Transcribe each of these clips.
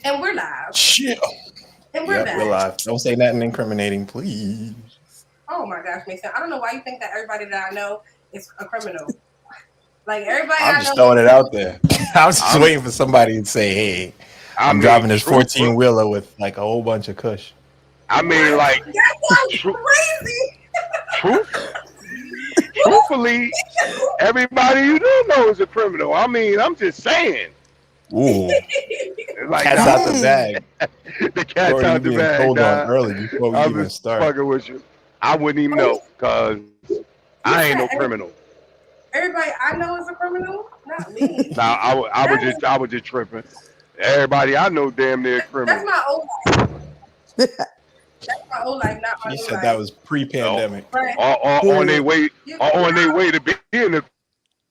And we're live. Shit. And we're back. We're live. Don't say nothing incriminating, please. Oh my gosh, Mason. I don't know why you think that everybody that I know is a criminal. Like everybody I'm I just know throwing is it out there. I was just waiting for somebody to say, hey, I'm driving this 14 wheeler with like a whole bunch of kush. I mean, like, that sounds crazy. Truthfully, everybody you do know is a criminal. I mean, I'm just saying. Ooh. Like, cat's out the bag. The cat's Corey, out the being bag. told on early before we I'm even just start. fucking with you. I wouldn't even know because I ain't no criminal. Everybody I know is a criminal, not me. Now I was just tripping. Everybody I know damn near criminal. That's my old life. That's my old life, not my She new said life. that was pre-pandemic. Right. On their way to being a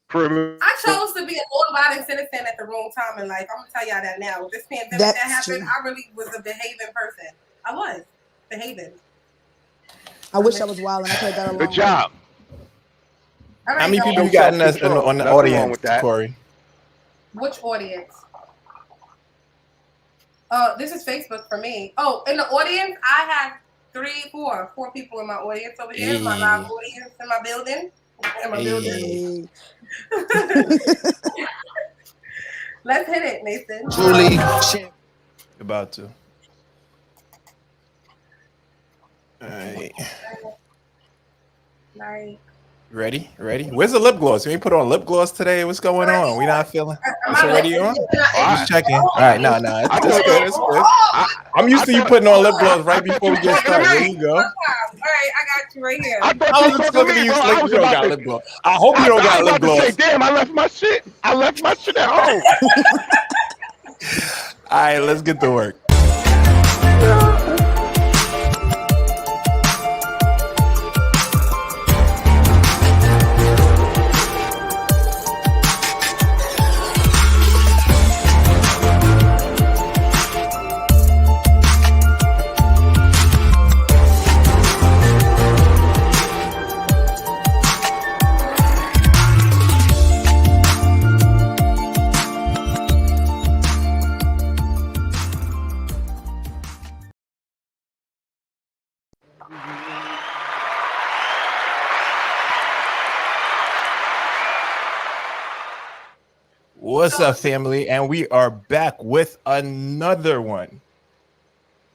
criminal. I chose to be a law-abiding citizen at the wrong time in life. I'm gonna tell y'all that now. With this pandemic that happened, I really was a behaving person. I was behaving. I wish I was wild and I could have got along. Good job. Right, how many people you got on the audience, Corey? Which audience? This is Facebook for me. Oh, in the audience, I have four people in my audience over here. Hey. My live audience in my building. Building. Let's hit it, Mason. Julie, about to. All right. Like. Ready? Where's the lip gloss? We ain't put on lip gloss today. What's going on? We not feeling. It's already on. Just checking. All right, no, it's good. It's good. I'm used to you putting on lip gloss right before we get started. There you go. All right, I got you right here. I was looking at you like you don't got lip gloss. I hope you don't got lip gloss. Say, damn, I left my shit at home. All right, let's get to work. What's up, family? And we are back with another one.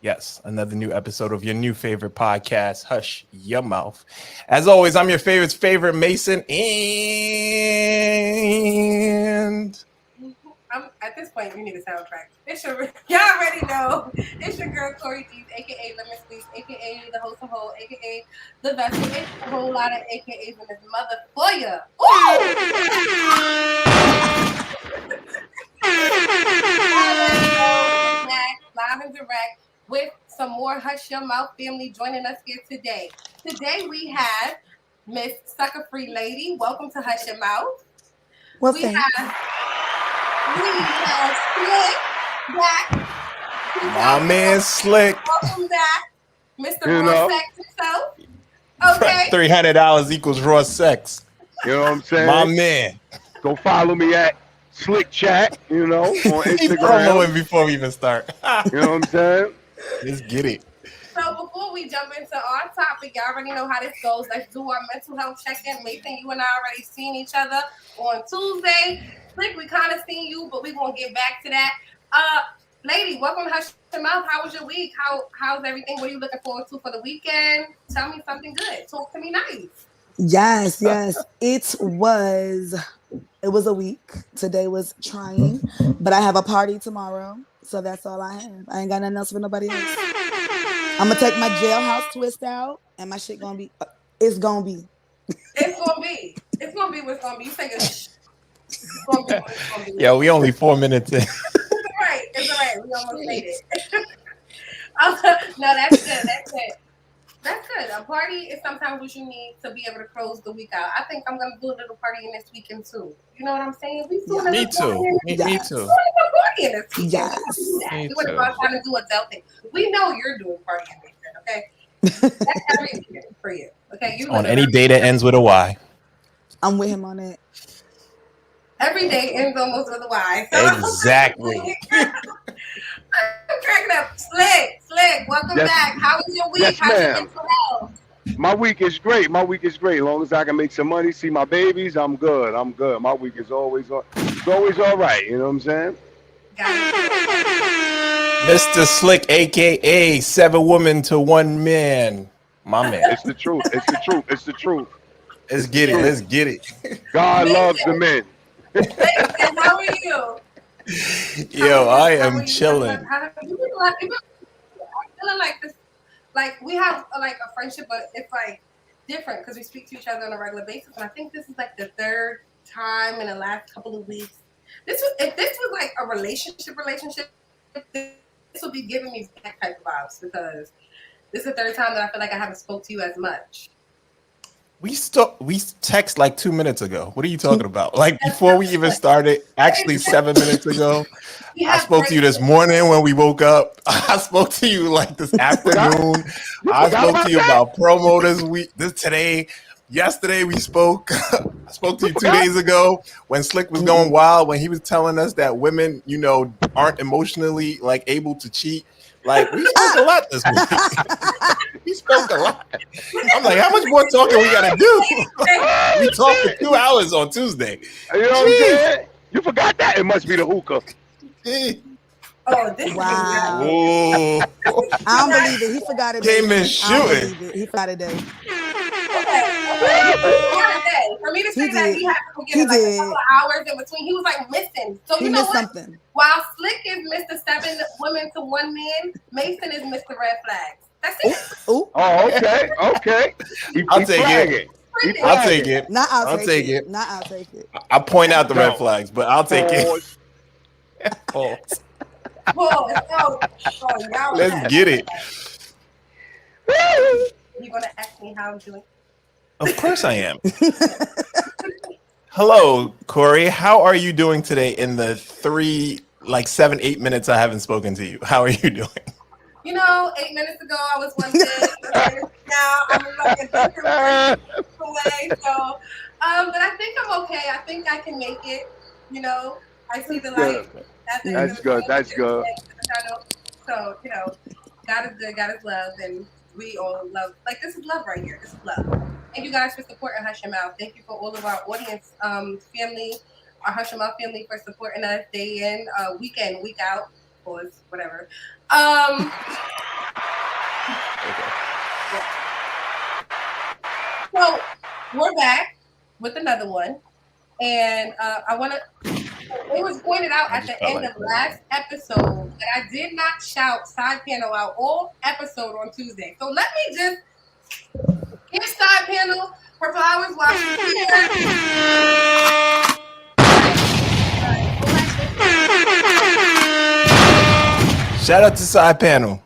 Yes, another new episode of your new favorite podcast, Hush Your Mouth. As always, I'm your favorite Mason, and at this point, you need a soundtrack. Y'all already know. It's your girl, Kori Deez, a.k.a. Lemon Squeeze, a.k.a. the host of Hole, a.k.a. the vessel, a whole lot of a.k.a.s in this mother for ya. Live and direct with some more Hush Your Mouth family joining us here today. Today we have Miss Sucker Free Lady. Welcome to Hush Your Mouth. Well, we have Slick back. My man Slick. Welcome back, Mr. Raw Sex himself. Okay. $300 equals raw sex. You know what I'm saying? My man. Go follow me at Slick Chat, on Instagram. Keep promoting before we even start. You know what I'm saying? Let's get it. So before we jump into our topic, y'all already know how this goes. Let's do our mental health check-in. Mason, you and I already seen each other on Tuesday. Slick, we kind of seen you, but we're going to get back to that. Lady, welcome to Hush Your Mouth. How was your week? How's everything? What are you looking forward to for the weekend? Tell me something good. Talk to me nice. Yes. It was a week. Today was trying, but I have a party tomorrow, so that's all I have. I ain't got nothing else for nobody else. I'm gonna take my jailhouse twist out, and my shit gonna be. It's gonna be. It's gonna be. It's gonna be what's gonna be. You take a. It's gonna be what it's gonna be. Yeah, we only 4 minutes in. It's all right. We almost made it. No, that's good. That's good. A party is sometimes what you need to be able to close the week out. I think I'm going to do a little party in this weekend too. You know what I'm saying? Me too. Me too. Yes. We would have trying to do adult thing. We know you're doing party in this weekend, okay? That's every weekend for you. Okay. You on any day that ends with a Y. I'm with him on it. Every day ends almost with a Y. So Exactly. I'm cracking up. Slick, welcome Yes, back. How was your week? yes, How's your ma'am. mental health? My week is great. My week is great. As long as I can make some money, see my babies, I'm good. I'm good. My week is always it's always all right. You know what I'm saying? Mr. Slick, aka 7 women to 1 man. My man. It's the truth. It's the truth. It's the truth. Let's It's the get it. truth. Let's get it. God loves the Mason, men. Mason, how are you? Yo, I How are am you? chilling. How have you been? I'm feeling like this. Like we have like a friendship, but it's like different because we speak to each other on a regular basis. And I think this is like the third time in the last couple of weeks. If this was like a relationship, this would be giving me that type of vibes because this is the third time that I feel like I haven't spoke to you as much. We text like 2 minutes ago. What are you talking about? Like before we even started, actually 7 minutes ago. I spoke to you this morning when we woke up. I spoke to you like this afternoon. I spoke to you about promo this today. Yesterday we spoke. I spoke to you 2 days ago when Slick was going wild, when he was telling us that women, aren't emotionally like able to cheat. Like we spoke a lot this week. We spoke a lot. I'm like, how much more talking we gotta do? We talked for 2 hours on Tuesday. You know what I'm saying? You forgot that? It must be the hookah. Oh, this Wow. Oh, I don't believe it. He forgot it. came in I don't shooting. believe it. He forgot a day. For me to say He that did. he had to He get like a did. couple of hours in between, he was like missing. So He you know missed what? something. While Slick is Mr. 7 women to 1 man, Mason is Mr. Red Flags. That's it. Ooh. Oh, okay. I'll He take flagging. He I'll flagging. take it. Not I'll I'll take take it. it. Not I'll take it. I point out the red No. flags, but I'll take it. Pause. Pause. Pause. Y'all Let's get it. You gonna ask me how I'm doing? Of course I am. Hello, Kori. How are you doing today in the 7, 8 minutes I haven't spoken to you? How are you doing? 8 minutes ago I was one thing. Now I'm like a different way. So, but I think I'm okay. I think I can make it. I see the light. That's good. That's good. So, God is good. God is love, and we all love. Like this is love right here. This is love. Thank you guys for supporting Hush Your Mouth. Thank you for all of our audience, family, our Hush Your Mouth family for supporting us day in, week in, week out, pause, whatever. Okay. So we're back with another one, and I want to. It was pointed out at the end of last episode that I did not shout side panel out all episode on Tuesday. So let me just give side panel her flowers while she's here. Shout out to Side Panel.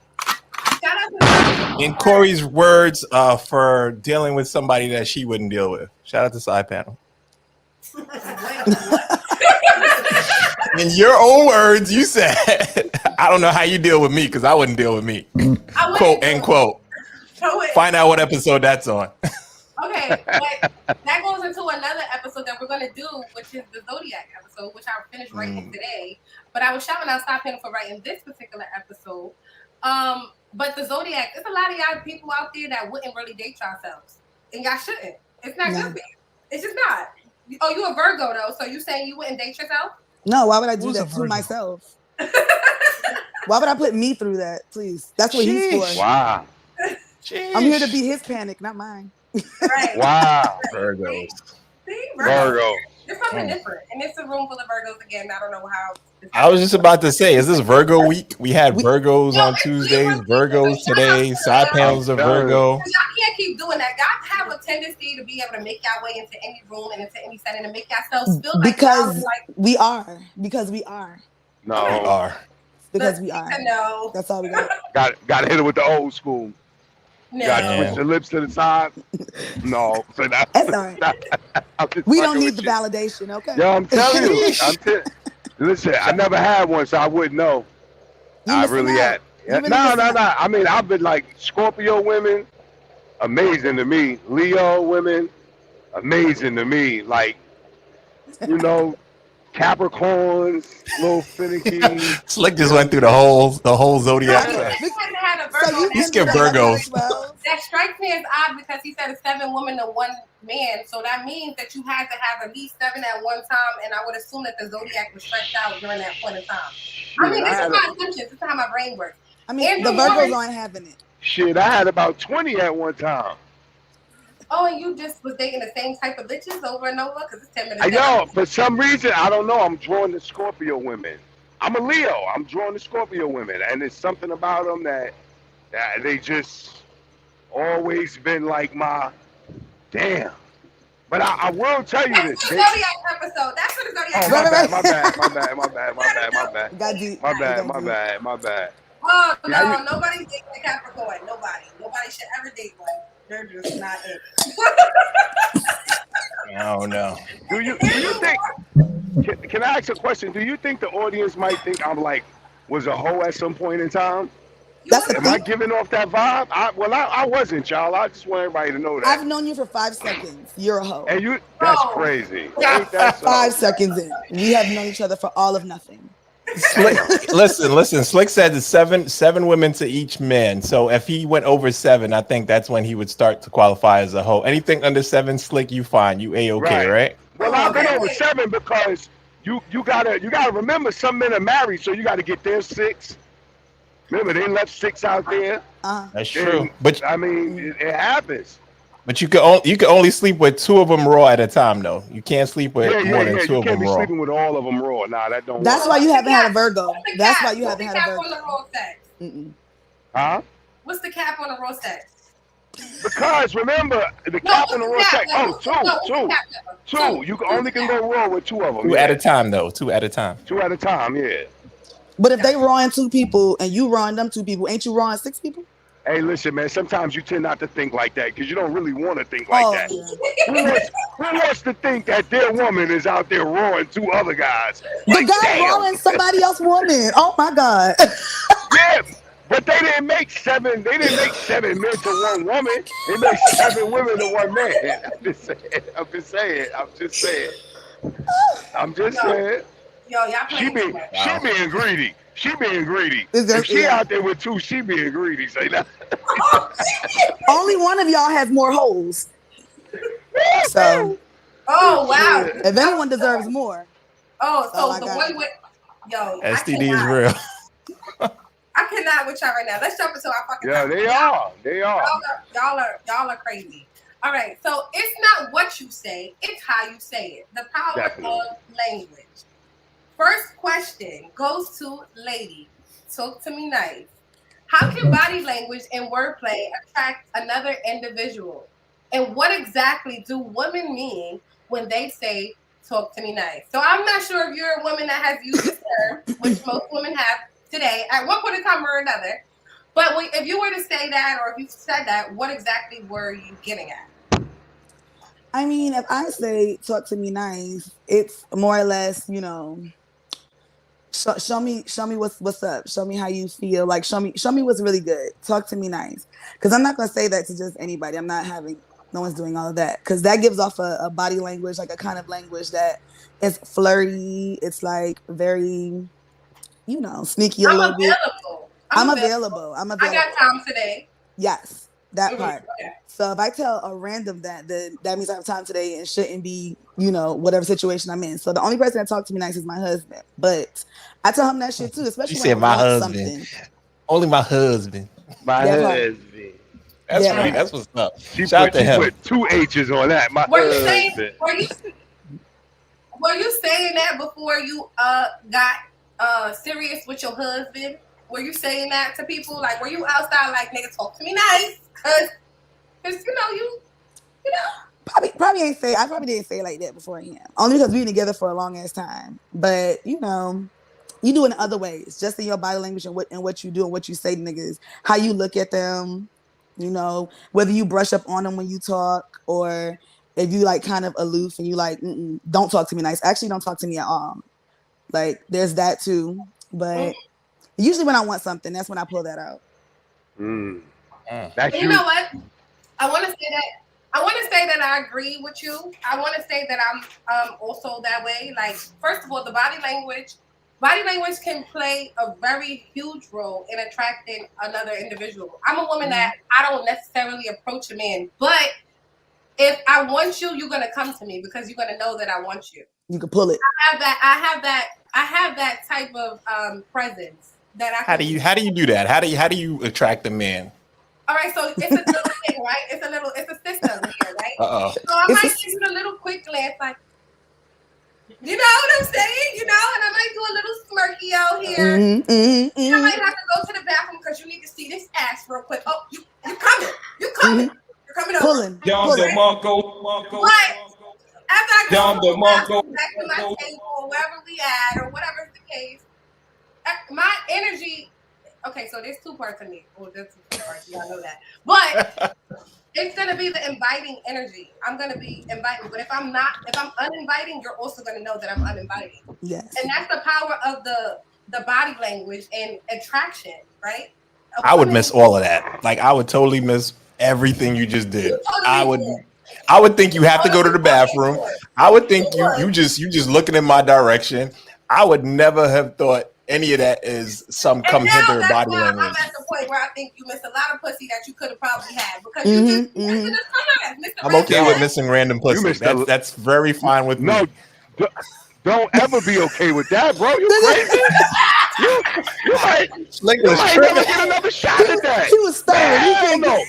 Shout out to In Kori's words, for dealing with somebody that she wouldn't deal with. Shout out to Side Panel. In your own words, you said, I don't know how you deal with me because I wouldn't deal with me. Quote, end quote. Find out what episode that's on. Okay, but that goes into another episode that we're going to do, which is the Zodiac episode, which I finished writing today. But I was shouting out Side Panel for writing this particular episode. But the Zodiac, there's a lot of y'all people out there that wouldn't really date yourselves. And y'all shouldn't. It's not good for you. It's just not. Oh, you a Virgo, though, so you saying you wouldn't date yourself? No, why would I do that to myself? Why would I put me through that? Please. That's what he's for. Wow. I'm here to be his panic, not mine. Right. Wow. Virgos. See? Virgo. It's something different. And it's a room full of Virgos again. I don't know how. I was just about to say, is this Virgo week? We had Virgos on Tuesdays, Virgos today, Side Panels of Virgo. Y'all can't keep doing that. Y'all have a tendency to be able to make y'all way into any room and into any setting and make yourselves feel like because we are. Because we are. No. We are. Because we are. No. That's all we got. Got to hit it with the old school. No. Got to switch the lips to the side. No. So That's all right. We don't need the validation, okay? Yo, I'm telling you. Listen, I never had one, so I wouldn't know. I really had. Yeah. No. I mean, I've been like Scorpio women, amazing to me. Leo women, amazing to me. Like, Capricorns, a little finicky. Slick just went through the whole zodiac. He Yeah. had a Virgo. So you He can skipped do that Virgos. as well. That strikes me as odd because he said it's 7 women to 1 man. So that means that you had to have at least 7 at one time. And I would assume that the zodiac was stretched out during that point in time. I mean, this is my assumptions. This is how my brain works. I mean, Andrew the Virgos Morris- aren't having it. Shit, I had about 20 at one time. Oh, and you just was dating the same type of bitches over and over? Because it's 10 minutes. Yo, for some reason, I don't know, I'm drawn to Scorpio women. I'm a Leo. I'm drawn to Scorpio women. And there's something about them that they just always been like my, damn. But I will tell you this. That's the Zodiac episode. That's what the Zodiac Oh, episode. my bad. My bad. Oh, Yeah, no, nobody dates a Capricorn. Nobody. Nobody should ever date one. They're just not it. Oh no. Do you think, can I ask a question? Do you think the audience might think I'm like, was a hoe at some point in time? That's Am I giving off that vibe? I wasn't, y'all. I just want everybody to know that. I've known you for 5 seconds. You're a hoe. And that's Oh. crazy. Yeah. Ain't that so? 5 seconds in. We have known each other for all of nothing. Slick, listen. Slick said it's seven women to each man. So if he went over 7, I think that's when he would start to qualify as a hoe. Anything under 7, Slick, you fine. You A-okay, right? Well, I've been over 7 because you gotta remember some men are married, so you gotta get their 6. Remember, they left 6 out there. That's true. But I mean, it happens. But you can only sleep with 2 of them raw at a time, though. You can't sleep with more than 2 You of can't them be raw. sleeping with all of them raw. Nah, that don't That's work. why you haven't had a Virgo. What's the That's cap? why you What's haven't the had a cap on Virgo. the raw sex? Huh? What's the cap on the raw sex? Because remember, the cap on the raw sex. Oh, two. You only can go raw with 2 of them. 2 at a time, though. 2 at a time. 2 at a time, yeah. But if they rawing 2 people and you rawing them 2 people, ain't you rawing 6 people? Hey, listen, man. Sometimes you tend not to think like that because you don't really want to think like that. Yeah. Who wants to think that their woman is out there rawing 2 other guys? The Like, guy damn. rawing somebody else's woman. Oh my God. Yeah, but they didn't make 7. They didn't make 7 men to 1 woman. They made 7 women to 1 man. I'm just saying. Yo, y'all She playing too much. being greedy. Is there- If she yeah. out there with 2, she being greedy. Say that. Only one of y'all has more holes. So Oh, wow. if anyone deserves more, Oh, Oh, so I the got one it. with yo, STD is real. I cannot with y'all right now. Let's jump into our fucking. Yeah, topic. they are. Y'all are crazy. All right, so it's not what you say; it's how you say it. The power Definitely. of language. First question goes to lady. Talk to me nice. How can body language and wordplay attract another individual? And what exactly do women mean when they say "talk to me nice"? So I'm not sure if you're a woman that has used this term, which most women have today at one point in time or another. But if you were to say that, or if you said that, what exactly were you getting at? I mean, if I say talk to me nice, it's more or less, show me what's up. Show me how you feel. Like show me what's really good. Talk to me nice. Because I'm not gonna say that to just anybody. I'm not having no one's doing all of that. Because that gives off a body language, like a kind of language that is flirty. It's like very, sneaky a little bit. I'm available. I got time today. Yes, that part. Okay. So if I tell a random that, then that means I have time today and shouldn't be, whatever situation I'm in. So the only person that talks to me nice is my husband. But I tell him that shit too, especially You when said I my want husband. something. Only my husband. My That part. husband. That's Yeah. right. That's what's up. She Shout out to him. put 2 H's on that. My Were you husband. saying? Were you saying that before you got serious with your husband? Were you saying that to people? Like, were you outside like, nigga, talk to me nice? Cause you Probably ain't say. I probably didn't say it like that before him. Only because we've been together for a long ass time. But you do it in other ways, just in your body language and what you do and what you say to niggas, how you look at them. Whether you brush up on them when you talk, or if you like kind of aloof and you like, don't talk to me nice. Actually, don't talk to me at all. Like there's that too. But usually when I want something, that's when I pull that out. That's you know what? I want to say that I want to say that I agree with you. I want to say that I'm also that way. Like, first of all, the body language can play a very huge role in attracting another individual. I'm a woman that I don't necessarily approach a man, but if I want you, you're gonna come to me because you're gonna know that I want you. You can pull it. I have that type of presence that I. How do you do that? How do you attract a man? All right, so it's a little thing, right? It's a system here, right? Uh-oh. So I might give you a little quick glance, like, you know what I'm saying? You know, and I might do a little smirky out here. I might have to go to the bathroom because you need to see this ass real quick. Oh, you coming? You're coming over. Pulling. But after I go to the bathroom, back to my table or wherever we at or whatever's the case, my energy. Okay, so there's two parts of me. Well, there's two parts. Y'all know that. But it's gonna be the inviting energy. I'm gonna be inviting. But if I'm uninviting, you're also gonna know that I'm uninviting. Yes. And that's the power of the body language and attraction, right? I would miss all of that. Like, I would totally miss everything you just did. I would think you have to go to the bathroom. I would think you just looking in my direction. I would never have thought any of that is some come hither body language. I'm at the point where I think you missed a lot of pussy that you could have probably had because you just I'm okay with missing random pussy. That's very fine with me. No, don't ever be okay with that, bro. You crazy? you might never get another shot at that. He was stirring.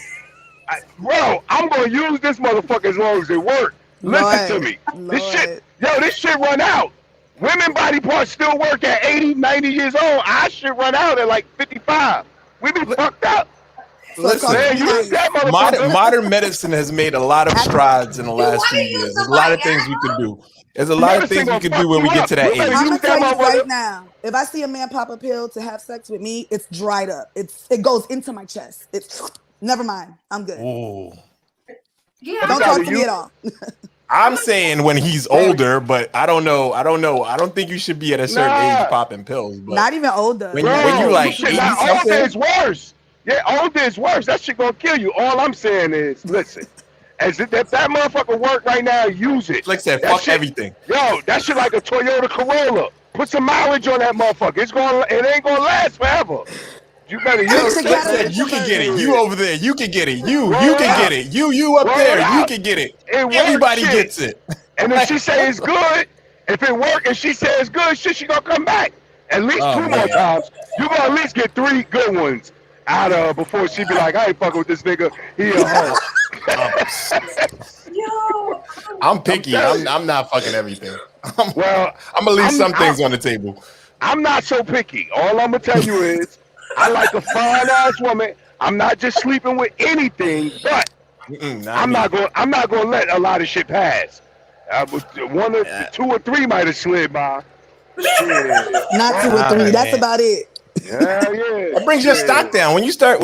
Bro, I'm gonna use this motherfucker as long as it works. Listen to me. This shit run out. Women body parts still work at 80, 90 years old. I should run out at like 55. We be fucked up. Listen, man, modern medicine has made a lot of strides in the last few years. There's a lot of things we can do. There's a lot of things we can do when we get to that age. I'm gonna tell you right now, if I see a man pop a pill to have sex with me, it's dried up. It goes into my chest. It's never mind. I'm good. Ooh. Yeah. Don't talk to me at all. I'm saying when he's older, but I don't know. I don't think you should be at a certain age popping pills. But not even older. When you like 80 older is worse. Yeah, older is worse. That shit gonna kill you. All I'm saying is, listen, if that motherfucker work right now, use it. Like I said, fuck everything. Yo, that shit like a Toyota Corolla. Put some mileage on that motherfucker. It ain't gonna last forever. You better use it. You can get it. You over there. You can get it. You can get it. You up there. You can get it. Everybody gets it. And if she say it's good, if it work and she says it's good, she gonna come back at least 2 more times. You gonna at least get 3 good ones out of before she be like, I ain't fucking with this nigga. He a hoe. I'm picky. I'm not fucking everything. I'm gonna leave some things on the table. I'm not so picky. All I'm gonna tell you is, I like a fine ass woman. I'm not just sleeping with anything, but I'm not gonna let a lot of shit pass. 1 or 2 or 3 might have slid by. Not 2 or 3. That's about it. Yeah. It brings your stock down when you start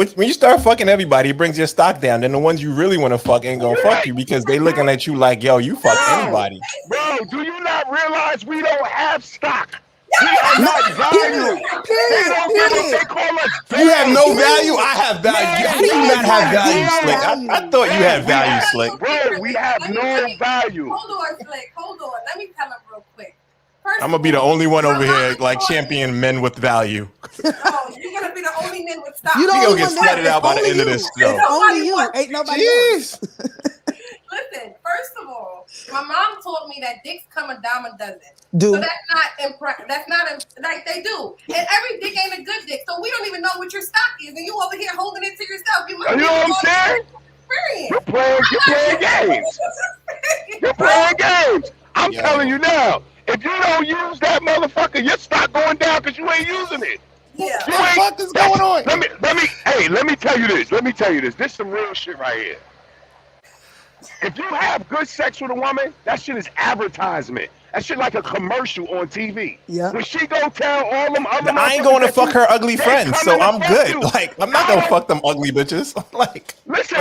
fucking everybody. It brings your stock down. Then the ones you really want to fuck ain't gonna fuck you because they looking at you like, yo, you fuck anybody. Bro, do you not realize we don't have stock? We are not value. You have no value. I have value. How do you not have value, Slick? I thought you had value, Slick. Bro, we have no value. Hold on, Slick. Hold on. Let me tell him real quick. I'm gonna be the only one over here like champion men with value. Oh, you're gonna be the only men with stock. You gonna get sweated out by the end of this show. Only you. Ain't nobody else. Listen, first of all, my mom told me that dicks come a dime a dozen. So that's not like they do. And every dick ain't a good dick. So we don't even know what your stock is. And you over here holding it to yourself. You know what I'm saying? You're playing games. You're playing games. I'm telling you now. If you don't use that motherfucker, your stock going down because you ain't using it. Yeah. What the fuck is going on? Let me tell you this. This is some real shit right here. If you have good sex with a woman, that shit is advertisement. That shit like a commercial on TV. Yeah. When she go tell all them other I ain't going to fuck her ugly friends, so I'm good. Like, I'm not going to fuck them ugly bitches. Like, listen,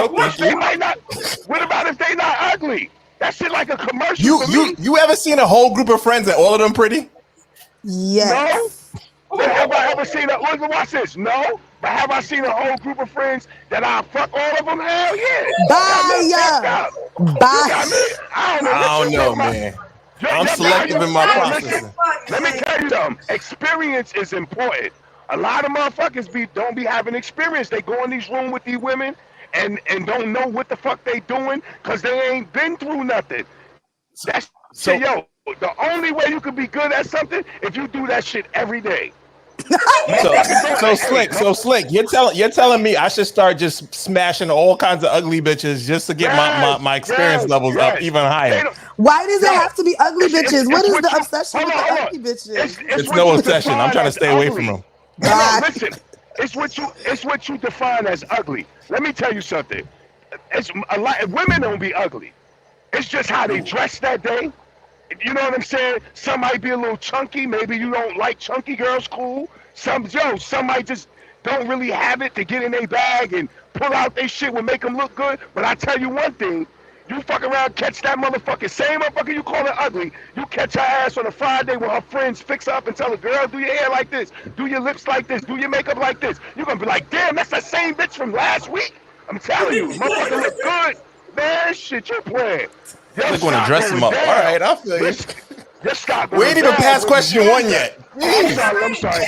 what about if they not ugly? That shit like a commercial. You ever seen a whole group of friends and all of them pretty? Yes. No. Have I ever seen a watch this? No. But have I seen a whole group of friends that I fuck all of them? Hell yeah. Bye. Bye. I don't know, man. I'm selective in my processing. Let me tell you something. Experience is important. A lot of motherfuckers don't be having experience. They go in these rooms with these women and don't know what the fuck they doing because they ain't been through nothing. That's so yo. The only way you can be good at something if you do that shit every day. So slick. You're telling me I should start just smashing all kinds of ugly bitches just to get my experience levels up even higher. Why does it have to be ugly bitches? What is the obsession with the ugly bitches? It's no obsession. I'm trying to stay away from them. No, listen, it's what you define as ugly. Let me tell you something. It's a lot. Women don't be ugly. It's just how they dress that day. You know what I'm saying? Some might be a little chunky. Maybe you don't like chunky girls. Cool. Some might just don't really have it to get in their bag and pull out their shit will make them look good. But I tell you one thing. You fuck around, catch that motherfucker, same motherfucker you call her ugly. You catch her ass on a Friday when her friends fix up and tell her, girl, do your hair like this, do your lips like this, do your makeup like this. You're going to be like, damn, that's the same bitch from last week. I'm telling you, motherfucker look good. Man, shit, you're playing. You're going to dress him up. Down. All right, I feel you. We ain't even past question 1 yet. I'm sorry.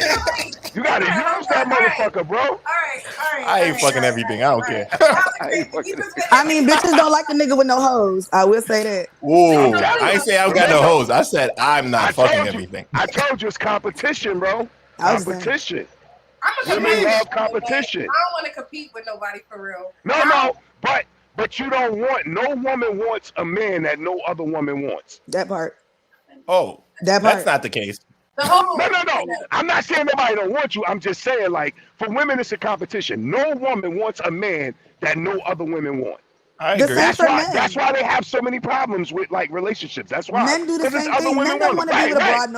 You got to use that motherfucker, bro. All right. I ain't fucking everything. I don't care. I mean, bitches don't like a nigga with no hoes. I will say that. Whoa. I ain't say I've got no hoes. I said I'm not fucking everything. I told you it's competition, bro. Competition. Women love competition. I don't want to compete with nobody for real. No, but you don't want, no woman wants a man that no other woman wants. That part. Oh, that's not the case. No. I'm not saying nobody don't want you. I'm just saying, like, for women, it's a competition. No woman wants a man that no other women want. I agree. That's why they have so many problems with like relationships. That's why. Men do the same thing. Men don't want to be with a broad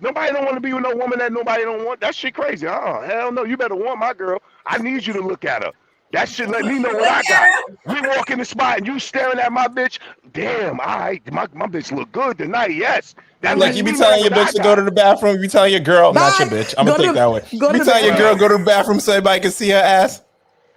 nobody don't want to be with no woman that nobody don't want. That shit crazy. Oh, hell no. You better want my girl. I need you to look at her. That shit let me know what I got. We walk in the spot and you staring at my bitch. Damn, all right, my bitch look good tonight. Yes. That like you be telling your bitch to go to the bathroom. You be telling your girl, not your bitch. I'm gonna take that way. You be telling your girl go to the bathroom so everybody can see her ass.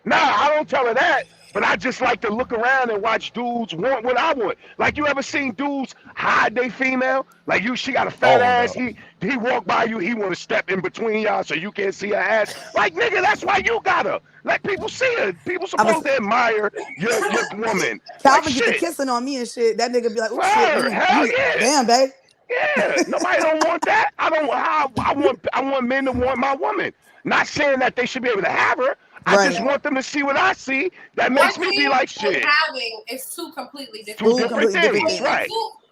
Nah, I don't tell her that. But I just like to look around and watch dudes want what I want. Like, you ever seen dudes hide they female? Like, she got a fat ass. No. He walk by you. He want to step in between y'all so you can't see her ass. Like, nigga, that's why you got her. Let people see her. People supposed to admire your woman. Calvin get the kissing on me and shit. That nigga be like, oh shit, hell yeah. Damn, babe. Yeah, nobody don't want that. I want men to want my woman. Not saying that they should be able to have her. I just want them to see what I see. That makes me be like shit. Having is two completely different things, right?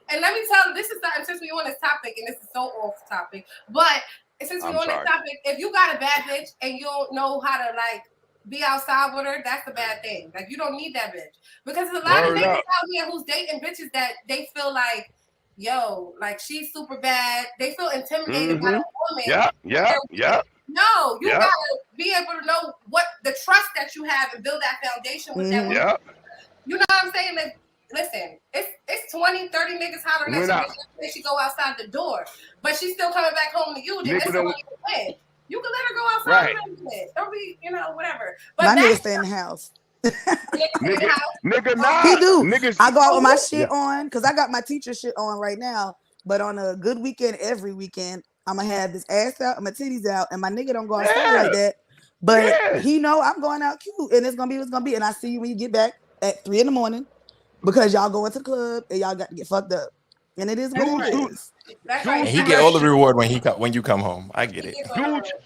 And let me tell you, this is not, since we on this topic, and this is so off topic, but since we on this topic, if you got a bad bitch and you don't know how to like be outside with her, that's the bad thing. Like, you don't need that bitch, because there's a lot of niggas out here who's dating bitches that they feel like, yo, like she's super bad. They feel intimidated by the woman. Yeah. No, you gotta be able to know what the trust that you have and build that foundation with that woman. Yeah. You know what I'm saying? Like, listen, it's 20, 30 niggas hollering at you. She go outside the door, but she's still coming back home to you. Then that's the one you win. You can let her go outside. Right. Don't be, whatever. But my nigga stay in the house. Nigga, nah. He do. Niggas, I go out with my shit on because I got my teacher shit on right now. But on a good weekend, every weekend, I'm gonna have this ass out and my titties out, and my nigga don't go outside like that. But he know I'm going out cute, and it's gonna be what's gonna be. And I see you when you get back at 3 a.m. because y'all going to the club and y'all got to get fucked up. And it is what it is. And he get all the reward when you come home. I get it.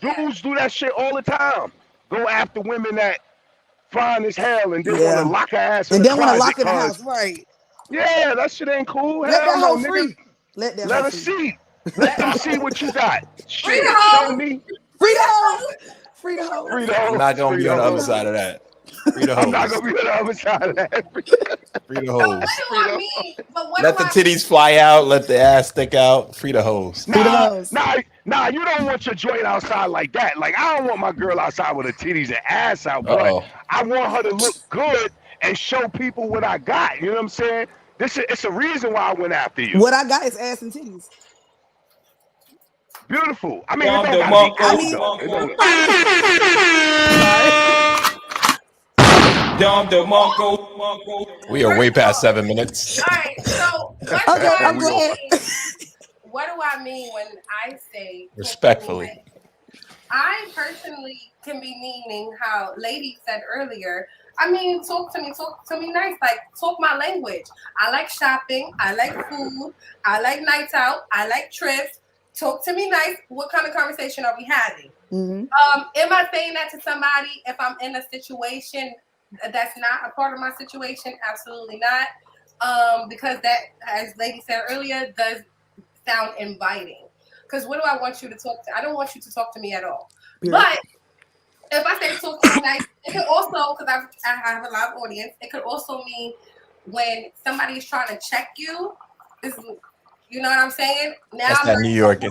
Dudes do that shit all the time. Go after women that fine as hell and then want to lock her ass in the closet. And then want to lock in the house, right? Yeah, that shit ain't cool. Let that hoe free. Let her see. Let them see what you got. Shit, show me. Free the hoe. Free the hoe. I'm not gonna be on the other side of that. Free the hoes. I'm not gonna be on the other side of that. Free the hoes. Let the titties fly out. Let the ass stick out. Free the hoes. Nah, you don't want your joint outside like that. Like, I don't want my girl outside with her titties and ass out, but I want her to look good and show people what I got. You know what I'm saying? It's a reason why I went after you. What I got is ass and titties. beautiful. I mean, it don't gotta be out though. It don't. We are way past 7 minutes. All right, so Okay, I'm good. what do I mean when I say Respectfully. I personally can be meaning how lady said earlier. I mean, talk to me nice. Like, talk my language. I like shopping. I like food. I like nights out. I like trips. Talk to me nice. What kind of conversation are we having? Mm-hmm. Am I saying that to somebody if I'm in a situation that's not a part of my situation? Absolutely not. Because that, as lady said earlier, does sound inviting. Because what do I want you to talk to? I don't want you to talk to me at all. Yeah. But if I say talk to me nice, it could also, because I have a live audience, it could also mean when somebody is trying to check you. You know what I'm saying? Now That's that New York.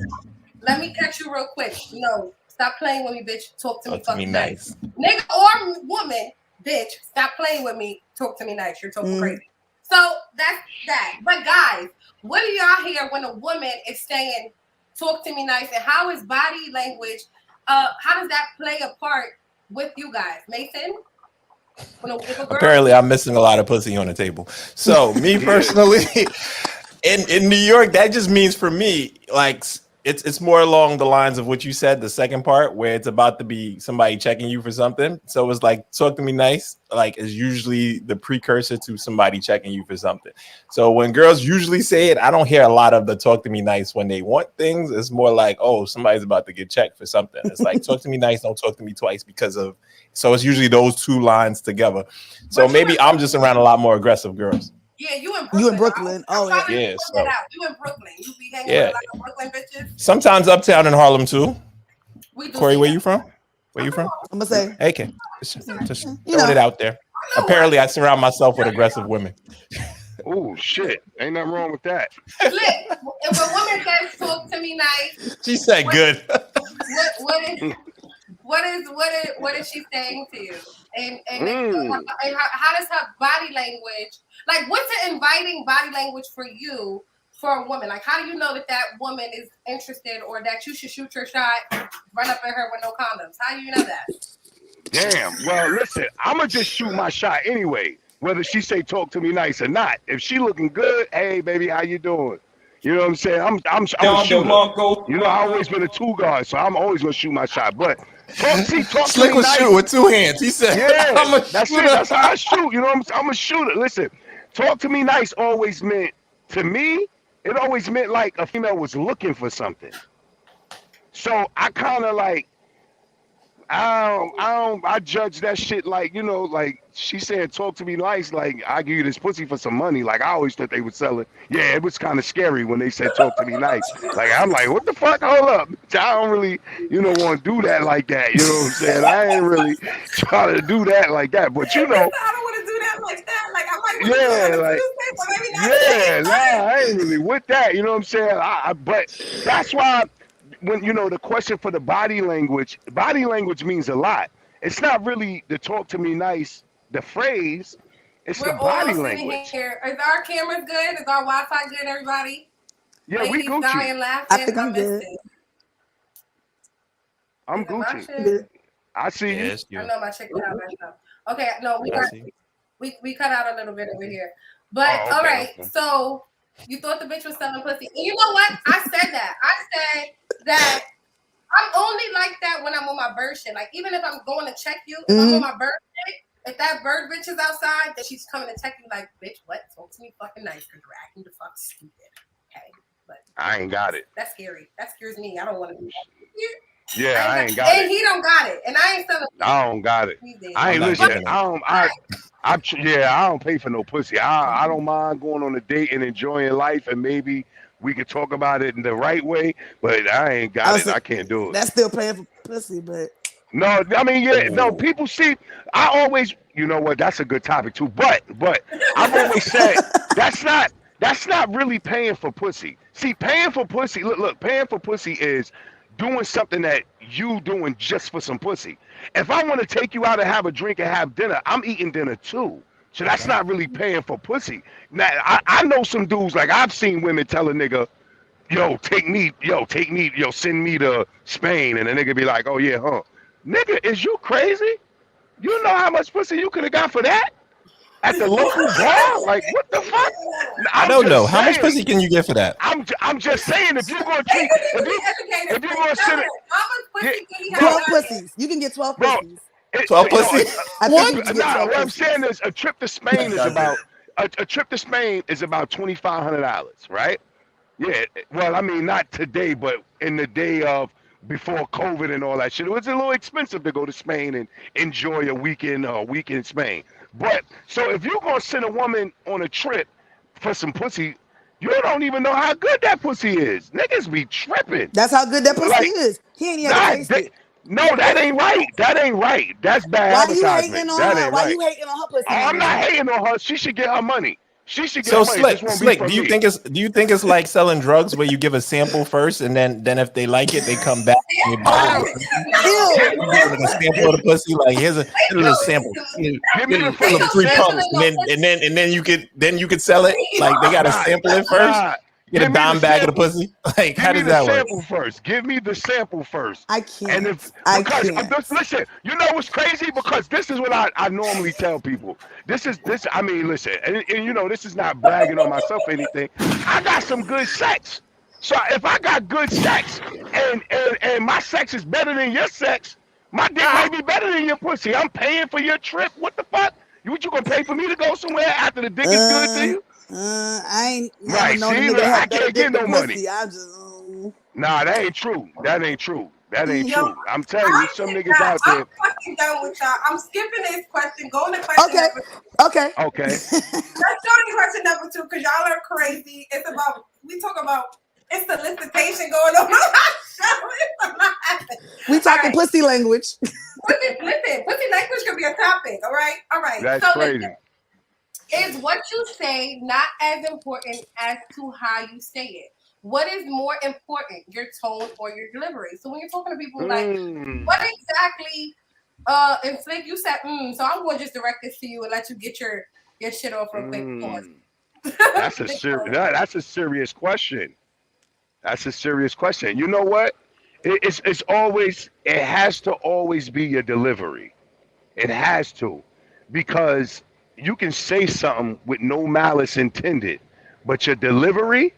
Let me catch you real quick. No, stop playing with me, bitch. Talk to me nice. Nigga or woman, bitch, stop playing with me. Talk to me nice. You're talking crazy. So that's that. But guys, what do y'all hear when a woman is saying talk to me nice, and how is body language? How does that play a part with you guys, Mason? Apparently, I'm missing a lot of pussy on the table. So, me personally, in New York, that just means for me, like it's more along the lines of what you said, the second part, where it's about to be somebody checking you for something. So it's like, talk to me nice, like is usually the precursor to somebody checking you for something. So when girls usually say it, I don't hear a lot of the talk to me nice when they want things. It's more like, oh, somebody's about to get checked for something. It's like, talk to me nice, don't talk to me twice because of, so it's usually those two lines together. So maybe I'm just around a lot more aggressive girls. Yeah, you in Brooklyn. You in Brooklyn. Oh, yeah. Yeah, so. You in Brooklyn. You be hanging with a lot of Brooklyn bitches. Sometimes uptown in Harlem too. Kori, where you from? Where you from? I'm gonna say. Okay. Just throwing it out there. Apparently, I surround myself with aggressive women. Oh shit! Ain't nothing wrong with that. Look, if a woman says talk to me nice, she said good. What is she saying to you? And how does her body language, like what's an inviting body language for you for a woman? Like how do you know that woman is interested or that you should shoot your shot, run up at her with no condoms? How do you know that? Damn. Well, listen, I'ma just shoot my shot anyway, whether she say talk to me nice or not. If she looking good, hey baby, how you doing? You know what I'm saying? I'm a shooter. You know, I've always been a two guard, so I'm always gonna shoot my shot. But talk Slick was nice. shoot with two hands. He said, "Yeah, that's it. That's how I shoot." You know, I'm a shooter. Listen, talk to me nice always meant to me. It always meant like a female was looking for something. So I kind of like. I judge that shit like, you know, like she said, talk to me nice, like I give you this pussy for some money. Like I always thought they would sell it. Yeah, it was kind of scary when they said talk to me nice. Like I'm like, what the fuck? Hold up. I don't really, want to do that like that. You know what I'm saying? I ain't really trying to do that like that. But you know, I don't want to do that like that. Like I might I ain't really with that. You know what I'm saying? But that's why. When the question for the body language means a lot. It's not really the talk to me nice, the phrase. It's the body language. Here. Is our cameras good? Is our Wi-Fi good, everybody? Yeah, Ladies we Gucci. dying laughing. I think I'm good. I'm Gucci. I see you. I know my chick cut out messed up. Okay, no, we cut out a little bit over here. But all right, so you thought the bitch was selling pussy. And you know what? I said that. I said that I'm only like that when I'm on my bird shit. Like, even if I'm going to check you, if I'm on my bird shit, if that bird bitch is outside, then she's coming to check you like, bitch, what? Talk to me fucking nice because you're acting the fuck stupid. Okay. But I ain't got it. That's scary. That scares me. I don't want to do that. Yeah, I ain't got it. And he don't got it. And I ain't selling. I don't got it. I ain't listening. I don't pay for no pussy. I don't mind going on a date and enjoying life, and maybe we could talk about it in the right way, but I ain't got it. I can't do it. That's still paying for pussy, but no, I mean, no, people see, I always, you know what, that's a good topic too, but I've always said that's not really paying for pussy. See, paying for pussy, look, paying for pussy is doing something that you doing just for some pussy. If I want to take you out and have a drink and have dinner, I'm eating dinner too. So that's not really paying for pussy. Now, I know some dudes, like I've seen women tell a nigga, take me, send me to Spain, and the nigga be like, oh yeah, huh? Nigga, is you crazy? You know how much pussy you could have got for that at the local bar? Like, what the fuck? I don't know. How much pussy can you get for that? I'm just saying, if you're gonna treat, if you're gonna send it, how much pussy can he have? 12 pussies. You can get 12 bro, pussies. 12 pussy? I think you can get Nah, 12 what I'm pussies. saying is a trip to Spain is about a trip to Spain is about $2,500, right? Yeah. Well, I mean, not today, but in the day of before COVID and all that shit, it was a little expensive to go to Spain and enjoy a weekend in Spain. But so if you're gonna send a woman on a trip for some pussy, you don't even know how good that pussy is. Niggas be tripping. That's how good that pussy Like, is. He ain't even had to taste it. No, that ain't right. That ain't right. That's bad Why you advertisement. hating on That her? ain't Why right. you hating on her pussy? Oh, I'm man? not hating on her. She should get her money. She should get So her money. This won't be Slick, from do you me. think it's like selling drugs where you give a sample first and then if they like it, they come back and they buy it? Ew. You give it a sample of the pussy, like here's a little sample. Give me the Little fucking 3 sample. pumps, and then you could sell it. Like they gotta sample it first. Get a Give me dime the bag of the sample. pussy. Like how Give does me the that work? sample first. Give me the sample first. I can't. And if I because can't. listen, you know what's crazy? Because this is what I normally tell people. This. I mean, listen, and you know, this is not bragging on myself or anything. I got some good sex. So if I got good sex and my sex is better than your sex, my dick might be better than your pussy. I'm paying for your trip. What the fuck? What you gonna pay for me to go somewhere after the dick is good to you? I ain't never Right, known a see, nigga to I have better can't dick get than no money. pussy. I just Nah, that ain't true. That ain't true. That ain't Yo, true. I'm telling you, some niggas out I'm there. fucking done with y'all. I'm skipping this question. Going to question okay. number 2. Okay. Okay. Let's go to question number 2 because y'all are crazy. It's about we talk about it's solicitation going on. We talking right. pussy language. Listen, pussy language could be a topic. All right. That's So crazy. listen, is what you say not as important as to how you say it? What is more important, your tone or your delivery? So when you're talking to people like, what exactly? And Slick, you said, so I'm going to just direct this to you and let you get your shit off real quick. That's a serious question. That's a serious question. You know what? It's always it has to always be your delivery. It has to, because you can say something with no malice intended, but your delivery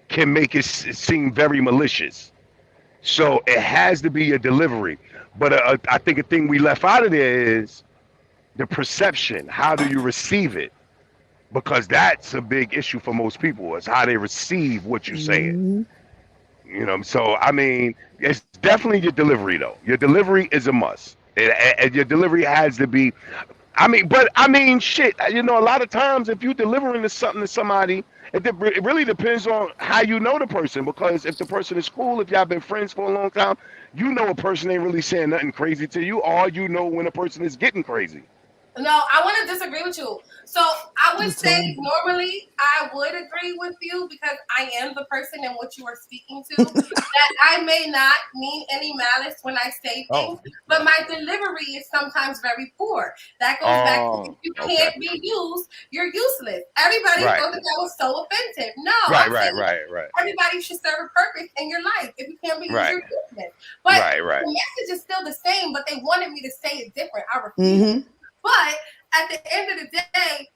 can make it seem very malicious. So it has to be your delivery. But I think a thing we left out of there is the perception. How do you receive it? Because that's a big issue for most people, is how they receive what you're saying. You know, so I mean, it's definitely your delivery though. Your delivery is a must. And your delivery has to be. I mean, shit. You know, a lot of times if you're delivering something to somebody, it really depends on how you know the person. Because if the person is cool, if y'all been friends for a long time, you know a person ain't really saying nothing crazy to you, or you know when a person is getting crazy. No, I want to disagree with you. So I would say normally I would agree with you because I am the person in what you are speaking to. That I may not mean any malice when I say things, but my delivery is sometimes very poor. That goes back to if you can't be used, you're useless. Everybody thought that was so offensive. No, Right. Everybody should serve a purpose in your life. If you can't be used, you're useless. But the message is still the same, but they wanted me to say it different. I refuse. But at the end of the day,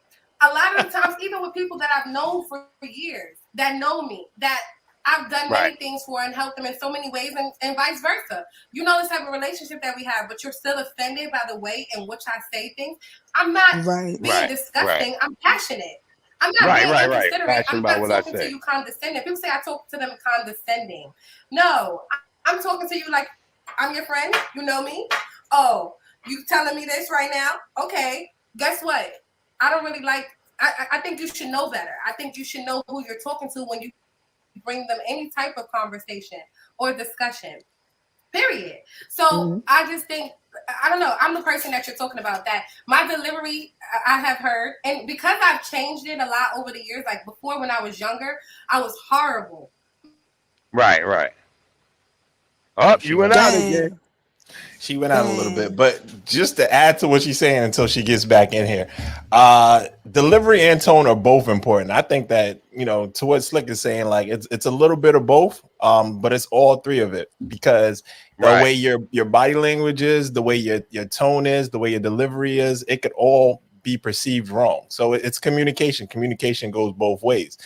a lot of the times, even with people that I've known for years, that know me, that I've done many things for and helped them in so many ways, and vice versa. You know this type of relationship that we have, but you're still offended by the way in which I say things. I'm not being disgusting. I'm passionate. I'm not being inconsiderate. I'm not talking to you condescending. People say I talk to them condescending. No, I'm talking to you like I'm your friend. You know me. Oh, you telling me this right now? Okay. Guess what? I don't really like. I think you should know better. I think you should know who you're talking to when you bring them any type of conversation or discussion. Period. So I just think, I don't know. I'm the person that you're talking about. That my delivery, I have heard, and because I've changed it a lot over the years. Like before, when I was younger, I was horrible. Right. Up, you went out again. She went out a little Dang. bit, but just to add to what she's saying until she gets back in here, delivery and tone are both important. I think that, to what Slick is saying, like it's a little bit of both, but it's all three of it, because the way your body language is, the way your tone is, the way your delivery is, it could all be perceived wrong. So it's communication. Communication goes both ways.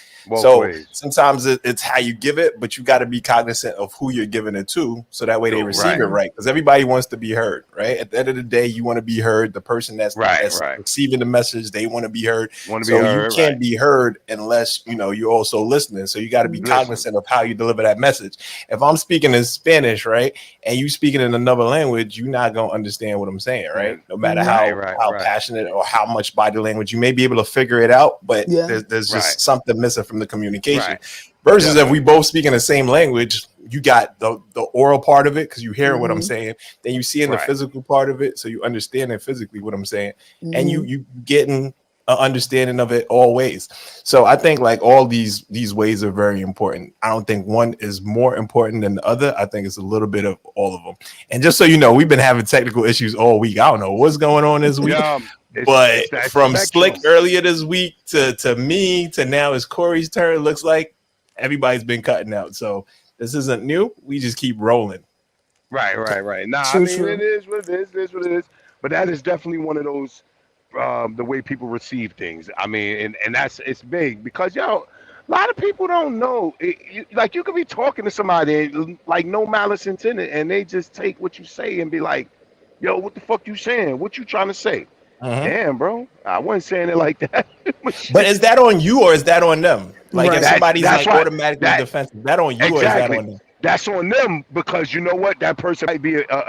Sometimes it's how you give it, but you got to be cognizant of who you're giving it to, so that way they receive it right. Because everybody wants to be heard, right? At the end of the day, you want to be heard. The person that's receiving the message, they want to be heard. You can't be heard unless you're also listening. So you got to be cognizant of how you deliver that message. If I'm speaking in Spanish, right, and you speaking in another language, you're not gonna understand what I'm saying, right? No matter how passionate or how much body language, you may be able to figure it out, but there's just something missing from the communication. Versus if we both speak in the same language, you got the oral part of it because you hear what I'm saying, then you see in the physical part of it, so you understand it physically what I'm saying, and you getting an understanding of it all ways. So I think like all these ways are very important. I don't think one is more important than the other. I think it's a little bit of all of them. And just so you know, we've been having technical issues all week. I don't know what's going on this week. But from Slick earlier this week to me to now it's Kori's turn, looks like everybody's been cutting out. So this isn't new. We just keep rolling. Right. Nah, I mean, it is what it is. But that is definitely one of those, the way people receive things. I mean, and it's big because, a lot of people don't know. Like, you could be talking to somebody, like, no malice intended, and they just take what you say and be like, yo, what the fuck you saying? What you trying to say? Damn, bro, I wasn't saying it like that. But is that on you or is that on them? Like if somebody's like automatically defensive, that on you or is that on them? That's on them, because you know what? That person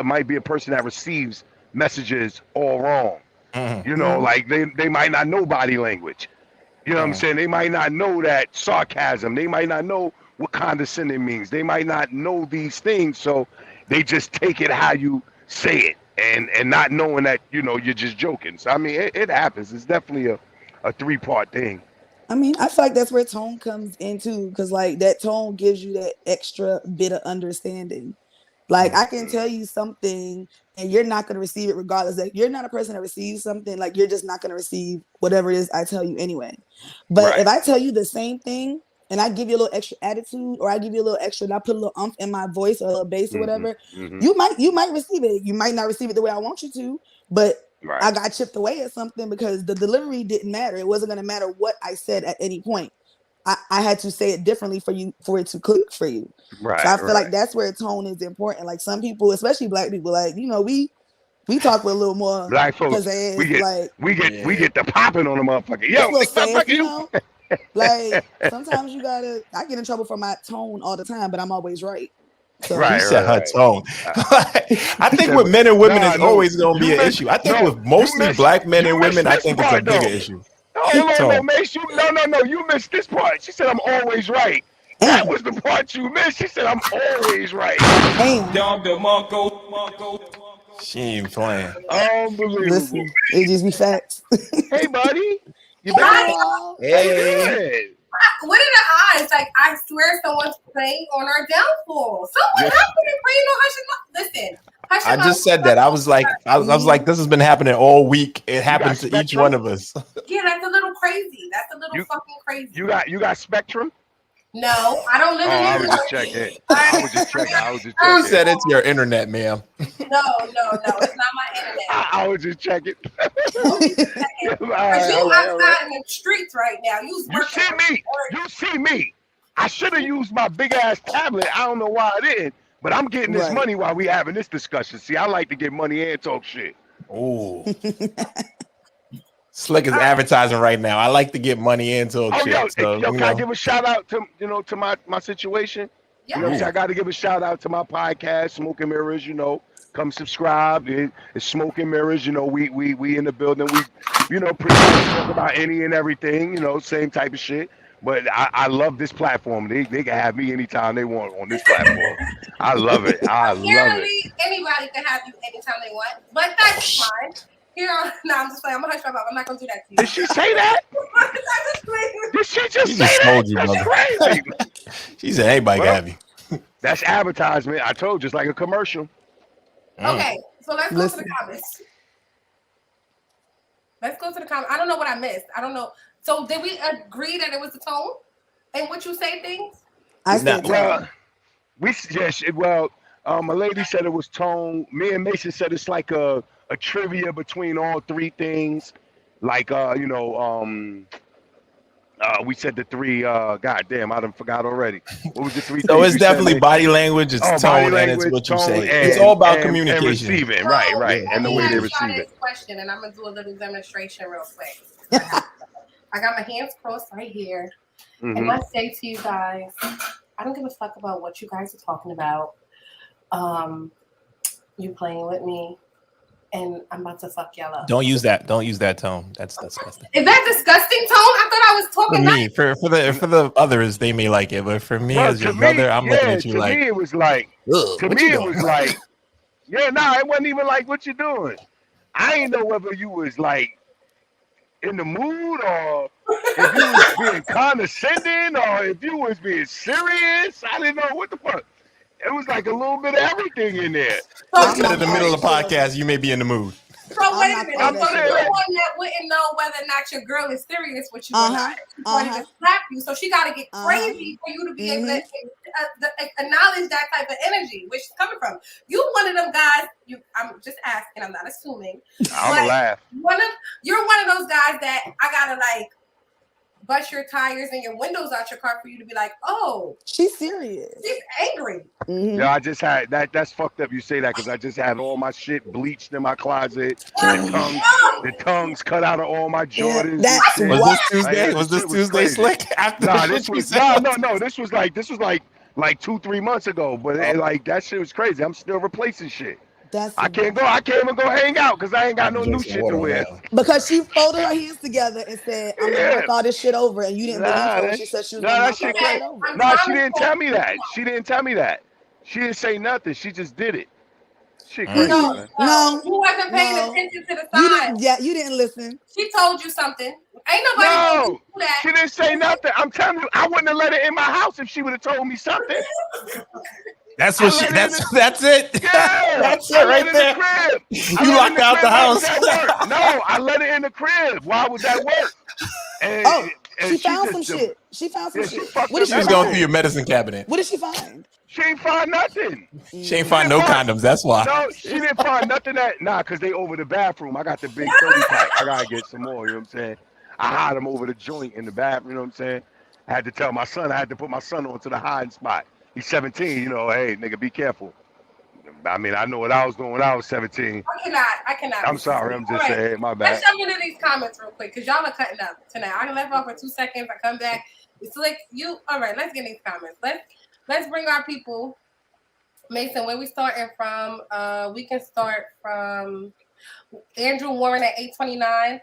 might be a person that receives messages all wrong. Like they might not know body language. You know what I'm saying? They might not know that sarcasm. They might not know what condescending means. They might not know these things, so they just take it how you say it. And not knowing that, you're just joking. So, I mean, it happens. It's definitely a three-part thing. I mean, I feel like that's where tone comes into, because, like, that tone gives you that extra bit of understanding. Like, I can tell you something, and you're not going to receive it regardless. Like, you're not a person that receives something. Like, you're just not going to receive whatever it is I tell you anyway. But if I tell you the same thing, and I give you a little extra attitude, or I give you a little extra, and I put a little umph in my voice or a little bass or whatever, you might receive it. You might not receive it the way I want you to, but I got chipped away at something because the delivery didn't matter. It wasn't going to matter what I said at any point. I had to say it differently for it to click for you. So I feel like that's where tone is important. Like, some people, especially Black people, like, we talk with a little more Black folks. We get the popping on the motherfucker. Yo, fast, like, sometimes I get in trouble for my tone all the time, but I'm always right. So. She said her tone. I think with men and women, it's always going to be an issue. I think with mostly Black men and women, I think it's a bigger issue. No, Mace, you missed this part. She said, I'm always right. That was the part you missed. She said, I'm always right. She ain't playing. Unbelievable. Listen, it just be facts. Hey, buddy. You back? Hey. What are the odds? Like, I swear someone's playing on our downfall. Someone happened playing on Hush. Listen. I just said that. I was like, this has been happening all week. It happens to each one of us. Yeah, that's a little crazy. That's a little fucking crazy. You got Spectrum? No, I don't live in I was just checking. I was just checking. You said it's your internet, ma'am. No, it's not my internet. I was just checking. You outside in the streets right now. You see me. I should have used my big ass tablet. I don't know why I didn't, but I'm getting this money while we having this discussion. See, I like to get money and talk shit. Oh. Slick is advertising right now. I like to get money and talk shit. Can I give a shout out to to my situation? Yeah. I got to give a shout out to my podcast, Smoke and Mirrors. Come subscribe. It's Smoke and Mirrors. We in the building. We pretty much talk about any and everything. Same type of shit. But I love this platform. They can have me anytime they want on this platform. I love it. Apparently, anybody can have you anytime they want, but that's fine. I'm just playing. I'm gonna hush my mouth. I'm not gonna do that to you. Did she say that? Did she just say that? That's crazy. She said anybody can have you. That's advertisement. I told you, it's like a commercial. Okay, so let's go to Listen. the comments. Let's go to the comments. I don't know what I missed. I don't know. So did we agree that it was the tone and what you say things? I No. said Well, my lady said it was tone. Me and Mason said it's like a trivia between all three things. Like we said the three. God damn, I done forgot already. What was the three So things it's you said, definitely Nate? body language, it's body tone, and it's language, what you tone, say. and, It's all about and communication. receiving. So, Right, let and the me way they ask receive y'all it. this question, and I'm gonna do a little demonstration real quick. I got my hands crossed right here, and I say to you guys, I don't give a fuck about what you guys are talking about. You playing with me, and I'm about to fuck y'all up. Don't use that. Don't use that tone. That's disgusting. Is that disgusting tone? I thought I was For talking. me, for the others, they may like it, but for me Well, as your to brother, me, I'm looking yeah, at you to like, me it was like, ugh, to what me you it doing? was like, yeah, nah, it wasn't even like what you doing. I ain't know whether you was like in the mood or if you was being condescending or if you was being serious. I didn't know what the fuck. It was like a little bit of everything in there. So You said in the middle of the podcast, you may be in the mood. So wait a not minute. part I'm So of that you're shit. the saying, one that wouldn't know whether or not your girl is serious with you or not. She's ready to slap you. So she got to get crazy for you to be able to acknowledge that type of energy, which is coming from you. One of them guys. I'm just asking. I'm not assuming. I'm gonna laugh. You're one of those guys that I gotta like bust your tires and your windows out your car for you to be like, oh, she's serious. she's angry. Yeah, I just had that. That's fucked up. You say that because I just had all my shit bleached in my closet. The tongues cut out of all my Jordans. That's and shit. Was what. this Tuesday? Like, Was the this shit was Tuesday crazy. slick? After Nah, the this shit you was said? no. This was like 2-3 months ago. But like that shit was crazy. I'm still replacing shit. That's I can't even go hang out because I ain't got no Drink new some shit water to on wear. that. because she folded her hands together and said, "I'm gonna work all this shit over," and you didn't believe her when she said she was gonna that knock all shit that crazy. shit over. No, she didn't tell me that. She didn't say nothing. She just did it. Shit crazy, man. No, You wasn't paying no. attention to the You signs. didn't. Yeah, you didn't listen. She told you something. Ain't nobody gonna No, do that. she didn't say nothing. I'm telling you, I wouldn't have let her in my house if she would have told me something. That's what she. That's it. Yeah, That's I it let right her in there. the crib. You locked out the Why house. would that work? No, I let her in the crib. Why would that work? And, Oh, and she found just, some shit. She found some Yeah, she shit. fucked What did up She she was going through find? your medicine cabinet. What did she find? She ain't find nothing. She ain't find no condoms. That's why. No, she didn't find nothing because they over the bathroom. I got the big 30 pack. I gotta get some more, you know what I'm saying? I hide them over the joint in the bathroom, you know what I'm saying? I had to tell my son, I had to put my son onto the hiding spot. He's 17, hey, nigga, be careful. I mean, I know what I was doing when I was 17. I cannot. I'm sorry, I'm just saying, my bad. Let's jump into these comments real quick because y'all are cutting up tonight. I can left off for 2 seconds. I come back. It's like you. All right, let's get these comments. Let's bring our people. Mason, where we starting from? We can start from Andrew Warren at 829.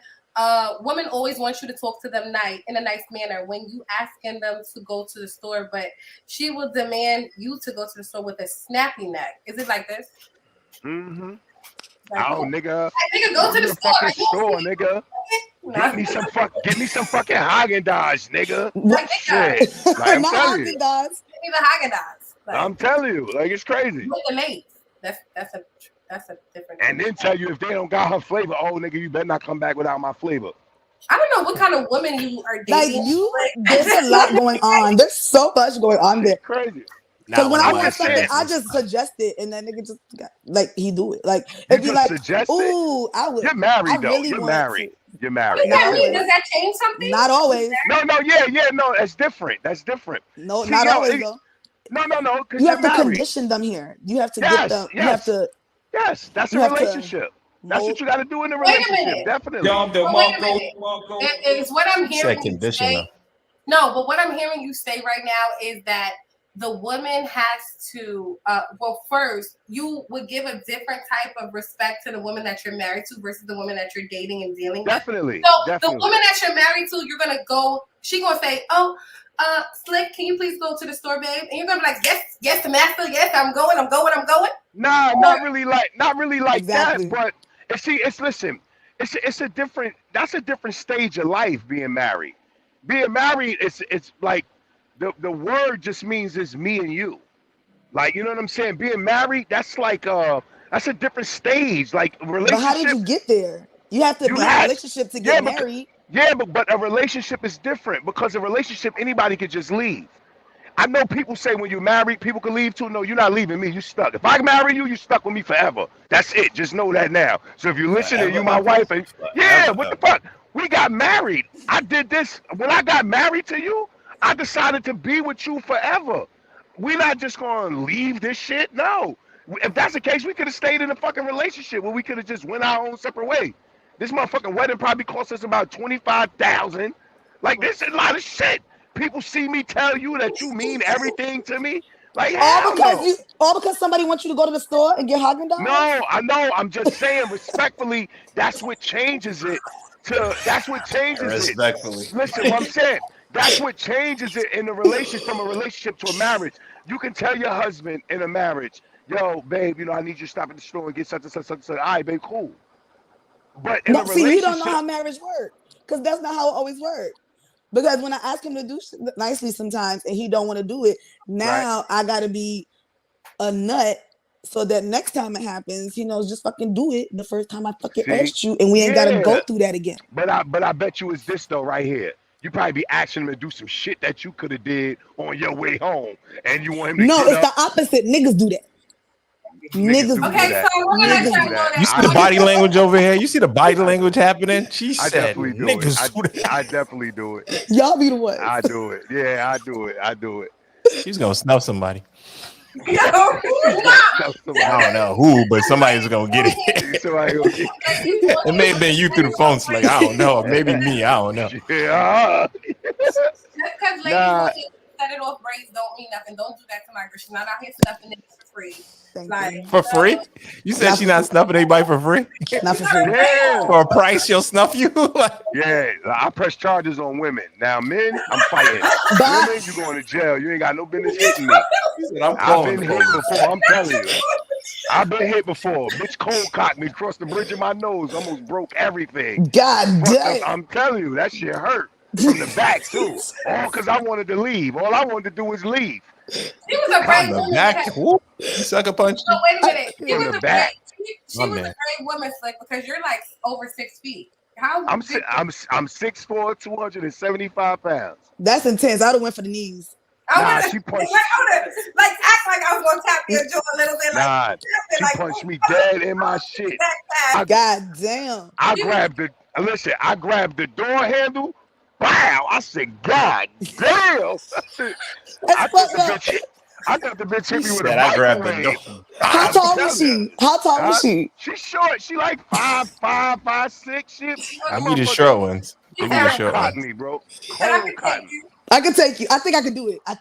Women always want you to talk to them in a nice manner when you asking them to go to the store, but she will demand you to go to the store with a snappy neck. Is it like this? Mm-hmm. Like, Oh, nigga. Nigga, go to the fucking store. store, nigga. Get me some fucking Haagen-Dazs, nigga. Like, Shit. Like, I'm Not telling you. Haagen-Dazs. Give me the Haagen-Dazs. Like, I'm telling you, like it's crazy. with the Lay's. That's a different. And then tell you if they don't got her flavor, oh nigga, you better not come back without my flavor. I don't know what kind of women you are dating. There's a lot going on. There's so much going on there. Crazy. Because when I want just something, saying. I just suggest it, and that nigga just he do it. Like it'd be like, ooh, I would. You're married I though. really You're want married. to. You're married. What does that mean? Does that change something? Not always. No, that's different. That's different. No, not always though. No, because you you're have to married. condition them here. You have to get them. You have to. Yes, that's a relationship. That's what you got to do in a relationship. Definitely. Wait a minute. It's what I'm hearing you say. No, but what I'm hearing you say right now is that the woman has to, first, you would give a different type of respect to the woman that you're married to versus the woman that you're dating and dealing with. Definitely. So the woman that you're married to, you're going to go, she's going to say, oh, Slick, can you please go to the store, babe? And you're going to be like, yes, master, yes, I'm going. Nah, not really like exactly. that, but see, it's a different, that's a different stage of life being married. Being married, it's like, the word just means it's me and you. Like, you know what I'm saying? Being married, that's like That's a different stage. Like a relationship. But how did you get there? You have to be in a relationship to get married. Yeah, but a relationship is different because a relationship, anybody could just leave. I know people say when you're married, people can leave too. No, you're not leaving me. You stuck. If I marry you, you stuck with me forever. That's it. Just know that now. So if you listen and you my wife, and what the fuck? We got married. I did this. When I got married to you, I decided to be with you forever. We're not just going to leave this shit. No. If that's the case, we could have stayed in a fucking relationship where we could have just went our own separate way. This motherfucking wedding probably cost us about $25,000. Like, this is a lot of shit. People see me tell you that you mean everything to me. Like, all because somebody wants you to go to the store and get Haagen-Dazs? No, I know. I'm just saying respectfully, that's what changes it. Respectfully. Listen, what I'm saying. That's what changes it in a relationship, from a relationship to a marriage. You can tell your husband in a marriage, yo, babe, I need you to stop at the store and get such and such and such. All right, babe, cool. But in a relationship, see, you don't know how marriage works, because that's not how it always works. Because when I ask him to do nicely sometimes and he don't want to do it, now I gotta be a nut so that next time it happens, just fucking do it the first time I fucking asked you, and we ain't gotta go through that again. But I bet you it's this though right here. You probably be asking him to do some shit that you could have did on your way home, and you want him to the opposite. Niggas do that. Niggas do okay, that. so we're gonna let you know that. You see the body language over here? You see the body language happening? She said, niggas do that. I definitely do it. Y'all be the ones. I do it. Yeah, I do it. She's gonna snuff somebody. No, I don't know who, but somebody's gonna get it. It may have been you through the phone. So like, I don't know. Maybe me. I don't know. Yeah. Just because ladies set it off braids don't mean nothing. Don't do that to my girl. She's not out here snuffing it for free. For free? You said she's not snuffing anybody for free? Not for free. Yeah. For a price, she'll snuff you? Yeah, I press charges on women. Now, men, I'm fighting. Women, you going to jail. You ain't got no business hitting me. I've been hit before. I'm telling you. I've been hit before. Bitch cold cocked me across the bridge of my nose. Almost broke everything. God damn. I'm telling you, that shit hurt. From the back, too. All because I wanted to leave. All I wanted to do was leave. She was a brave woman. Sucker punch. No, wait a minute. She was a brave woman, Slick, because you're like over 6 feet. I'm 6'4", 275 pounds. That's intense. I'd have went for the knees. Nah, she punched. Like act like I was gonna tap your jaw a little bit. Nah, she punched me dead in my shit. God damn. I grabbed the door handle. Wow! I said, God damn! I got the bitch hit me with a microwave. How tall was she? How tall was she? She's short. She like 5'5", 5'6". Shit. I need the short ones. Give me the short ones. Me, bro. Cold cotton. I can take you. I think I can do it. That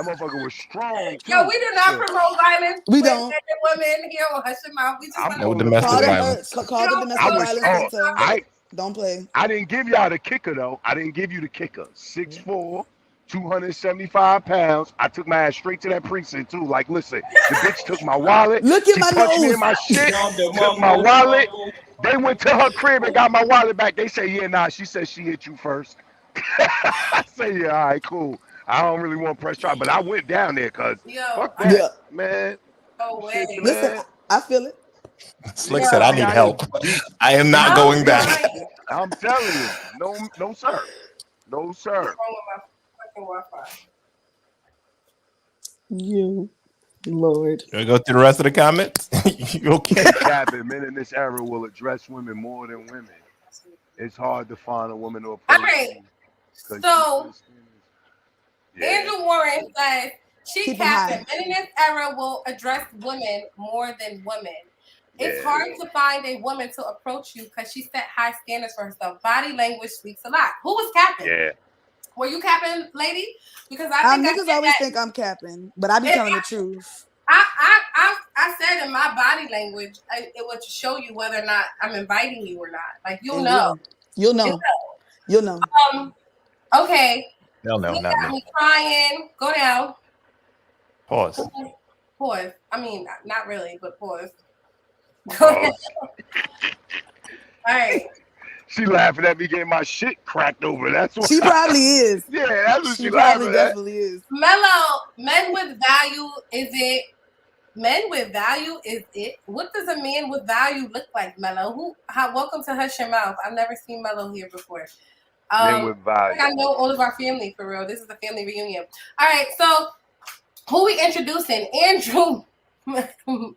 motherfucker was strong. Too. Yo, we do not promote violence. We don't. Women here on Hush Your Mouth. We just no domestic violence. Call the domestic violence center. Don't play. I didn't give y'all the kicker though. I didn't give you the kicker. 6'4", 275 pounds. I took my ass straight to that precinct too. Like, listen, the bitch took my wallet. Look at my nose. Me in my shit. Took my wallet. They went to her crib and got my wallet back. They say, yeah, nah. She said she hit you first. I say, yeah, all right, cool. I don't really want to press charge, but I went down there because fuck that, man. Oh, wait. Listen, I feel it. Slick said, I need help. I am not going back. I'm telling you. No, sir. No, sir. You, Lord. You go through the rest of the comments? You okay? Men in this era will address women more than women. It's hard to find a woman or a person. All right. So, Andrew Warren says, she capping. Men in this era will address women more than women. It's hard to find a woman to approach you because she set high standards for herself. Body language speaks a lot. Who was capping? Yeah. Were you capping, lady? Because I think niggas always think I'm capping, but I be telling the truth. I said in my body language, it would show you whether or not I'm inviting you or not. Like you'll know. You'll know. Okay. They'll know. You Not got me crying. Go down. Pause. I mean, not really, but pause. Go down. All right. She laughing at me getting my shit cracked over. That's what she probably is. Yeah, that's what she probably definitely is. Mellow, men with value, is it Men with value is it. What does a man with value look like, Mello? Welcome to Hush Your Mouth. I've never seen Mello here before. Men with value. I know all of our family for real. This is a family reunion. All right, so who we introducing? Andrew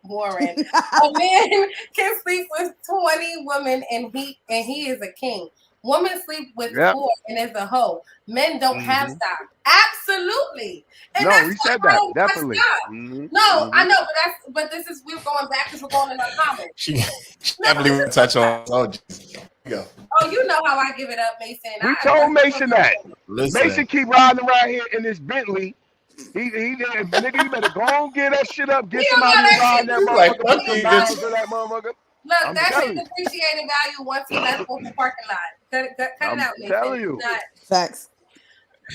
Warren. A man can sleep with 20 women and he is a king. Women sleep with 4 and is a hoe. Men don't have stock. Absolutely. And no, we said that definitely. I know, but this is we're going back because we're going in our comments. She definitely would touch on. Go. Oh, you know how I give it up, Mason. We told Mason that. Listen. Mason keep riding around here in this Bentley. Nigga, you better go and get that shit up. Get somebody to ride that motherfucker. Look, that shit's appreciated value once he left off the parking lot. Cut it out, Mason. I'm telling you. Facts.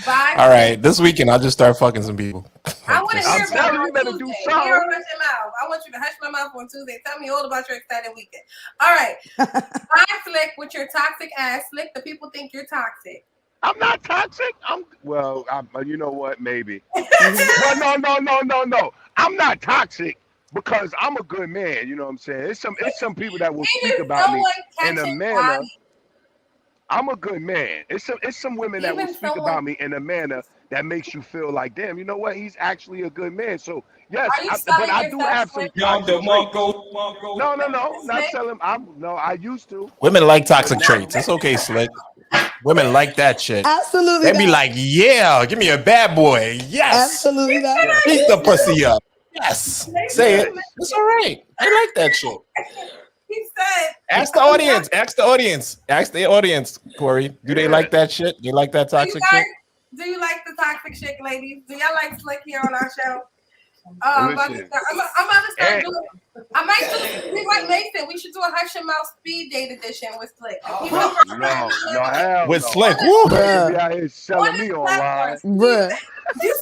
Bye. All right, this weekend I'll just start fucking some people. I want to hear about you better Tuesday. Do something. I want you to hush my mouth on Tuesday. Tell me all about your exciting weekend. All right. Bye, Slick, with your toxic ass. Slick, the people think you're toxic. I'm not toxic. You know what? Maybe. But no. I'm not toxic because I'm a good man. You know what I'm saying? It's some people that will speak about me in a manner. I'm a good man. It's some women that will speak about me in a manner that makes you feel like, damn, you know what? He's actually a good man. So yes, but I do have some. No, not selling. I used to. Women like toxic traits. It's okay, Slick. Women like that shit. Absolutely. They be like, yeah, give me a bad boy. Yes. Absolutely not. Beat the pussy up. Yes. Say it. It's all right. I like that shit. He said. Ask the audience, Kori. Do they like that shit? Do you like that toxic shit? Do you like the toxic shit, ladies? Do y'all like Slick here on our show? I'm about to start doing. I might do like Mason. We should do a Hush Your Mouth speed date edition with Slick. No, with Slick. Woo. Be out here selling me online. You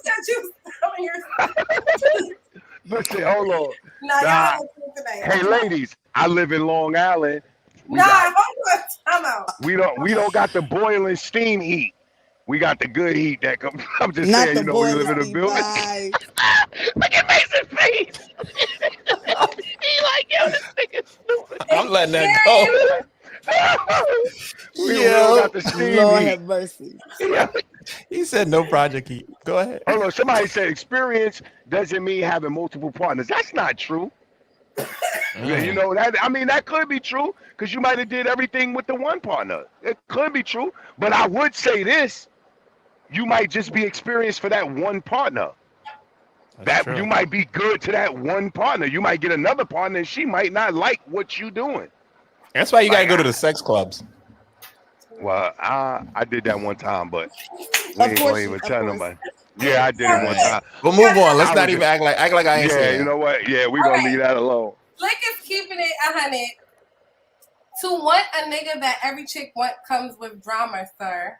said you selling yourself. Listen, hold on. Nah. Hey, ladies, I live in Long Island. Hold on. I'm out. We don't got the boiling steam heat. We got the good heat that comes. I'm just not saying, we live in a building. Look at Mason's face. He like, yo, this nigga's stupid. I'm letting that go. We don't got the steam Lord heat. have mercy. He said no project heat. Go ahead. Hold on. Somebody said experience doesn't mean having multiple partners. That's not true. You know that. I mean, that could be true because you might have did everything with the one partner. It could be true, but I would say this: you might just be experienced for that one partner. You might be good to that one partner. You might get another partner, and she might not like what you doing. That's why you gotta go to the sex clubs. Well, I did that one time, but we ain't gonna even tell nobody. Yeah, I did it one time. But move on. Let's not even act like I ain't saying. Yeah, you know what? Yeah, we're gonna leave that alone. Slick is keeping it 100. To want a nigga that every chick comes with drama, sir.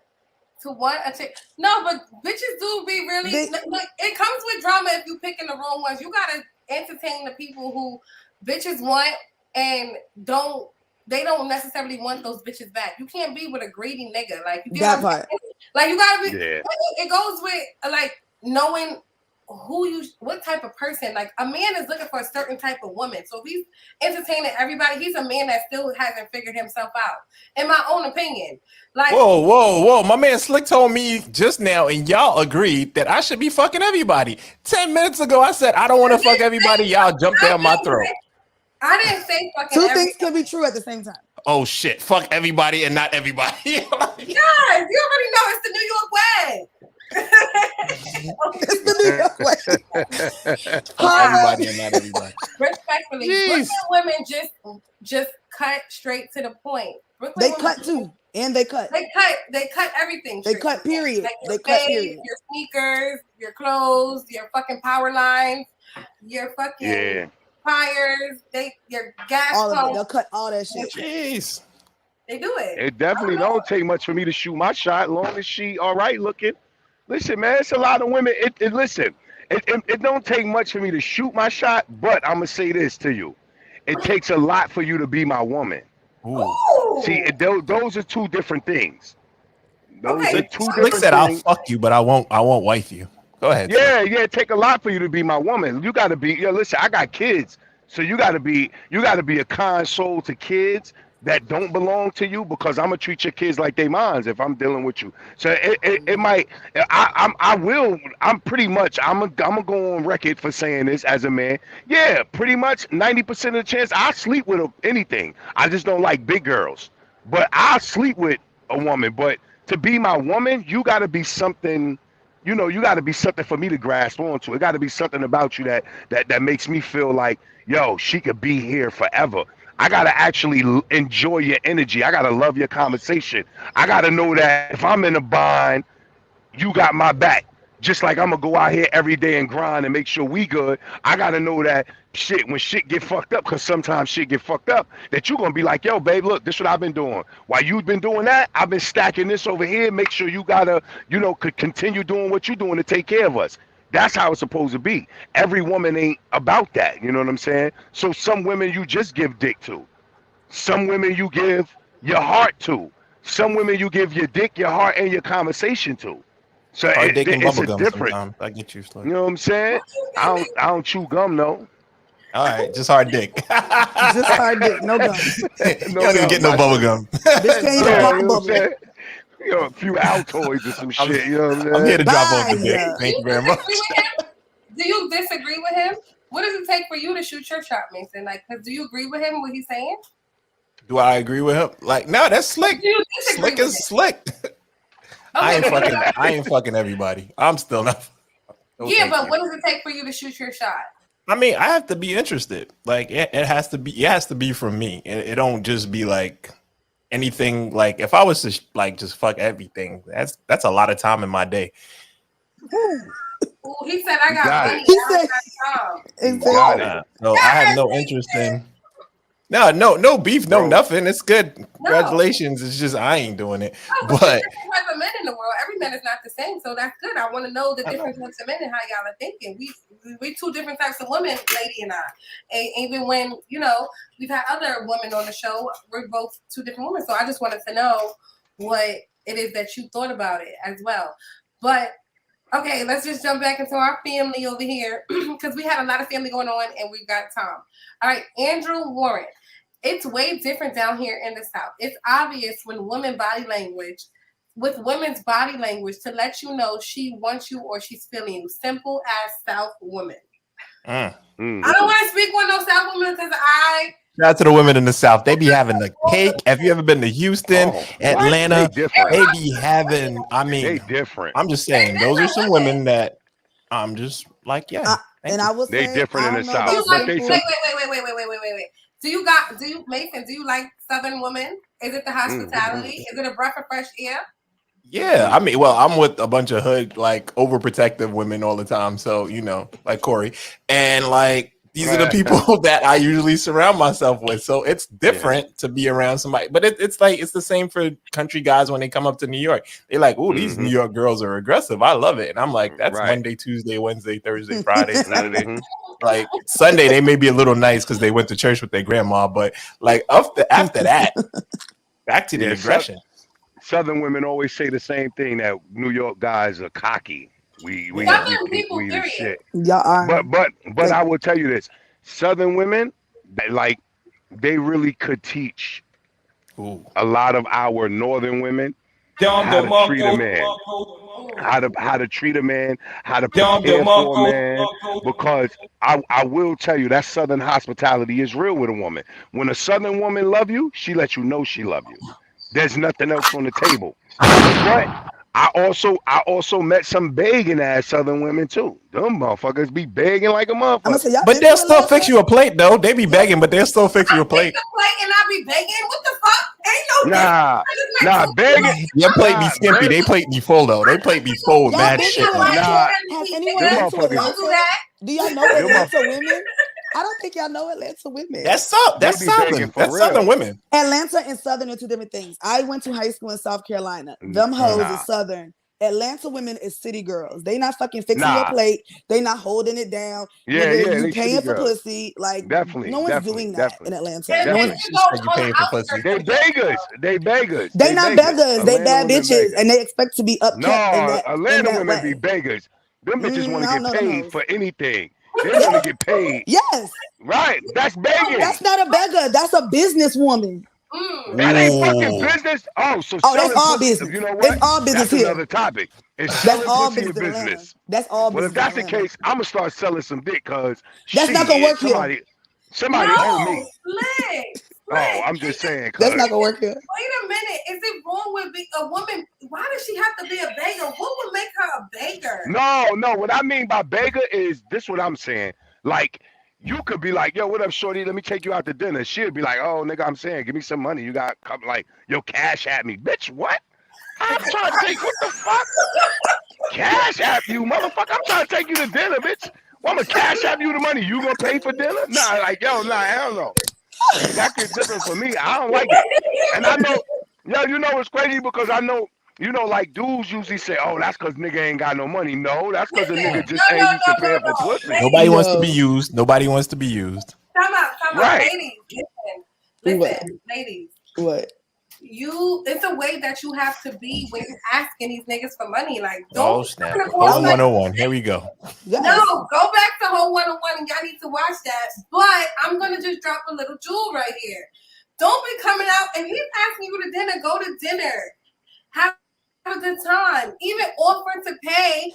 To want a chick. No, but bitches do be really. Look, it comes with drama if you picking the wrong ones. You gotta entertain the people who bitches want and don't. They don't necessarily want those bitches back. You can't be with a greedy nigga. Like you that part. Like you gotta be. Yeah. It goes with like knowing what type of person. Like a man is looking for a certain type of woman. So if he's entertaining everybody, he's a man that still hasn't figured himself out. In my own opinion. Like whoa. My man Slick told me just now, and y'all agreed that I should be fucking everybody. 10 minutes ago, I said I don't want to fuck everybody. Y'all jumped down my throat. I didn't say fucking Two things can be true at the same time. Oh shit! Fuck everybody and not everybody. Yes, you already know it's the New York way. It's the New York way. Fuck everybody and not everybody. Respectfully, Brooklyn women just cut straight to the point. They cut too, and they cut. They cut everything. They cut. Period. Like they cut. Period. Your sneakers, your clothes, your fucking power lines, your fucking. Tires, your gas all pump. of it. They'll cut all that shit. Jeez. They do it. It definitely don't take much for me to shoot my shot, long as she all right looking. Listen, man, it's a lot of women. It don't take much for me to shoot my shot, but I'm gonna say this to you: it takes a lot for you to be my woman. Ooh. See, those are two different things. Those are two different Slick said, things. "I'll fuck you, but I won't wife you." Go ahead. Yeah, it take a lot for you to be my woman. You gotta be. Listen, I got kids, so you gotta be a kind soul to kids that don't belong to you, because I'm gonna treat your kids like they mines if I'm dealing with you. So it might. I'm pretty much. I'm gonna go on record for saying this as a man. Yeah, pretty much 90% of the chance I sleep with anything. I just don't like big girls, but I sleep with a woman. But to be my woman, you gotta be something. You got to be something for me to grasp onto. It got to be something about you that makes me feel like, yo, she could be here forever. I got to actually enjoy your energy. I got to love your conversation. I got to know that if I'm in a bind, you got my back. Just like I'm going to go out here every day and grind and make sure we good. I got to know that when shit get fucked up, because sometimes shit get fucked up, that you're going to be like, yo, babe, look, this is what I've been doing. While you've been doing that, I've been stacking this over here. Make sure you got to, could continue doing what you're doing to take care of us. That's how it's supposed to be. Every woman ain't about that. You know what I'm saying? So some women you just give dick to. Some women you give your heart to. Some women you give your dick, your heart, and your conversation to. So dick and it's bubble a gum different. sometimes. I get you, Slick. You know what I'm saying? I don't chew gum, no. All right, just hard dick. Just hard dick, no gum. You don't even get no bubble gum. Bitch can't even Yeah, pop you a know what I'm bubble. saying? A few Altoids or some shit. You know what I'm saying? I'm here to drop off the Bye. dick. Thank you very much. Do you disagree with him? What does it take for you to shoot your shot, Mason? Like, do you agree with him? What he's saying? Do I agree with him? Like, no, that's slick. Do you disagree Slick with is him? slick. I ain't fucking everybody. I'm still not. Yeah, but what does it take for you to shoot your shot? I mean, I have to be interested. Like, it has to be from me. It don't just be like anything. Like, if I was to just fuck everything, that's a lot of time in my day. Ooh, he said I got got money. it. He I said- don't got time. Got it. So I have no interest in. No beef, no Bro. nothing. It's good. Congratulations. It's just I ain't doing it. No, But there's different types of men in the world. Every man is not the same, so that's good. I want to know the different types of men and how y'all are thinking. We two different types of women, lady and I. And even when we've had other women on the show, we're both two different women. So I just wanted to know what it is that you thought about it as well. But okay, let's just jump back into our family over here because we had a lot of family going on, and we've got Tom. All right, Andrew Warren. It's way different down here in the South. It's obvious with women's body language to let you know she wants you or she's feeling you. Simple as South woman. I don't want to speak with no South woman because shout out to the women in the South. They be having the cake. Have you ever been to Houston, Atlanta? They be having. I mean, they different. I'm just saying, those are some women that I'm just like, yeah. And I will say they different in the South. Wait. Do you Mason? Do you like Southern women? Is it the hospitality? Is it a breath of fresh air? Yeah, I mean, well, I'm with a bunch of hood, like overprotective women all the time. So like Kori, and like these are the people that I usually surround myself with. So it's different to be around somebody, but it's like it's the same for country guys when they come up to New York. They're like, "Oh, these New York girls are aggressive. I love it," and I'm like, "That's Monday, Tuesday, Wednesday, Thursday, Friday, Saturday." Like Sunday, they may be a little nice because they went to church with their grandma, but like after that, back to the aggression. Southern women always say the same thing, that New York guys are cocky. We the shit. Y'all are. But I will tell you this: Southern women, they really could teach a lot of our Northern women how to treat a man. How to treat a man, how to prepare for a man, because I will tell you that Southern hospitality is real with a woman. When a Southern woman love you, she lets you know she love you. There's nothing else on the table. But I also met some begging ass Southern women too. Them motherfuckers be begging like a motherfucker. But they'll still fix you a plate though. They be begging, but they'll still fix you a plate. And I be begging. What the fuck? Ain't no Nah, begging. Your plate be skimpy. They plate be full though. They plate be full with mad shit. Has anyone been to do that? Do y'all know Atlanta women? I don't think y'all know Atlanta women. That's Southern. That's Southern women. Atlanta and Southern are two different things. I went to high school in South Carolina. Them hoes is Southern. Atlanta women is city girls. They not fucking fixing your plate. They not holding it down. You paying for pussy. Like definitely, no one's doing that in Atlanta. No one's paying for pussy. They beggars. They beggars. They not beggars. They bad bitches, and they expect to be upkept. No, Atlanta women be beggars. Them bitches want I to don't get know them paid hoes. for anything. They want to get paid. Yes, Right. That's begging. that's not a beggar. That's a businesswoman. That ain't fucking Ooh. business. Oh, so Oh, that's selling all pussy. business. You know It's what? all business That's here. another topic. Is That's selling all pussy a business in Atlanta. business? That's all Well, business if that's in the Atlanta. case, I'm gonna start selling some dick, cause That's not gonna work here. somebody No, owe me. Slick. Oh, I'm just saying, That's cause not gonna work here. Wait a minute. Is it wrong with a woman? Why does she have to be a beggar? What would make her a beggar? no. What I mean by beggar is this. What I'm saying, like. You could be like, yo, what up, shorty? Let me take you out to dinner. She'll be like, oh, nigga, I'm saying, give me some money. You got like, yo, cash at me, bitch. What? I'm trying to take what the fuck? Cash app you, motherfucker. I'm trying to take you to dinner, bitch. Well, I'm gonna cash app you the money. You gonna pay for dinner? Nah, like, yo, nah, hell no. That gets different for me. I don't like it. And I know, yo, you know it's crazy because I know, like dudes usually say, oh, that's because nigga ain't got no money. No, that's because a nigga just ain't used to paying for pussy. Nobody wants to be Ladies, used. Nobody wants to be used. come out. Right. Ladies, listen, ladies. What? It's a way that you have to be when you're asking these niggas for money. Like, Oh don't snap! come to Home like, 101. Here we go. Yes. no, go back to Home 101 and y'all need to watch that. But I'm gonna just drop a little jewel right here. Don't be coming out and he's asking you to dinner. Go to dinner. Have a good time. Even offering to pay.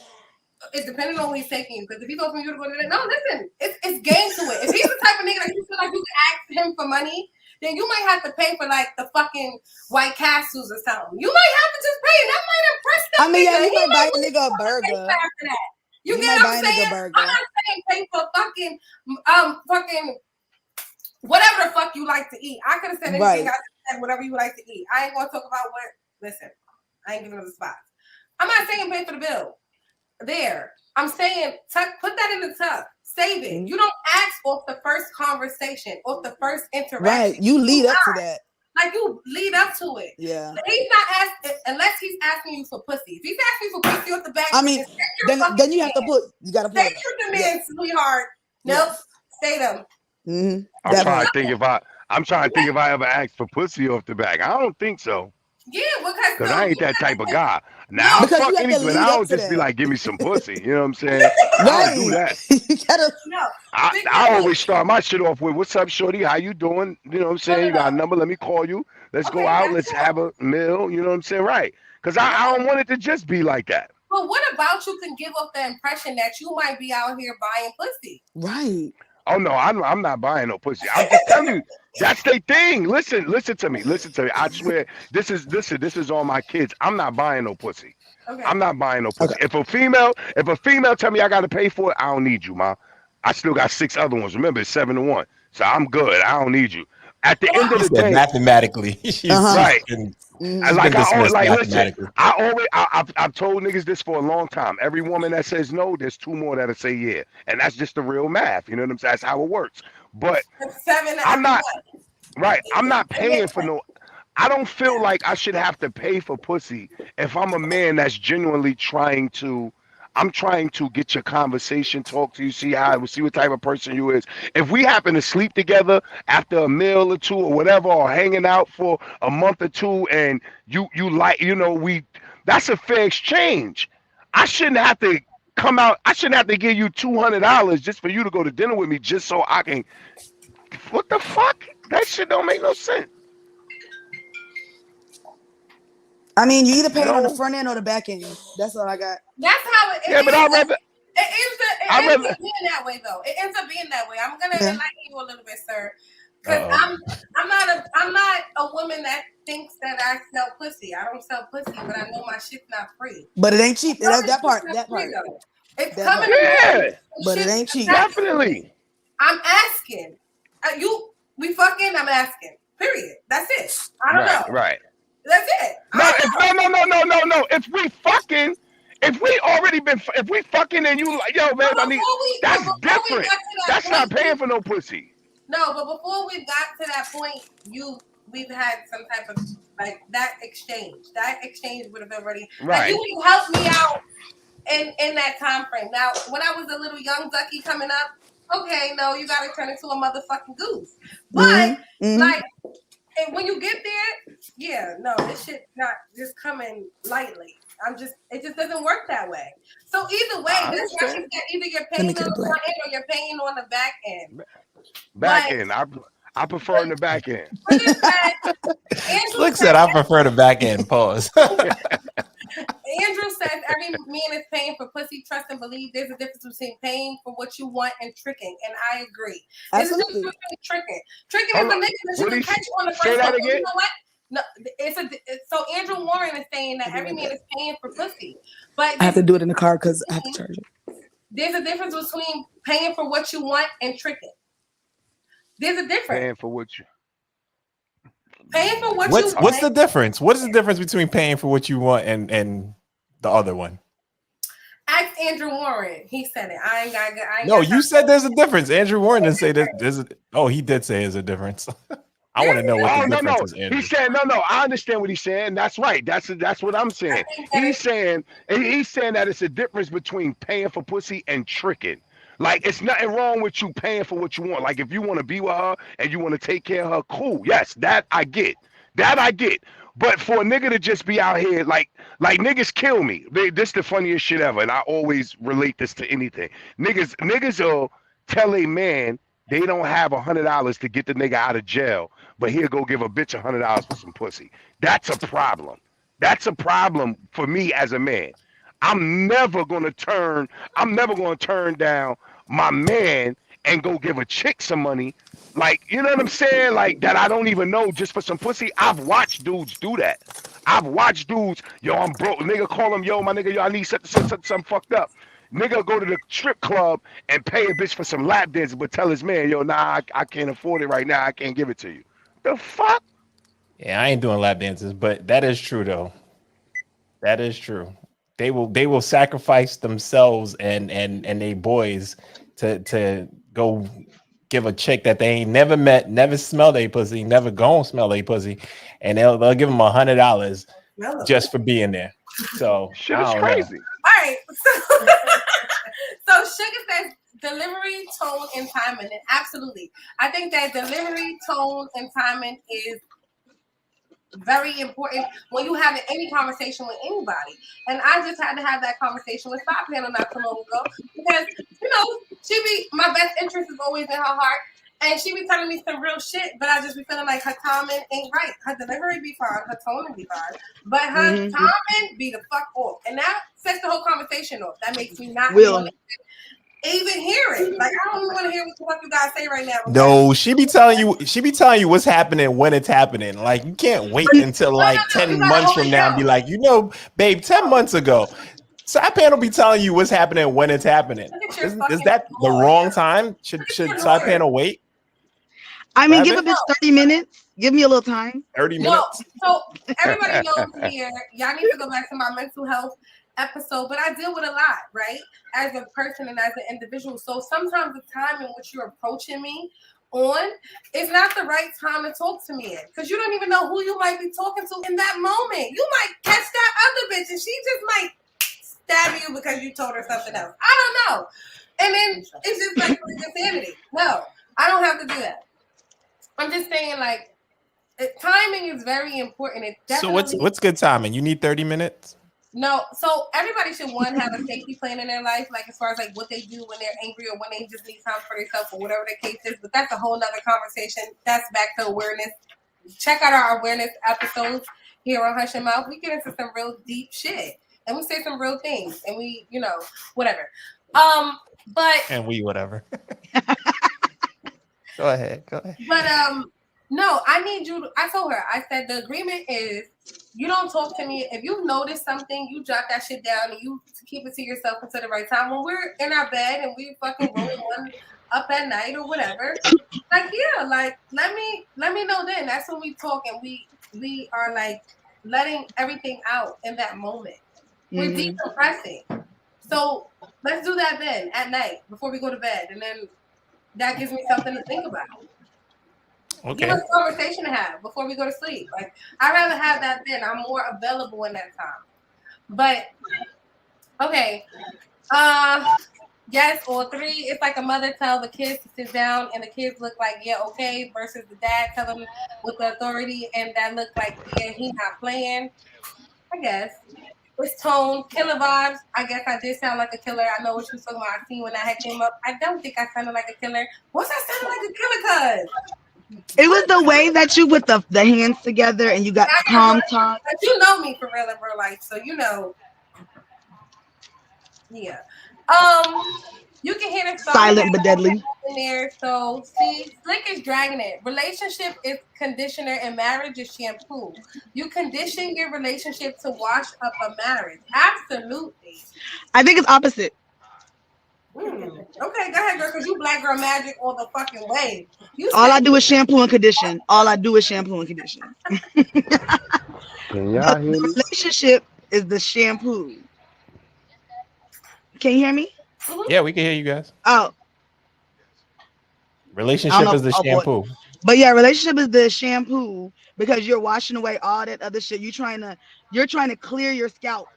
It depends on where he's taking you. Because if he's offering you to go to dinner, no, listen, it's game to it. If he's the type of nigga that you feel like you can ask him for money, then you might have to pay for like the fucking White Castles or something. You might have to just pay, and that might impress that I mean, nigga. yeah, you He might buy a really nigga a wanna pay burger. after that. You You get might what buy I'm a nigga a saying? burger. I'm not saying pay for fucking whatever the fuck you like to eat. I could have said anything. Right. I said whatever you like to eat. I ain't gonna talk about what. Listen, I ain't giving them the spots. I'm not saying pay for the bill. There. I'm saying put that in the tub. Save it. You don't ask off the first conversation, off the first interaction. Right. You lead up to that. Like you lead up to it. Yeah. He's not asking unless he's asking you for pussy. If he's asking you for pussy off the back, I mean, then you have to put. You gotta put. Stay your demand, sweetheart. Nope. Stay them. Mm-hmm. I'm trying to think if I ever asked for pussy off the back. I don't think so. Yeah, because I ain't that type of guy. Now I'll Because fuck you have to anything. lead I up don't to just be that. like, give me some pussy. You know what I'm saying? I don't do Right. that. You gotta. no. I always start my shit off with, what's up, shorty? How you doing? You know what I'm saying? You got a number? Let me call you. Let's go out. Let's have a meal. You know what I'm saying? Right. Because I don't want it to just be like that. But what about you can give off the impression that you might be out here buying pussy? Right. Oh no, I'm not buying no pussy. I'm just telling you, that's their thing. Listen to me. I swear, this is all my kids. I'm not buying no pussy. Okay. I'm not buying no pussy. Okay. If a female tell me I gotta pay for it, I don't need you, ma. I still got 6 other ones. Remember, it's 7-1. So I'm good. I don't need you. At the end of the day, mathematically, right. listen. I've told niggas this for a long time. Every woman that says no, there's 2 more that'll say yeah, and that's just the real math. You know what I'm saying? That's how it works. But I'm not right. I'm not paying for no. I don't feel like I should have to pay for pussy if I'm a man that's genuinely I'm trying to get your conversation, talk to you, see what type of person you is. If we happen to sleep together after a meal or 2 or whatever, or hanging out for a month or 2, and you like, that's a fair exchange. I shouldn't have to I shouldn't have to give you $200 just for you to go to dinner with me just so I can. What the fuck? That shit don't make no sense. I mean, you either pay it on the front end or the back end. That's all I got. That's how it is. Yeah, but I'd rather. It ends up being that way, though. It ends up being that way. I'm gonna enlighten you a little bit, sir, because I'm not a woman that thinks that I sell pussy. I don't sell pussy, but I know my shit's not free. But it ain't cheap. That part. It's that coming. Yeah, but it ain't cheap. Definitely. I'm asking. We fucking. I'm asking. Period. That's it. I don't know. Right. That's it. No. If we fucking and you like, yo, man, that's different. That's not paying for no pussy. No, but before we got to that point, we've had some type of like that exchange. That exchange would have already right. Like, you would help me out in that time frame. Now, when I was a little young ducky coming up, okay, no, you gotta turn into a motherfucking goose. But like. And when you get there, yeah, no, this shit not just coming lightly. It just doesn't work that way. So either way, that's why she said either you're paying on the front end or you're paying on the back end. Back end. I prefer in the back end. Slick said, I prefer the back end. Pause. Andrew says every man is paying for pussy, trust, and believe. There's a difference between paying for what you want and tricking, and I agree. There's a difference between tricking. Tricking is a nigga that you can catch on the first one. You know what? No, so Andrew Warren is saying that every man is paying for pussy, but I have to do it in the car because I have to charge it. There's a difference between paying for what you want and tricking. There's a difference. Paying for what you want. What's the difference? What is the difference between paying for what you want and the other one? Ask Andrew Warren. He said it. I ain't no, you said there's a difference. Andrew Warren didn't say that. He did say there's a difference. I want to know what the difference is. Andrew. He's saying no. I understand what he's saying. That's right. That's what I'm saying. He's saying that it's a difference between paying for pussy and tricking. Like, it's nothing wrong with you paying for what you want. Like, if you want to be with her and you want to take care of her, cool. Yes, that I get. But for a nigga to just be out here, like niggas kill me. This the funniest shit ever, and I always relate this to anything. Niggas will tell a man they don't have $100 to get the nigga out of jail, but he'll go give a bitch $100 for some pussy. That's a problem. That's a problem for me as a man. I'm never gonna turn down my man and go give a chick some money. Like, you know what I'm saying? Like, that I don't even know, just for some pussy. I've watched dudes do that. I've watched dudes, yo, I'm broke. Nigga call him, yo, my nigga, yo, I need something fucked up. Nigga go to the strip club and pay a bitch for some lap dances, but tell his man, yo, nah, I can't afford it right now. I can't give it to you. The fuck? Yeah, I ain't doing lap dances, but that is true though. That is true. They will sacrifice themselves and they boys to go give a chick that they ain't never met, never smelled a pussy, never gonna smell a pussy, and they'll give them $100 just for being there. So shit is crazy. All right. So Sugar says delivery, tone, and timing. And absolutely, I think that delivery, tone, and timing is very important when you have any conversation with anybody. And I just had to have that conversation with Stop Panel not too long ago because, my best interest is always in her heart. And she be telling me some real shit, but I just be feeling like her timing ain't right. Her delivery be fine, her tone be fine, but her timing be the fuck off. And that sets the whole conversation off. That makes me not want to even hear it. Like, I don't even want to hear what the fuck you guys say right now. No, she be telling you what's happening when it's happening. Like, you can't wait until 10 months from now and be like, babe, 10 months ago. Side Panel be telling you what's happening when it's happening. Is that the wrong time? Should Side Panel wait? I mean, give a bitch 30 minutes. Give me a little time. 30 minutes. So everybody knows here, y'all need to go back to my mental health episode, but I deal with a lot, right? As a person and as an individual. So sometimes the time in which you're approaching me on is not the right time to talk to me in, because you don't even know who you might be talking to in that moment. You might catch that other bitch and she just might stab you because you told her something else. I don't know. And then it's just like insanity. No, I don't have to do that. I'm just saying, like, timing is very important. So what's good timing? You need 30 minutes? No, so everybody should have a safety plan in their life, like as far as like what they do when they're angry or when they just need time for themselves or whatever the case is. But that's a whole nother conversation. That's back to awareness. Check out our awareness episodes here on Hush Your Mouth. We get into some real deep shit and we say some real things and we, whatever. And we whatever. Go ahead. But no, I need you to, I told her, I said the agreement is you don't talk to me. If you notice something, you jot that shit down and you keep it to yourself until the right time. When we're in our bed and we fucking rolling one up at night or whatever, like, yeah, like let me know then. That's when we talk and we are like letting everything out in that moment. We're decompressing. So let's do that then at night before we go to bed, and then that gives me something to think about. Okay. Give us a conversation to have before we go to sleep. Like, I'd rather have that then. I'm more available in that time. But okay. Yes, or 3, it's like a mother tell the kids to sit down and the kids look like, yeah, okay, versus the dad tell them with the authority and that look like, yeah, he not playing. I guess. It's tone, killer vibes. I guess I did sound like a killer. I know what you was talking about. I seen when that had came up. I don't think I sounded like a killer. What's I sound like a killer? Cause it was the way that you put the hands together and you got calm talk. but you know me for real in real life, so you know. Yeah. You can hear the song Silent but deadly. in there. So see, Slick is dragging it. Relationship is conditioner and marriage is shampoo. You condition your relationship to wash up a marriage. Absolutely. I think it's opposite. Okay, go ahead, girl, because you black girl magic all the fucking way. All I do is shampoo and condition. All I do is shampoo and condition. Can y'all hear me? The relationship is the shampoo. Can you hear me? Yeah, we can hear you guys. Oh. Relationship is the shampoo. But yeah, relationship is the shampoo because you're washing away all that other shit. You're trying to clear your scalp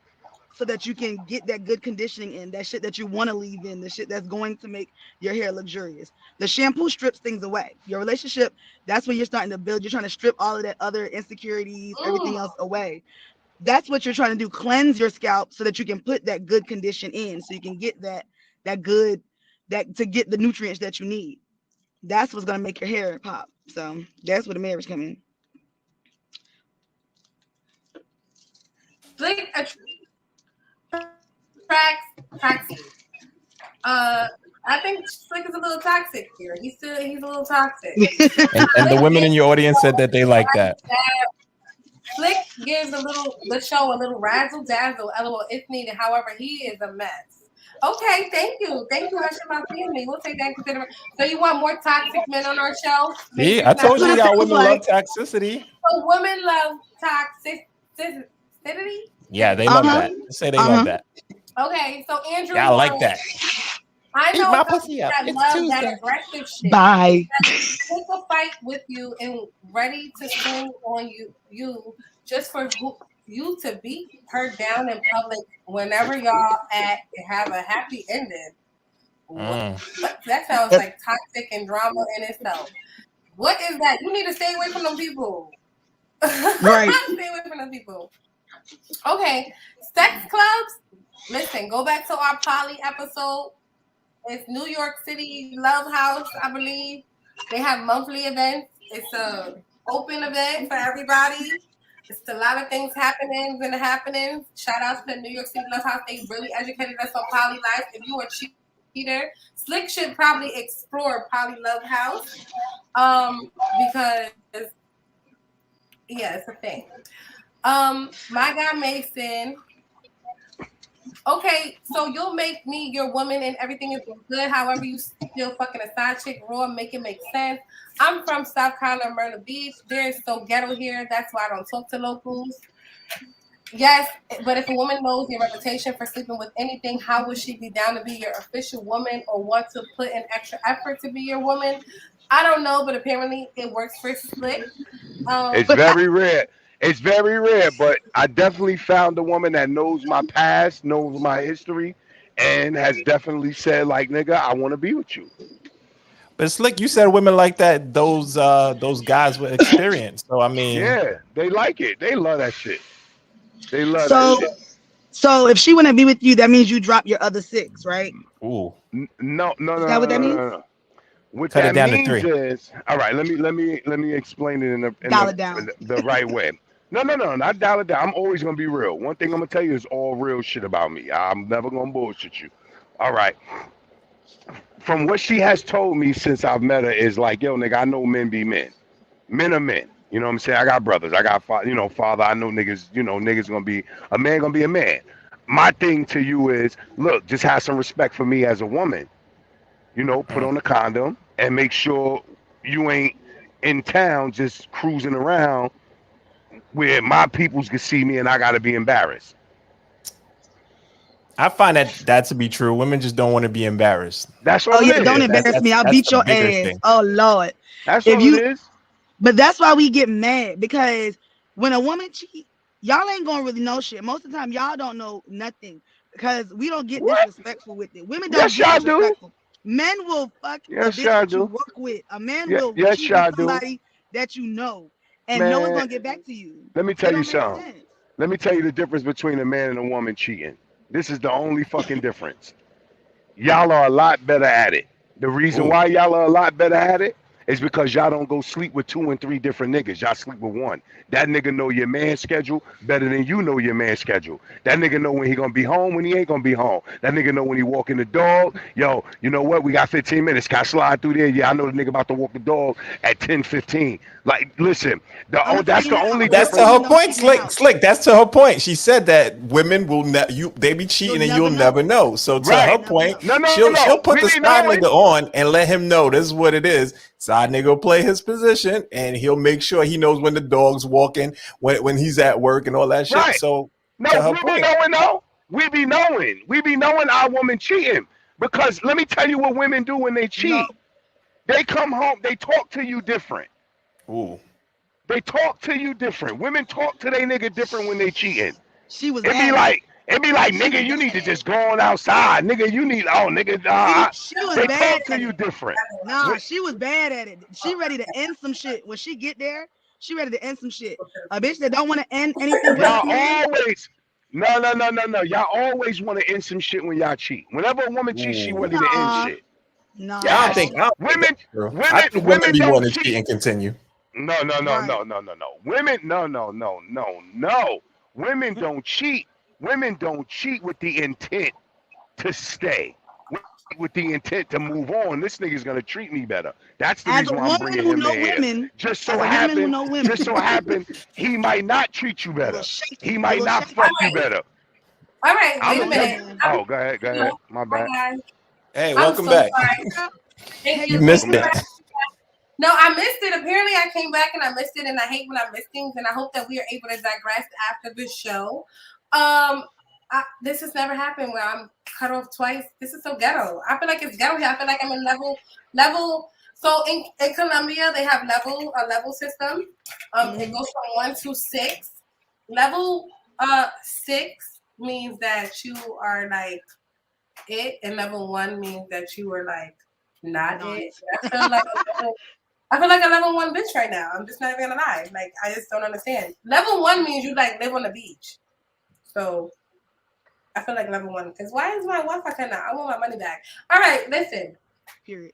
so that you can get that good conditioning in, that shit that you want to leave in, the shit that's going to make your hair luxurious. The shampoo strips things away. Your relationship, that's when you're starting to build. You're trying to strip all of that other insecurities, everything else away. That's what you're trying to do. Cleanse your scalp so that you can put that good condition in, so you can get that to get the nutrients that you need. That's what's gonna make your hair pop. So that's where the marriage come in. Slick attracts toxic. I think Slick is a little toxic here. He's a little toxic. And the women in your audience said that they like that. Slick gives the show a little razzle dazzle. LOL if needed. However, he is a mess. Okay, thank you. Thank you much for seeing me. We'll take that into consideration. So you want more toxic men on our show? See, I told you y'all women love toxicity. So women love toxicity? Yeah, they love that. Say they love that. Okay, so Andrew, yeah, I like that. I know my pussy up. I love that aggressive shit. Bye. Take a fight with you and ready to swing on you just for you to beat her down in public whenever y'all have a happy ending. That sounds like toxic and drama in itself. What is that? You need to stay away from them people. Right. Stay away from them people. Okay. Sex clubs. Listen, go back to our poly episode. It's New York City Love House, I believe. They have monthly events. It's a open event for everybody. It's a lot of things happening. Shout out to New York City Love House. They really educated us on poly life. If you are a cheater, Slick should probably explore Poly Love House. Because it's a thing. My guy Mason. Okay, so you'll make me your woman and everything is good. However, you still fucking a side chick raw, make it make sense. I'm from South Carolina, Myrtle Beach. There's so ghetto here. That's why I don't talk to locals. Yes, but if a woman knows your reputation for sleeping with anything, how would she be down to be your official woman or want to put in extra effort to be your woman? I don't know, but apparently it works for Slick. It's very rare. It's very rare, but I definitely found a woman that knows my past, knows my history, and has definitely said, like, nigga, I want to be with you. But Slick, you said women like that, those guys with experience. So I mean, yeah, they like it. They love that shit. They love that shit. So if she wouldn't be with you, that means you drop your other 6, right? Ooh. No. Is that what that means? No. What Cut that it down means to 3. is, all right. Let me explain it in the right way. No, not dial it down. I'm always gonna be real. One thing I'm gonna tell you is all real shit about me. I'm never gonna bullshit you. All right. From what she has told me since I've met her is like, yo, nigga, I know men be men. Men are men. You know what I'm saying? I got brothers. I got father. I know niggas. Niggas gonna be a man. Gonna be a man. My thing to you is, look, just have some respect for me as a woman. Put on a condom and make sure you ain't in town just cruising around where my peoples can see me and I gotta be embarrassed. I find that to be true. Women just don't want to be embarrassed. That's all. Don't embarrass me. I'll beat your ass. Thing. Oh Lord. That's all it is. But that's why we get mad, because when a woman cheats, y'all ain't gonna really know shit. Most of the time, y'all don't know nothing because we don't get disrespectful with it. Women don't get disrespectful. Do. Men will fuck a bitch that you work with. A man will cheat with somebody that you know, and no one's gonna get back to you. Let me tell you something. Let me tell you the difference between a man and a woman cheating. This is the only fucking difference. Y'all are a lot better at it. The reason Ooh. why y'all are a lot better at it is because y'all don't go sleep with 2 and 3 different niggas. Y'all sleep with one. That nigga know your man's schedule better than you know your man's schedule. That nigga know when he gonna be home, when he ain't gonna be home. That nigga know when he walking the dog. Yo, you know what? We got 15 minutes. Can I slide through there? Yeah, I know the nigga about to walk the dog at 10:15. Like, listen, I'ma tell that's you the now, only real That's to difference. her women don't point, cheat in the Slick. house. Slick, that's to her point. She said that women will they be You'll cheating and never you'll know. never know. So to Right. her Never point, know. No, no, she'll no. put We the be side knowing. nigga on and let him know this is what it is. Side nigga will play his position and he'll make sure he knows when the dog's walking, when he's at work and all that shit. Right. So No, to her we be point, knowing though. We be knowing. We be knowing our woman cheating. Because let me tell you what women do when they No, cheat. They come home, they talk to you different. ooh, They talk to you different. Women talk to their nigga different when they cheating. she was It be bad at it. like, it be like, She was nigga, you need bad to at it. just go on outside. Nigga, you need, oh, nigga, She was they bad talk to at you it. different. Nah, she was bad at it. She ready to end some shit. When she get there, she ready to end some shit. A bitch that don't want to end anything with Y'all her man. always, no. Y'all always want to end some shit when y'all cheat. Whenever a woman cheats, she ooh. ready to end Nah, shit. nah. I don't think Women, that's true. I women, think women women be don't wanting to cheat cheat. and continue. Right. No. Women, no. Women don't cheat. Women don't cheat with the intent to stay. With the intent to move on. This nigga's gonna treat me better. That's the As a reason why I'm woman bringing who him know in here. women, Just as so a woman who happen, know women, he might not treat you you a little better. shaky. He You a might little not shaky. fuck you right. better. All right, I'm wait gonna a Don't tell do minute. you. that. I'm, Oh, go ahead. My hi bad. guys. Hey, I'm welcome so back. sorry. Hey, Thank You you. girl. Thank missed you. Welcome it. back. No, I missed it. Apparently, I came back and I missed it, and I hate when I miss things. And I hope that we are able to digress after the show. This has never happened where I'm cut off twice. This is so ghetto. I feel like it's ghetto here. I feel like I'm in level. So in Colombia, they have a level system. It goes from 1 to 6. Level 6 means that you are like it, and level 1 means that you are like not Not. it. I feel like a level 1 bitch right now. I'm just not even gonna lie. Like I just don't understand. Level 1 means you like live on the beach. So I feel like level 1 because why is my Wi-Fi cutting out? I want my money back. All right, listen. Period.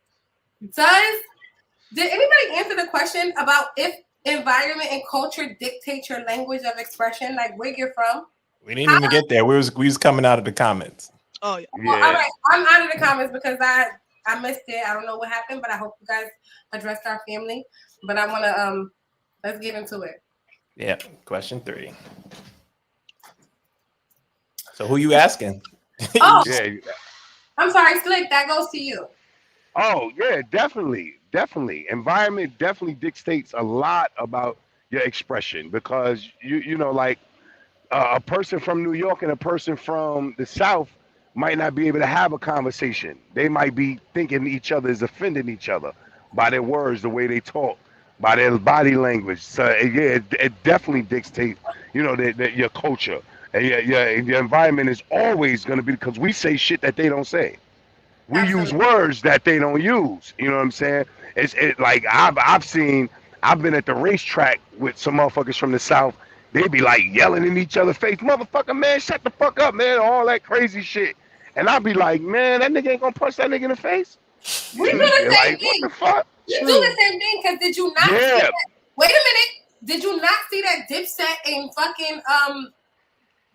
Did anybody answer the question about if environment and culture dictate your language of expression, like where you're from? We didn't How? even get there. We was coming out of the comments. Oh yeah. Well, all Yeah. right, I'm out of the comments because I missed it. I don't know what happened, but I hope you guys addressed our family. But I want to let's get into it. Yeah. Question 3. So who you asking? Oh, Yeah. I'm sorry, Slick. That goes to you. Oh, yeah, definitely. Environment definitely dictates a lot about your expression because you know like a person from New York and a person from the South might not be able to have a conversation. They might be thinking each other is offending each other by their words, the way they talk, by their body language. So yeah, it definitely dictates, you know, your culture and your environment is always going to be because we say shit that they don't say. We use Absolutely. words that they don't use. You know what I'm saying? Like I've been at the racetrack with some motherfuckers from the South. They be like yelling in each other's face, motherfucker, man, shut the fuck up, man, all that crazy shit. And I'd be like, man, that nigga ain't gonna punch that nigga in the face. We do And the same like, what the thing. fuck? We do True. the same thing because did you not see Yeah, that? Wait a minute. Did you not see that Dipset in fucking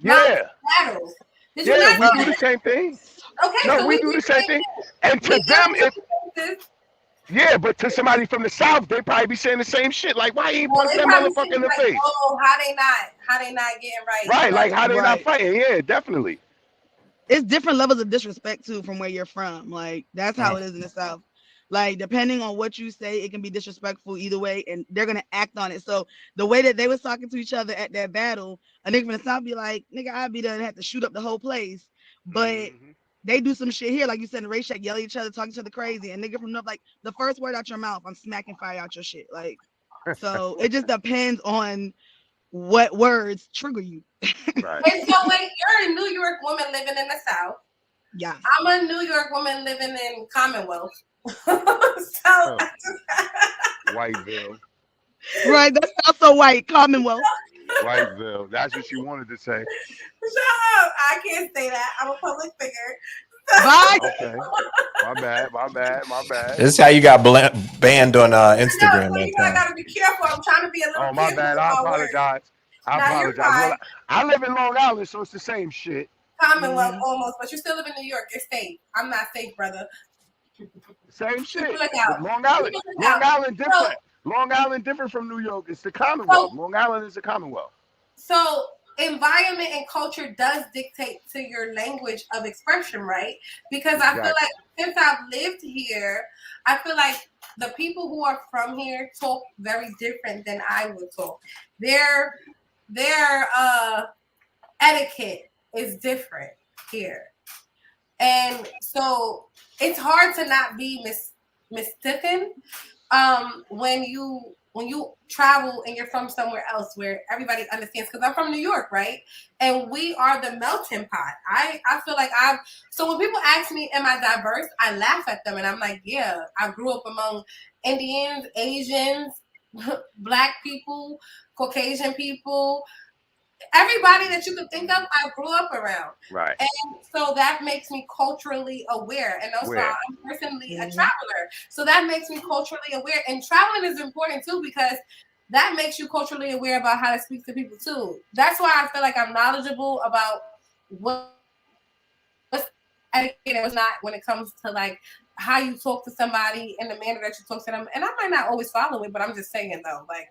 Nas yeah, battles? Did you yeah. not We see do the that? same thing. Okay, No, so we we do do the the same same thing. thing. And We to yell them, each if other's faces. yeah, but to somebody from the South, they probably be saying the same shit. Like, why you ain't Well, punch they that probably motherfucker think in the like, face? oh, how they not getting right? Right, Like, like how they not Right. fighting? Yeah, definitely. It's different levels of disrespect too from where you're from. Like that's how it is in the South. Like depending on what you say, it can be disrespectful either way, and they're gonna act on it. So the way that they was talking to each other at that battle, a nigga from the South be like, "Nigga, I'd be done have to shoot up the whole place," but Hmm. they do some shit here, like you said, in the race shack, yell at each other, talk each other crazy, and nigga from the like the first word out your mouth, I'm smacking fire out your shit. Like so, it just depends on what words trigger you. Right. and so wait, you're a New York woman living in the South. Yeah. I'm a New York woman living in Commonwealth. so Huh. Whiteville. Right. That's also white. Commonwealth. Whiteville. That's what she wanted to say. Shut up. I can't say that. I'm a public figure. Bye. Okay. My bad. My bad. My bad. This is how you got banned on No, Instagram so that you know I time. gotta be careful. I'm trying to be a little Oh, my careful bad. with I my words. apologize. I Now you're apologize. Well, fine. I live in Long Island, so it's the same shit. Commonwealth almost, but you still live in New York. You're safe. I'm not safe, brother. Same Keep shit. your look But out. Keep your look Long out. Island So, different. Long Island different from New York. It's the so, Commonwealth. Long Island is the Commonwealth. so environment and culture does dictate to your language of expression, right? Because I feel Exactly. like since I've lived here, I feel like the people who are from here talk very different than I would talk. Their etiquette is different here. And so it's hard to not be mistaken when you travel and you're from somewhere else where everybody understands. Because I'm from New York, right? And we are the melting pot. I feel like so when people ask me, am I diverse? I laugh at them and I'm like, yeah, I grew up among Indians, Asians, Black people, Caucasian people, everybody that you could think of, I grew up around. Right. And so that makes me culturally aware. And also, Where? I'm personally a traveler. So that makes me culturally aware. And traveling is important too because that makes you culturally aware about how to speak to people too. That's why I feel like I'm knowledgeable about what's etiquette and what's not when it comes to like how you talk to somebody and the manner that you talk to them. And I might not always follow it, but I'm just saying though, like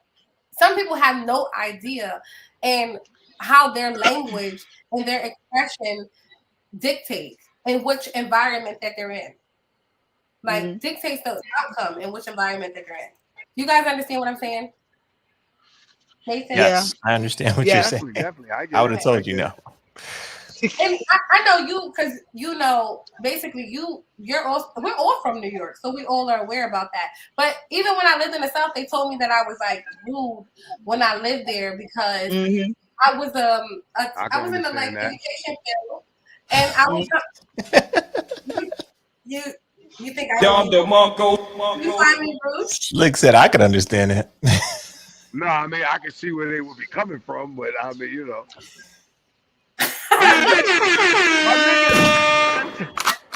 some people have no idea and how their language and their expression dictates in which environment that they're in. Like dictates the outcome in which environment that they're in. You guys understand what I'm saying? Nathan? Yes, I understand what you're saying. Definitely. I get I would have told you no. And I know you because you know basically we're all from New York, so we all are aware about that. But even when I lived in the South, they told me that I was like rude when I lived there because I was I was in the like education field, and I was you think I you find me rude? Slick said I could understand it. No, I mean I can see where they would be coming from, but I mean, you know.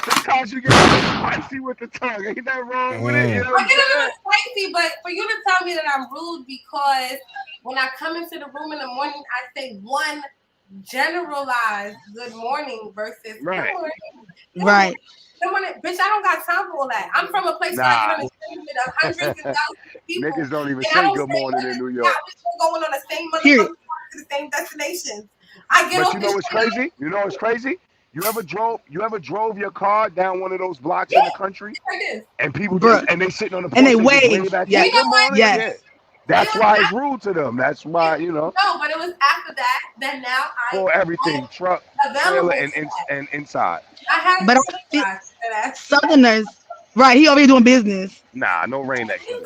Sometimes you get spicy with the tongue. Ain't that wrong with it? You know I get a little spicy, but for you to tell me that I'm rude because when I come into the room in the morning, I say one generalized good morning versus good morning. Right. Good morning. Bitch, I don't got time for all that. I'm from a place where I get on the same with hundreds and thousands of people. Niggas don't even say good morning in New York. We're going on the same motherfucking to the same destinations. I get but off you know what's crazy? You know what's crazy? You ever drove your car down one of those blocks in the country? And people just, and they sitting on the porch and they wave at you. You. Good morning. Yes. That's why it's rude to them. That's why, you know. No, but it was after that now for everything, truck, trailer, and inside. But Southerners, right? He over here doing business. Nah, no rain that can.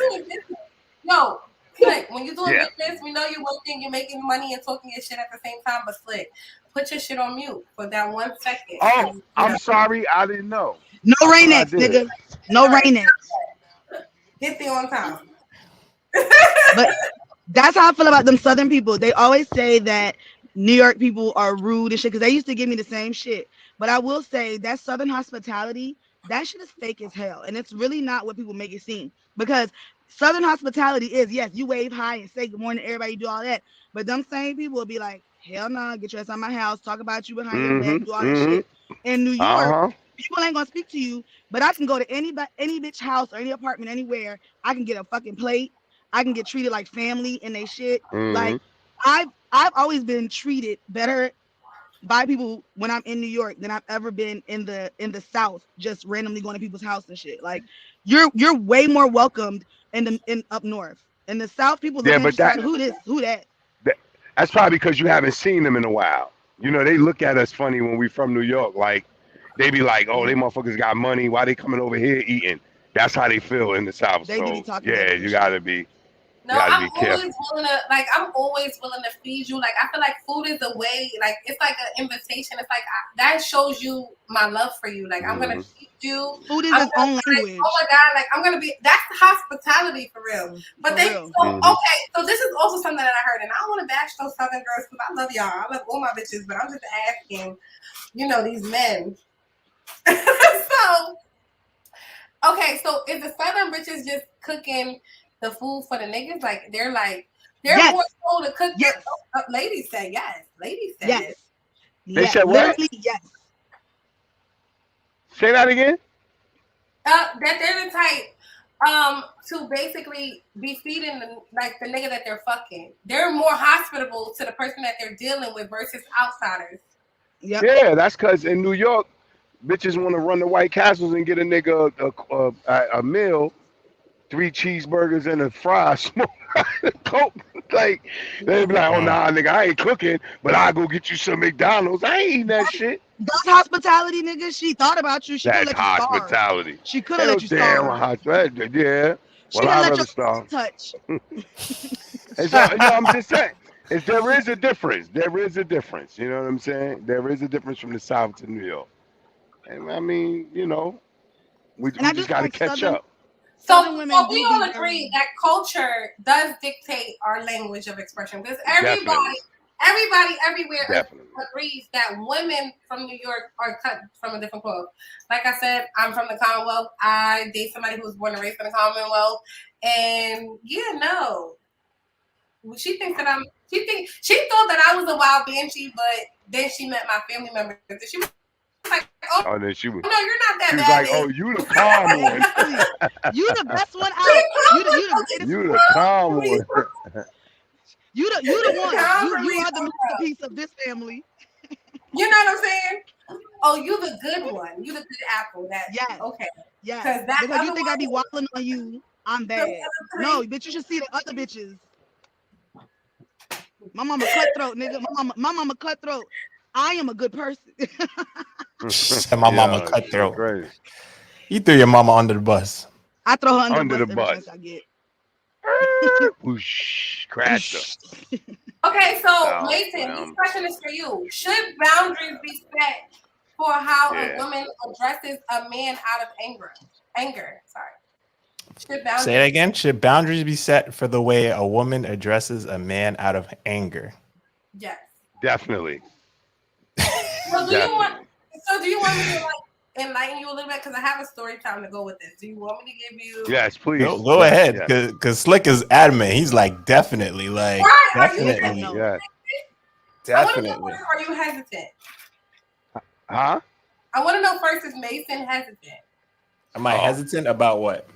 No, Slick, when you're doing business, we know you're working, you're making money and talking your shit at the same time. But Slick, put your shit on mute for that 1 second. Oh, I'm sorry, I didn't know. No rain X, nigga. No rain X. Get there on time. But that's how I feel about them Southern people. They always say that New York people are rude and shit because they used to give me the same shit. But I will say that Southern hospitality, that shit is fake as hell. And it's really not what people make it seem. Because Southern hospitality is, yes, you wave hi and say good morning to everybody, do all that. But them same people will be like, hell no, get your ass out of my house, talk about you behind your back, do all that shit. In New York, people ain't gonna speak to you, but I can go to any bitch house or any apartment anywhere. I can get a fucking plate. I can get treated like family and they shit. Like I've always been treated better by people when I'm in New York than I've ever been in the South, just randomly going to people's house and shit. Like you're way more welcomed in up north. In the South, people look at you like, who that? That's probably because you haven't seen them in a while. You know, they look at us funny when we from New York. Like they be like, oh, they motherfuckers got money. Why they coming over here eating? That's how they feel in the South. They so be talking yeah, you gotta be. No, gotta I'm be careful. I'm always willing to feed you. Like, I feel like food is a way, like, it's like an invitation. It's like, that shows you my love for you. Like, I'm going to feed you. Food is I'm its gonna own be like, language. oh my God, like, I'm going to be, that's hospitality for real. But For real. okay, so this is also something that I heard, and I don't want to bash those Southern girls because I love y'all. I love all my bitches, but I'm just asking, these men. So, okay, so is the Southern bitches just cooking the food for the niggas? Like, they're Yes. more so to cook. Yes. Ladies say yes. Ladies say Yes. it. They said what? Literally, yes. Say that again. That they're the type to basically be feeding the nigga that they're fucking. They're more hospitable to the person that they're dealing with versus outsiders. Yep. Yeah, that's because in New York, bitches want to run the White Castles and get a nigga a meal, 3 cheeseburgers and a fry, smoke, coke. Like they be like, oh nah, nigga, I ain't cooking, but I go get you some McDonald's. I ain't eating that shit. That's hospitality, nigga. She thought about you. She could That's let you starve. hospitality. She could Ain't have no let you damn starve. hospitality. Yeah. She Well, could I'd let rather your starve. touch. And so, I'm just saying, there is a difference. There is a difference. You know what I'm saying? There is a difference from the South to New York. And I mean, we And I just just got to like catch Southern up. Southern So women we do all be agree very that culture does dictate our language of expression because Definitely. everybody everywhere Definitely. agrees that women from New York are cut from a different cloth. Like I said, I'm from the Commonwealth. I date somebody who was born and raised in the Commonwealth, and she thinks that she thought that I was a wild banshee, but then she met my family members. And she was like, "Oh Oh, then she was no, you're not that like, bad." oh, you the calm one. Exactly. You the best one out. You the greatest. You the calm one. You the one. Calm You me are the down. masterpiece of this family. You know what I'm saying? Oh, you the good one. You the good apple. Yes. Okay. Yes. That Because you other think I be wilding on you. I'm bad. No, bitch, you should see the other bitches. My mama cutthroat, nigga. My mama cutthroat. I am a good person. Said my mama cutthroat. Crazy. You threw your mama under the bus. I throw her under Under the the bus every bus. chance I get. Whoosh, crashed her. Okay, so Oh, Mason, well. this question is for you. Should boundaries be set for how Yeah. a woman addresses a man out of anger? Sorry. Should boundaries Say it again. Should boundaries be set for the way a woman addresses a man out of anger? Yes. Definitely. So do you want me to enlighten you a little bit? Because I have a story time to go with this. Do you want me to give you Yes, please. Go ahead, because Slick is adamant. He's like, definitely, like, Right, are you definitely, Yes. I want to know definitely. first, are you hesitant? Huh? I want to know first, is Mason hesitant? Am I hesitant about what?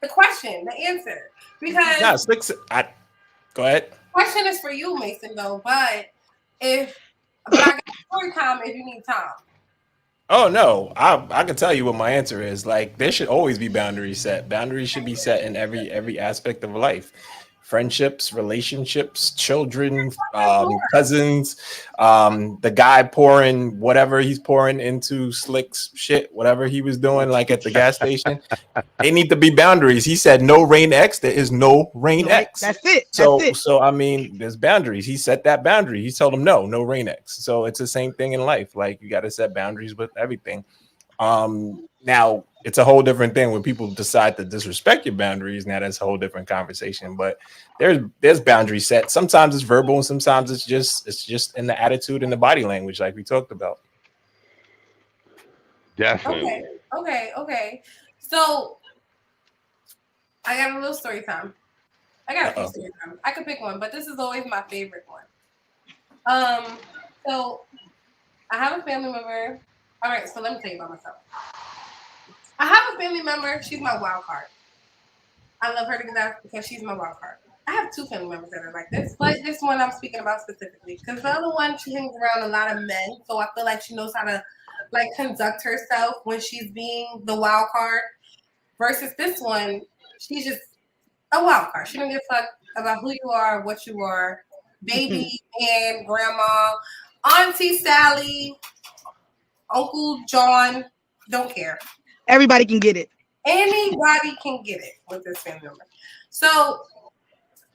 The question, the answer. Because No, Slick's. Go ahead. the question is for you, Mason, though. But I got story time if you need time. Oh no, I can tell you what my answer is. Like, there should always be boundaries set. Boundaries should be set in every aspect of life. Friendships, relationships, children, cousins, the guy pouring whatever he's pouring into Slick's shit, whatever he was doing, like at the gas station. They need to be boundaries. He said no rain X. There is no rain X. That's it. So I mean, there's boundaries. He set that boundary. He told him no rain X. So it's the same thing in life. Like, you got to set boundaries with everything. Now it's a whole different thing when people decide to disrespect your boundaries. Now that's a whole different conversation. But there's boundaries set. Sometimes it's verbal, and sometimes it's just in the attitude and the body language, like we talked about. Definitely. Okay. So I got a little story time. I got a few story time. I could pick one, but this is always my favorite one. So I have a family member. All right, so let me tell you about myself. I have a family member. She's my wild card. I love her to death because she's my wild card. I have 2 family members that are like this, but this one I'm speaking about specifically because the other one, she hangs around a lot of men, so I feel like she knows how to conduct herself when she's being the wild card. Versus this one, she's just a wild card. She don't give a fuck about who you are, what you are, baby and grandma, Auntie Sally, Uncle John, don't care. Everybody can get it. Anybody can get it with this family member. So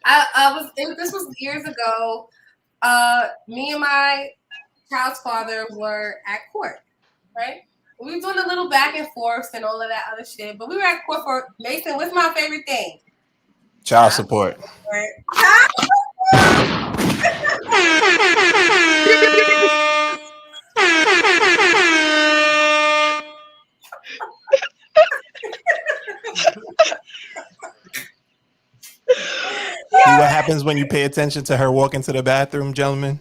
This was years ago. Me and my child's father were at court, right? We were doing a little back and forth and all of that other shit, but we were at court for Mason. What's my favorite thing? Child support. See what happens when you pay attention to her walking to the bathroom, gentlemen?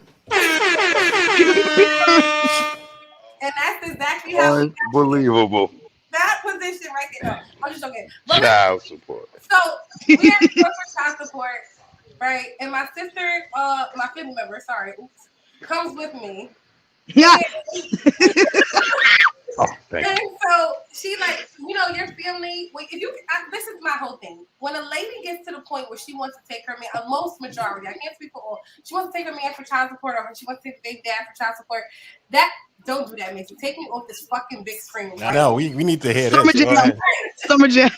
And that's exactly how Unbelievable. that position right there. No, I'm just joking. But Child support. so we had to go for child support, right? And my sister, my family member, comes with me. Yeah. Oh, thank And you. so she like, your family. This is my whole thing. When a lady gets to the point where she wants to take her man, most majority, I can't speak for all. She wants to take her man for child support, or she wants to take the big dad for child support. Don't do that, Mason. Take me off this fucking big screen. I know we need to hear Summer this. Go Jam. ahead. Summer Jam.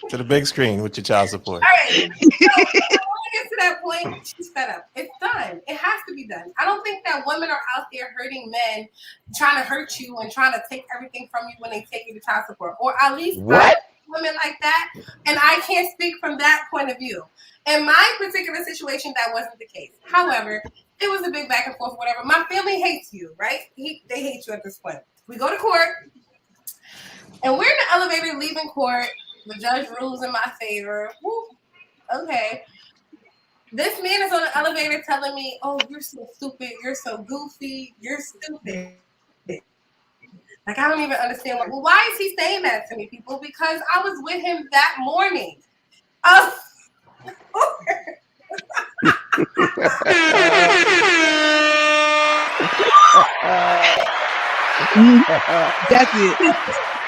To the big screen with your child support. All right. So when it gets to that point, she's fed up. It's done. It has to be done. I don't think that women are out there hurting men, trying to hurt you and trying to take everything from you when they take you to child support, or at least What? women like that. And I can't speak from that point of view. In my particular situation, that wasn't the case. However, it was a big back and forth, whatever. My family hates you, right? They hate you at this point. We go to court, and we're in the elevator leaving court. The judge rules in my favor. Woo. Okay. This man is on the elevator telling me, "Oh, you're so stupid. You're so goofy. You're stupid." Like, I don't even understand. Well, why is he saying that to me, people? Because I was with him that morning. That's it.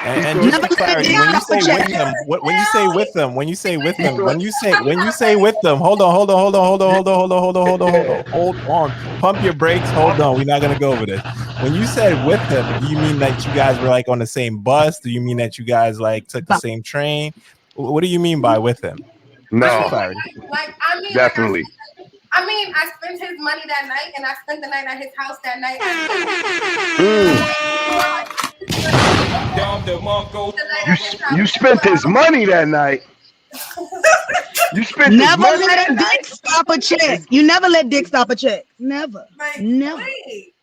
And just for clarity, when you say with them, when you say with them, hold on, pump your brakes, hold on, we're not gonna go over this. When you said with them, do you mean that you guys were like on the same bus? Do you mean that you guys like took the same train? What do you mean by with them? No, definitely. I spent his money that night, and I spent the night at his house that night. You spent his money that night. You spent Never his money let that a night. dick stop a check. You never let dick stop a check. Never. Never. Wait,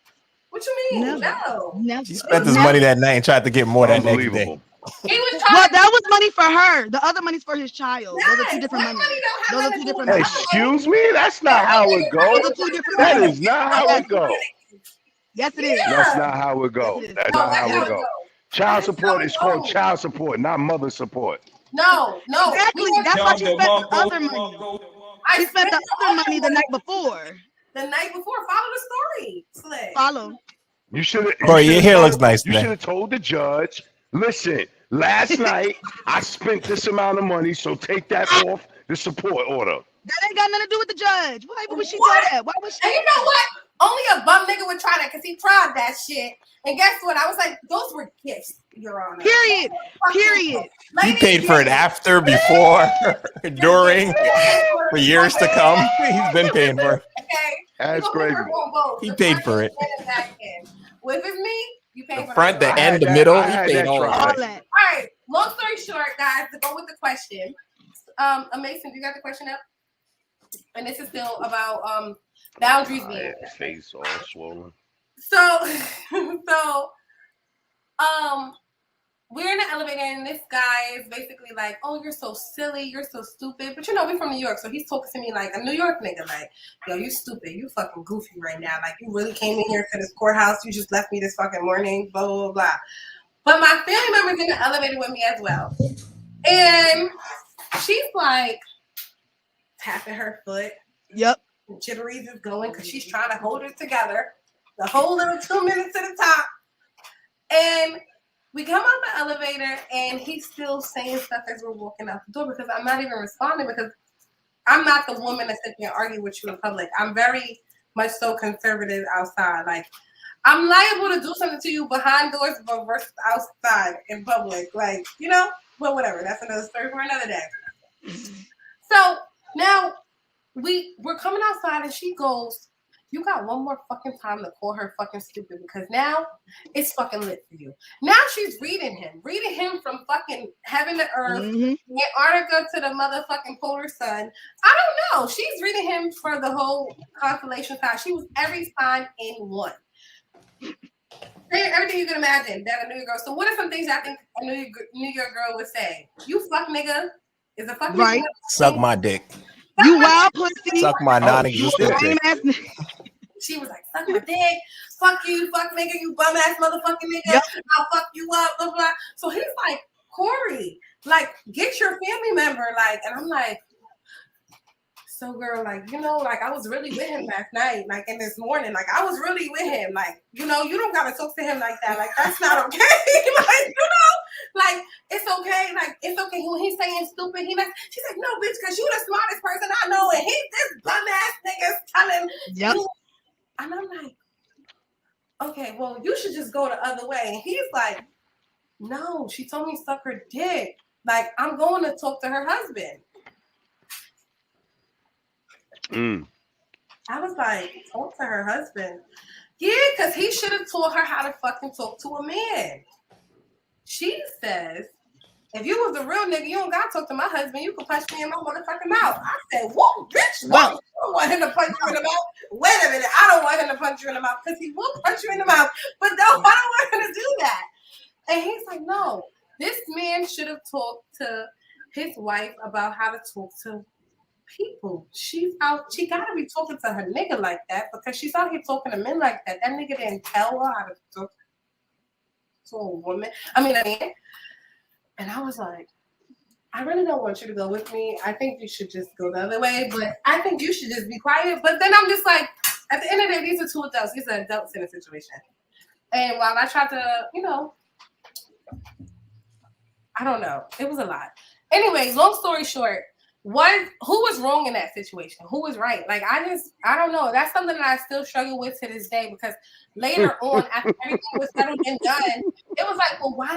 what you mean? Never. No. Never. She spent his money that night and tried to get more that next day. Unbelievable. He was Well, that was money for her. The other money's for his child. Those are two different What money. don't Those have are two nothing to do different with money. Excuse me? That's not how it Those are goes. two different That money. is not how it goes. Yes, it is. That's not how it goes. Yes, it is. That's No, not that's how it goes. Child support is called child support, not mother support. No. Exactly. That's why she spent the other money. I She spent the other money the night before. the night before. Follow the story. Slick. Follow. You should have. Corey, your hair looks nice You today. should have told the judge, listen, last night I spent this amount of money, so take that off the support order. That ain't got nothing to do with the judge. Why would she do that? Why would she? And you know what? Only a bum nigga would try that because he tried that shit. And guess what? I was like, those were gifts, Your Honor. Period. He paid for it after, before, during, for years to come. He's been paying for it. Okay. That's crazy. He paid for it. If it's me, you pay for The front, the it. end, the middle. He I had paid that all try. of All it. that. All right. Long story short, guys, to go with the question. Mason, you got the question up? And this is still about boundaries being. Face all swollen. So we're in the elevator and this guy is basically like, "Oh, you're so silly, you're so stupid." But we're from New York, so he's talking to me like a New York nigga, like, "Yo, you stupid, you fucking goofy right now. Like, you really came in here to this courthouse, you just left me this fucking morning, blah, blah, blah." But my family member's in the elevator with me as well. And she's like tapping her foot. Yep. Jitteries is going because she's trying to hold it together. The whole little 2 minutes to the top. And we come out the elevator and he's still saying stuff as we're walking out the door because I'm not even responding because I'm not the woman that sits there and argue with you in public. I'm very much so conservative outside. Like, I'm liable to do something to you behind doors, but versus outside in public. Like, but whatever. That's another story for another day. So Now we're coming outside and she goes, you got one more fucking time to call her fucking stupid because now it's fucking lit for you. Now she's reading him from fucking heaven to earth, Antarctica to the motherfucking polar sun. I don't know. She's reading him for the whole constellation sign. She was every sign in one. Everything you can imagine that a New York girl. So what are some things I think a New York girl would say? You fuck nigga is a fuck right. nigga. Suck my dick. You wild pussy. Suck my non-existent dick. She was like, suck my dick. Fuck you, fuck nigga, you bum ass motherfucking nigga. Yep. I'll fuck you up, blah, blah. So he's like, Kori, like, get your family member. Like, and I'm like, so girl, like, you know, like I was really with him last night, like in this morning, like I was really with him. Like, you know, you don't gotta talk to him like that. Like, that's not okay. Like, you know, like it's okay. Like, it's okay. When he's saying stupid, she's like, no, bitch, because you the smartest person I know. And he's this bum ass nigga's telling you. And I'm like, okay, well, you should just go the other way. And he's like, no, she told me to suck her dick. Like, I'm going to talk to her husband. I was like, talk to her husband. Yeah, because he should have taught her how to fucking talk to a man. She says, if you was a real nigga, you don't gotta talk to my husband. You can punch me in my motherfucking mouth. I said, whoa, bitch, what? You don't want him to punch you in the mouth? Wait a minute, I don't want him to punch you in the mouth because he will punch you in the mouth. But no, I don't want him to do that. And he's like, no, this man should have talked to his wife about how to talk to people. She's out, she gotta be talking to her nigga like that because she's out here talking to men like that. That nigga didn't tell her how to talk to a woman. I mean, a man. And I was like, I really don't want you to go with me. I think you should just go the other way, but I think you should just be quiet. But then I'm just like, at the end of the day, these are two adults. These are adults in a situation. And while I tried to, you know, I don't know. It was a lot. Anyways, long story short, who was wrong in that situation? Who was right? Like, I don't know. That's something that I still struggle with to this day because later on, after everything was settled and done, it was like, well, why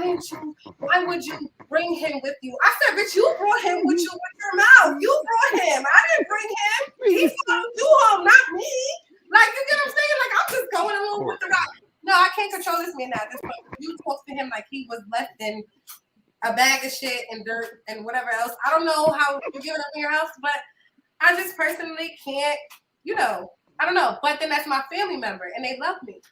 would you bring him with you? I said, bitch, you brought him with you with your mouth. You brought him. I didn't bring him. He's going to do home, not me. Like, you get what I'm saying? Like, I'm just going along with the ride. No, I can't control this man at this point. You talk to him like he was left in a bag of shit and dirt and whatever else. I don't know how you give it up in your house, but I just personally can't, you know, I don't know. But then that's my family member and they love me.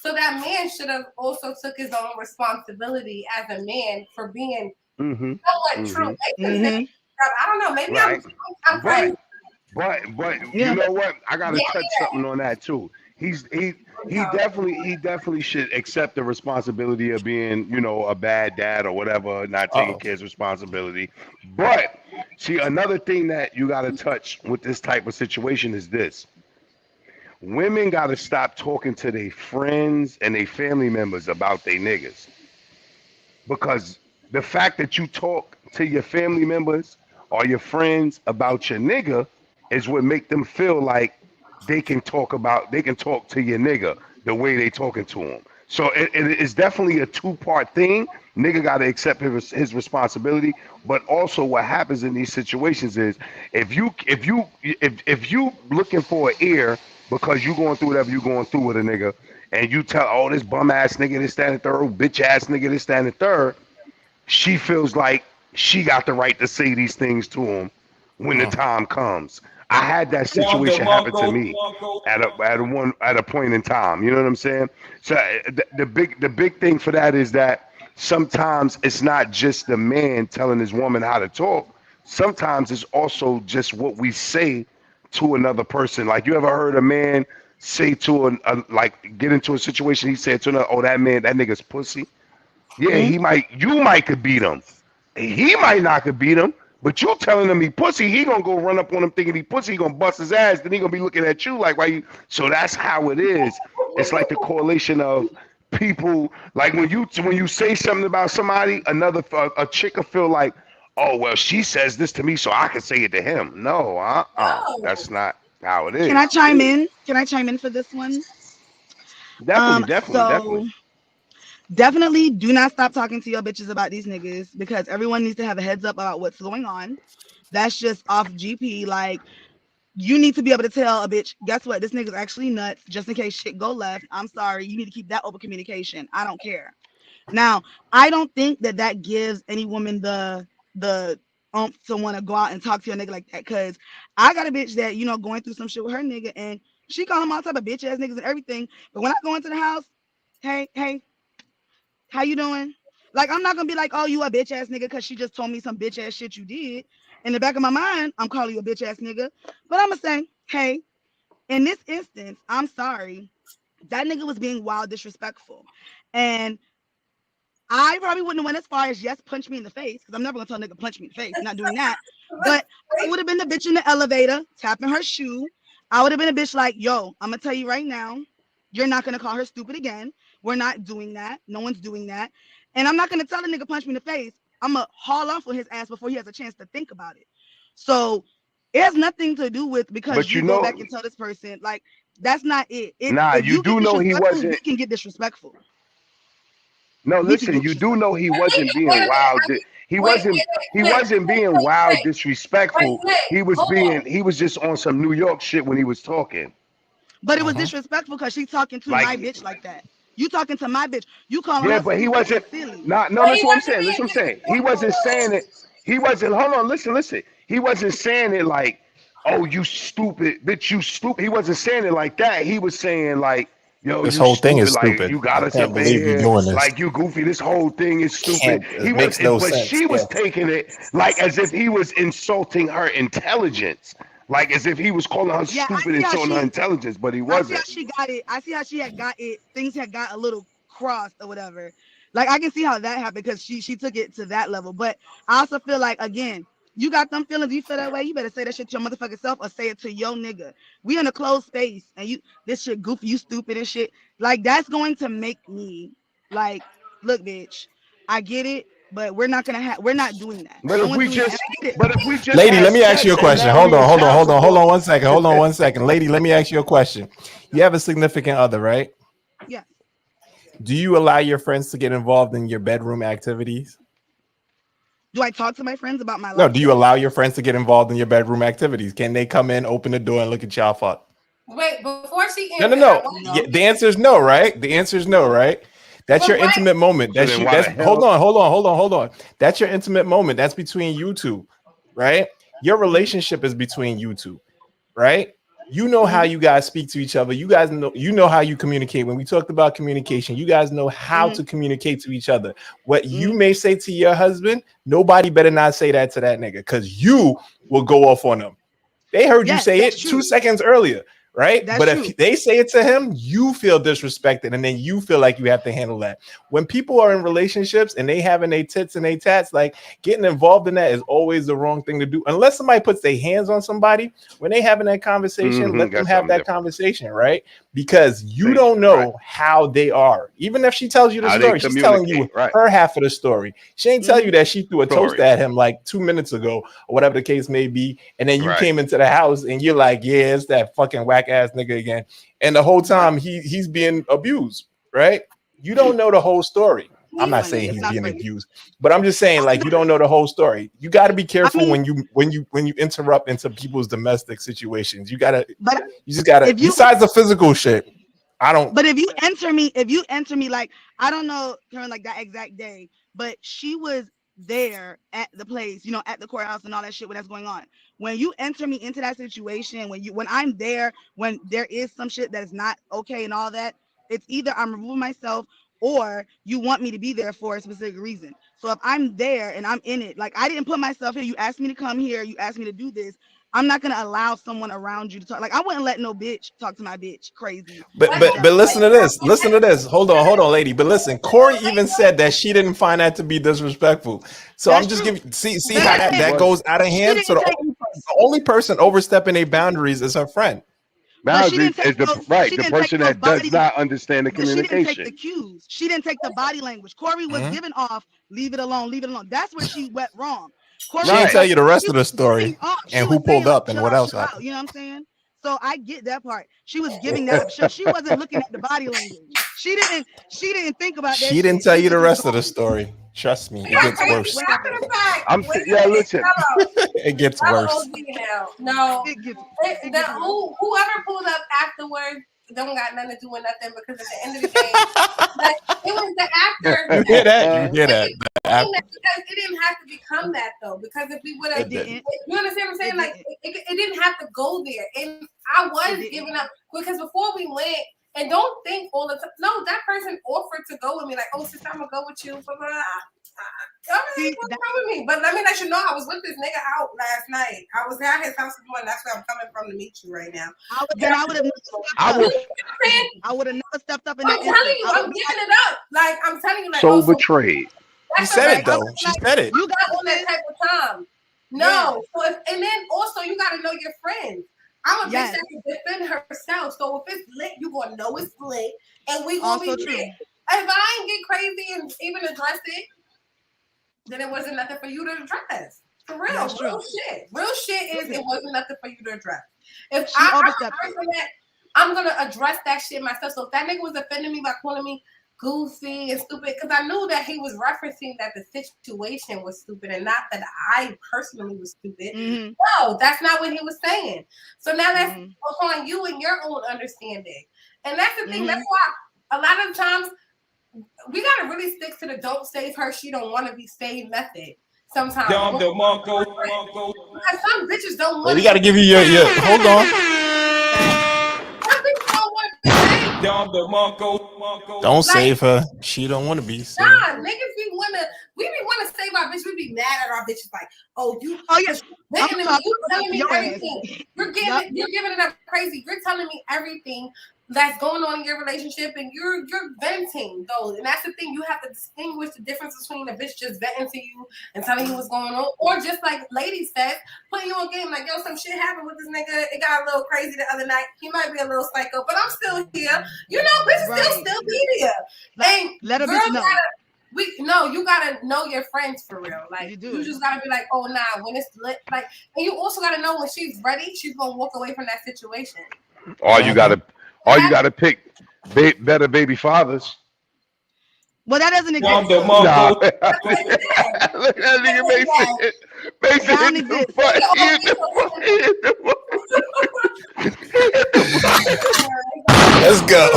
So that man should have also took his own responsibility as a man for being somewhat true. I don't know. Maybe I'm crazy. But you know what? I gotta touch something on that too. He definitely should accept the responsibility of being, you know, a bad dad or whatever, not taking kids' responsibility. But see, another thing that you gotta touch with this type of situation is this. Women gotta stop talking to their friends and their family members about their niggas. Because the fact that you talk to your family members or your friends about your nigga is what make them feel like they can talk to your nigga the way they talking to him. So it is definitely a two-part thing. Nigga got to accept his responsibility, but also what happens in these situations is if you looking for an ear because you going through whatever you going through with a nigga, and you tell, oh, this bum ass nigga this, that, and third, bitch ass nigga this, that, and third, she feels like she got the right to say these things to him when the time comes. I had that situation happen to me at a point in time. You know what I'm saying? So the big thing for that is that sometimes it's not just the man telling his woman how to talk. Sometimes it's also just what we say to another person. Like, you ever heard a man say to like get into a situation? He said to another, "Oh, that nigga's pussy." Yeah, you might could beat him. He might not could beat him. But you telling him he pussy, he gonna go run up on him thinking he pussy, he gonna bust his ass, then he gonna be looking at you like, why you? So that's how it is. It's like the correlation of people, like when you say something about somebody, a chick will feel like, oh well, she says this to me, so I can say it to him. No, that's not how it is. Can I chime in? Can I chime in for this one? Definitely. Definitely do not stop talking to your bitches about these niggas because everyone needs to have a heads up about what's going on. That's just off GP. Like, you need to be able to tell a bitch, guess what? This nigga's actually nuts. Just in case shit go left. I'm sorry. You need to keep that open communication. I don't care. Now, I don't think that gives any woman the to want to go out and talk to a nigga like that. Cause I got a bitch that, you know, going through some shit with her nigga, and she call him all type of bitch ass niggas and everything. But when I go into the house, hey, how you doing? Like, I'm not gonna be like, oh, you a bitch ass nigga because she just told me some bitch ass shit you did. In the back of my mind, I'm calling you a bitch ass nigga. But I'm gonna say, hey, in this instance, I'm sorry. That nigga was being wild disrespectful. And I probably wouldn't have went as far as yes, punch me in the face, because I'm never gonna tell a nigga punch me in the face. Not doing that. But I would have been the bitch in the elevator, tapping her shoe. I would have been a bitch like, yo, I'm gonna tell you right now, you're not gonna call her stupid again. We're not doing that. No one's doing that. And I'm not gonna tell the nigga punch me in the face. I'm gonna haul off with his ass before he has a chance to think about it. So it has nothing to do with because But you you go know, back and tell this person, like, that's not it. nah, If you you get do know he disrespectful, wasn't. we can get disrespectful. No, We can listen, get you do disrespectful. know he wasn't being wild. He Wait, wasn't. He wait, wasn't being wild, disrespectful. He was hold being. on. He was just on some New York shit when he was talking. But it was Mhm. disrespectful because she's talking to my Like, bitch like that. You talking to my bitch. You calling yeah, her but he stupid and wasn't. silly. Not. No, But he that's what I'm wasn't saying. That's being what I'm saying. He disrespectful wasn't saying though. it. He wasn't. Hold on. Listen. He wasn't saying it like, "Oh, you stupid, bitch, you stupid." He wasn't saying it like that. He was saying like, "Yo, This you whole thing stupid. is Like, stupid. you got I us can't up in believe you're here. doing this. Like, you goofy. This whole thing is stupid." Can't. He It was. makes no But sense. she Yeah. was taking it like as if he was insulting her intelligence, like as if he was calling her Yeah, I stupid, see how insulting her she intelligence. But he I see how wasn't. she got it. I see how she had got it. Things had got a little crossed or whatever. Like, I can see how that happened because she took it to that level. But I also feel like, again, you got them feelings. You feel that way. You better say that shit to your motherfucking self or say it to your nigga. We in a closed space and you this shit goofy, you stupid and shit. Like, that's going to make me like, look, bitch, I get it, but we're not doing that. But No if one's we doing that. And just. I get it. But if we just Lady, had let me ask you a sex and question. now we Hold in on, hold on, child hold on, hold support. on 1 second. Hold on 1 second. Lady, let me ask you a question. You have a significant other, right? Yeah. Do you allow your friends to get involved in your bedroom activities? Do I talk to my friends about my No, life? do you allow your friends to get involved in your bedroom activities? Can they come in, open the door, and look at y'all fuck? Wait, before she No, no, answered, I no. want Yeah, No. the answer is no, right? The answer is no, right? That's your but wait, intimate moment. So That's then you. why the That's hold hell? on, hold on, hold on, hold on. That's your intimate moment. That's between you two, right? Your Mhm, relationship is between you two, right? You know how mhm, you guys speak to each other. You know how you communicate. When we talked about communication, you guys know how mhm, to communicate to each other. What you mhm. may say to your husband, nobody better not say that to that nigga because you will go off on them. They heard you Yes, say that's it two true. seconds earlier, right? That's But true. if they say it to him, you feel disrespected, and then you feel like you have to handle that. When people are in relationships and they having their tits and their tats, like getting involved in that is always the wrong thing to do. Unless somebody puts their hands on somebody, when they having that conversation, let them Got have something that different. conversation, right? Because you Station, don't right? know how they are. Even if she tells you the How they story, she's telling communicate, you right? her half of the story. She ain't tell you Mhm. that she threw a toast Story, at him like 2 minutes ago or whatever the case may be. And then you right? came into the house and you're like, yeah, it's that fucking whack ass nigga again. And the whole Right. time he's being abused, right? You don't know the whole story. I'm It's not funny. saying It's he's not being funny. abused, but I'm just saying, like, you don't know the whole story. You got to be I careful mean, when you interrupt into people's domestic situations. but You just gotta. if you Besides the physical shit, I don't. but if you enter me like, I don't know Karen, like that exact day, but she was there at the place, at the courthouse and all that shit when that's going on. When you enter me into that situation, when I'm there, when there is some shit that is not okay and all that, it's either I'm removing myself or you want me to be there for a specific reason. So if I'm there and I'm in it, like, I didn't put myself here, you asked me to come here, you asked me to do this. I'm not gonna allow someone around you to talk. Like, I wouldn't let no bitch talk to my bitch crazy But like but that. but Like, listen to this. Listen to this. Hold on, lady. But listen, Corey even said that she didn't find that to be disrespectful. So I'm that's just true. giving see That's how what I'm that saying. It goes wasn't out of She hand. So didn't take, the only person overstepping a boundaries is her friend. but she didn't boundaries take is the those. right She the didn't take person those that does body. not understand the But she didn't take communication. the cues. She didn't take the body language. Corey was Mhm. giving off, leave it alone, leave it alone. That's where she went wrong. Corey She was ain't Right. tell like, you the she rest of was the story giving off. She and was who saying pulled like, up and what else chill out. happened. You know what I'm saying? So I get that part. She was giving that up. So she wasn't looking at the body language. She didn't think about that She didn't shit. tell She you the just was rest of the going. story. Trust me, it Yeah, gets crazy. worse. After the fact, Listen. It gets I'm worse. OG now. No, It gets whoever pulled up afterwards don't got nothing to do with nothing because at the end of the day, like, it was the actor. You hear that? You hear that? Because it didn't have to become that though. Because if we would have, It didn't. you understand what I'm saying? It Like it didn't have to go there. And I was giving up because before we went, and don't think all the time. No, that person offered to go with me. Like, oh, sister, I'm gonna go with you. Blah, blah, blah. See, What's wrong with me? But let me let you know, I was with this nigga out last night. I was at his house this morning. That's where I'm coming from to meet you right now. I would have never stepped up in that. I'm telling you, I'm giving it up. Like I'm telling you, like So betrayed. She said it though. She said it. You got on that type of time. No. So and then also you gotta know your friends. I'm a bitch that can defend herself. So if it's lit, you gonna know it's lit, and we gonna be lit. If I ain't get crazy and even address it, then it wasn't nothing for you to address. For real, real shit. Real shit is it wasn't nothing for you to address. If I'm the person that I'm gonna address that shit myself. So if that nigga was offending me by calling me goofy and stupid, because I knew that he was referencing that the situation was stupid and not that I personally was stupid. No, that's not what he was saying. So now that's on you and your own understanding. And that's the thing. That's why a lot of times we gotta really stick to the don't save her, she don't want to be saved method. Sometimes because some bitches don't want. We gotta give you your hold on. Some bitches don't want to be saved. Don't save her. She don't want to be saved. Nah, niggas we wanna save our bitch. We be mad at our bitches like, oh you yes. You telling me everything. You're giving it up crazy. You're telling me everything that's going on in your relationship, and you're venting though. And that's the thing, you have to distinguish the difference between a bitch just venting to you and telling you what's going on, or just like lady said, putting you on game like, yo, some shit happened with this nigga. It got a little crazy the other night. He might be a little psycho, but I'm still here. You know, bitches still be there. And let a bitch know. You gotta know your friends for real. Like you just gotta be like, oh nah, when it's lit, like, and you also gotta know when she's ready, she's gonna walk away from that situation. Or you gotta pick better baby fathers. Well, that doesn't exist. Look at that nigga Let's go.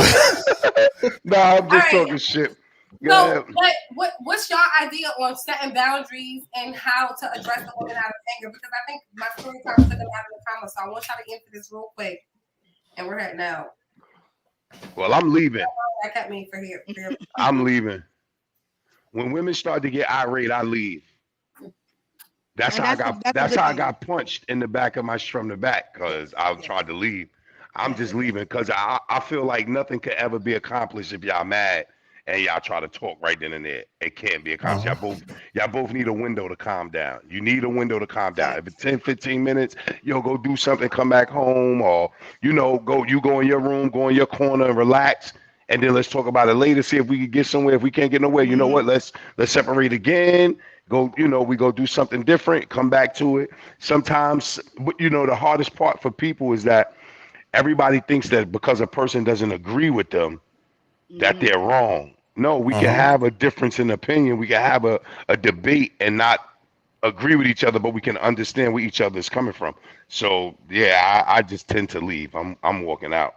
Nah, I'm just talking shit. So, what's your idea on setting boundaries and how to address the woman out of anger? Because I think my story time took them out of the comments, so I want y'all to answer this real quick. And we're heading out. Well, I'm leaving. That kept me for here. I'm leaving. When women start to get irate, I leave. That's how I got punched in the back of from the back because I tried to leave. I'm just leaving because I feel like nothing could ever be accomplished if y'all mad and y'all try to talk right then and there. It can't be accomplished. Y'all both need a window to calm down. You need a window to calm down. If it's 10, 15 minutes, go do something, come back home, or go in your room, go in your corner and relax. And then let's talk about it later. See if we can get somewhere. If we can't get nowhere, you know what? Let's separate again. Go, we go do something different. Come back to it. Sometimes, the hardest part for people is that everybody thinks that because a person doesn't agree with them, that they're wrong. No, we can have a difference in opinion. We can have a debate and not agree with each other, but we can understand where each other is coming from. So yeah, I just tend to leave. I'm walking out.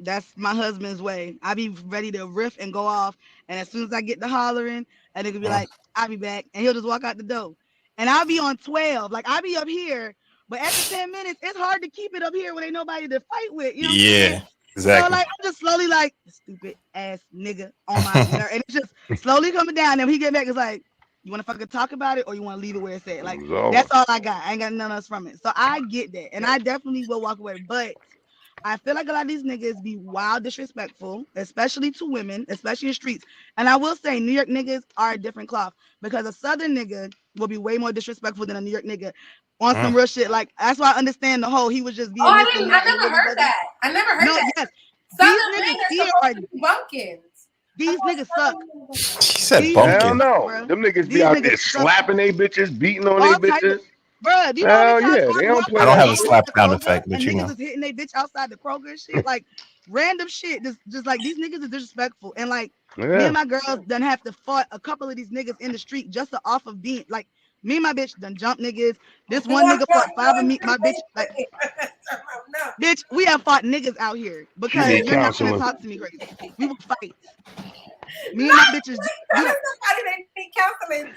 That's my husband's way. I be ready to riff and go off, and as soon as I get to hollering, and it could be like, I'll be back, and he'll just walk out the door. And I'll be on 12. Like I'll be up here, but after 10 minutes, it's hard to keep it up here when ain't nobody to fight with. You know what I'm saying? Exactly. So like I'm just slowly like stupid ass nigga on my nerve, and it's just slowly coming down. And when he get back, it's like, you want to fucking talk about it, or you want to leave it where it's at? Like that's all I got. I ain't got none else from it. So I get that, and I definitely will walk away. But I feel like a lot of these niggas be wild disrespectful, especially to women, especially in the streets. And I will say New York niggas are a different cloth because a Southern nigga will be way more disrespectful than a New York nigga on some real shit. Like that's why I understand the whole he was just being. I never heard that. I never heard that. Yes. Southern niggas here are bumpkins. These niggas suck. She said bumpkin. Hell no. Them niggas be out there slapping they bitches, beating on they bitches. Bruh, do you know Hell how many yeah, times they I don't walk play I don't that have a shit. slap the sound Kroger effect, but and you niggas know. is hitting they bitch outside the Kroger and shit, like random shit. Just like these niggas is disrespectful. And like me Yeah. and my girls done have to fought a couple of these niggas in the street just to off of being like me and my bitch done jump niggas. This one nigga fought 5 of me, my bitch, like No. bitch, we have fought niggas out here She because need you're not gonna counseling. talk to me crazy. We will fight. Me and my bitches, we Tell don't. somebody they need counseling.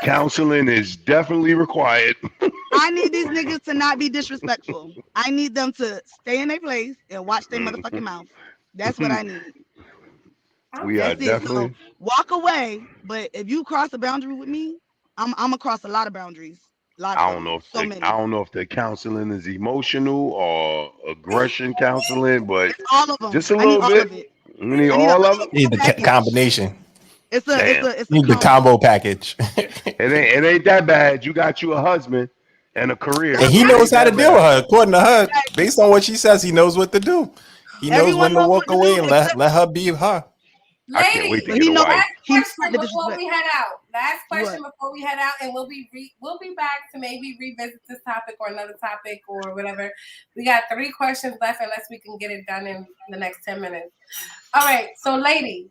Counseling is definitely required. I need these niggas to not be disrespectful. I need them to stay in their place and watch their motherfucking mouth. That's what I need. We are That's it. So definitely. walk away. But if you cross a boundary with me, I'm across a lot of boundaries. Lots I of don't know them. if So the many. I don't know if the counseling is emotional or aggression counseling, but It's all of them. just a I need little all bit. of it. We need I need all of it. You need the package. combination. It's Damn. a You need the combo package. It ain't that bad. You got you a husband and a career. And he So it knows ain't how to that deal with bad. her. According to her, based on what she says, he knows what to do. He knows Everyone when to knows walk what to away do and except let her be her. I can't wait to but get he a knows wife. he Last question the before disrespect. we head out. Last question What? before we head out, and we'll be back to maybe revisit this topic or another topic or whatever. We got 3 questions left, unless we can get it done in the next 10 minutes. All right, so lady,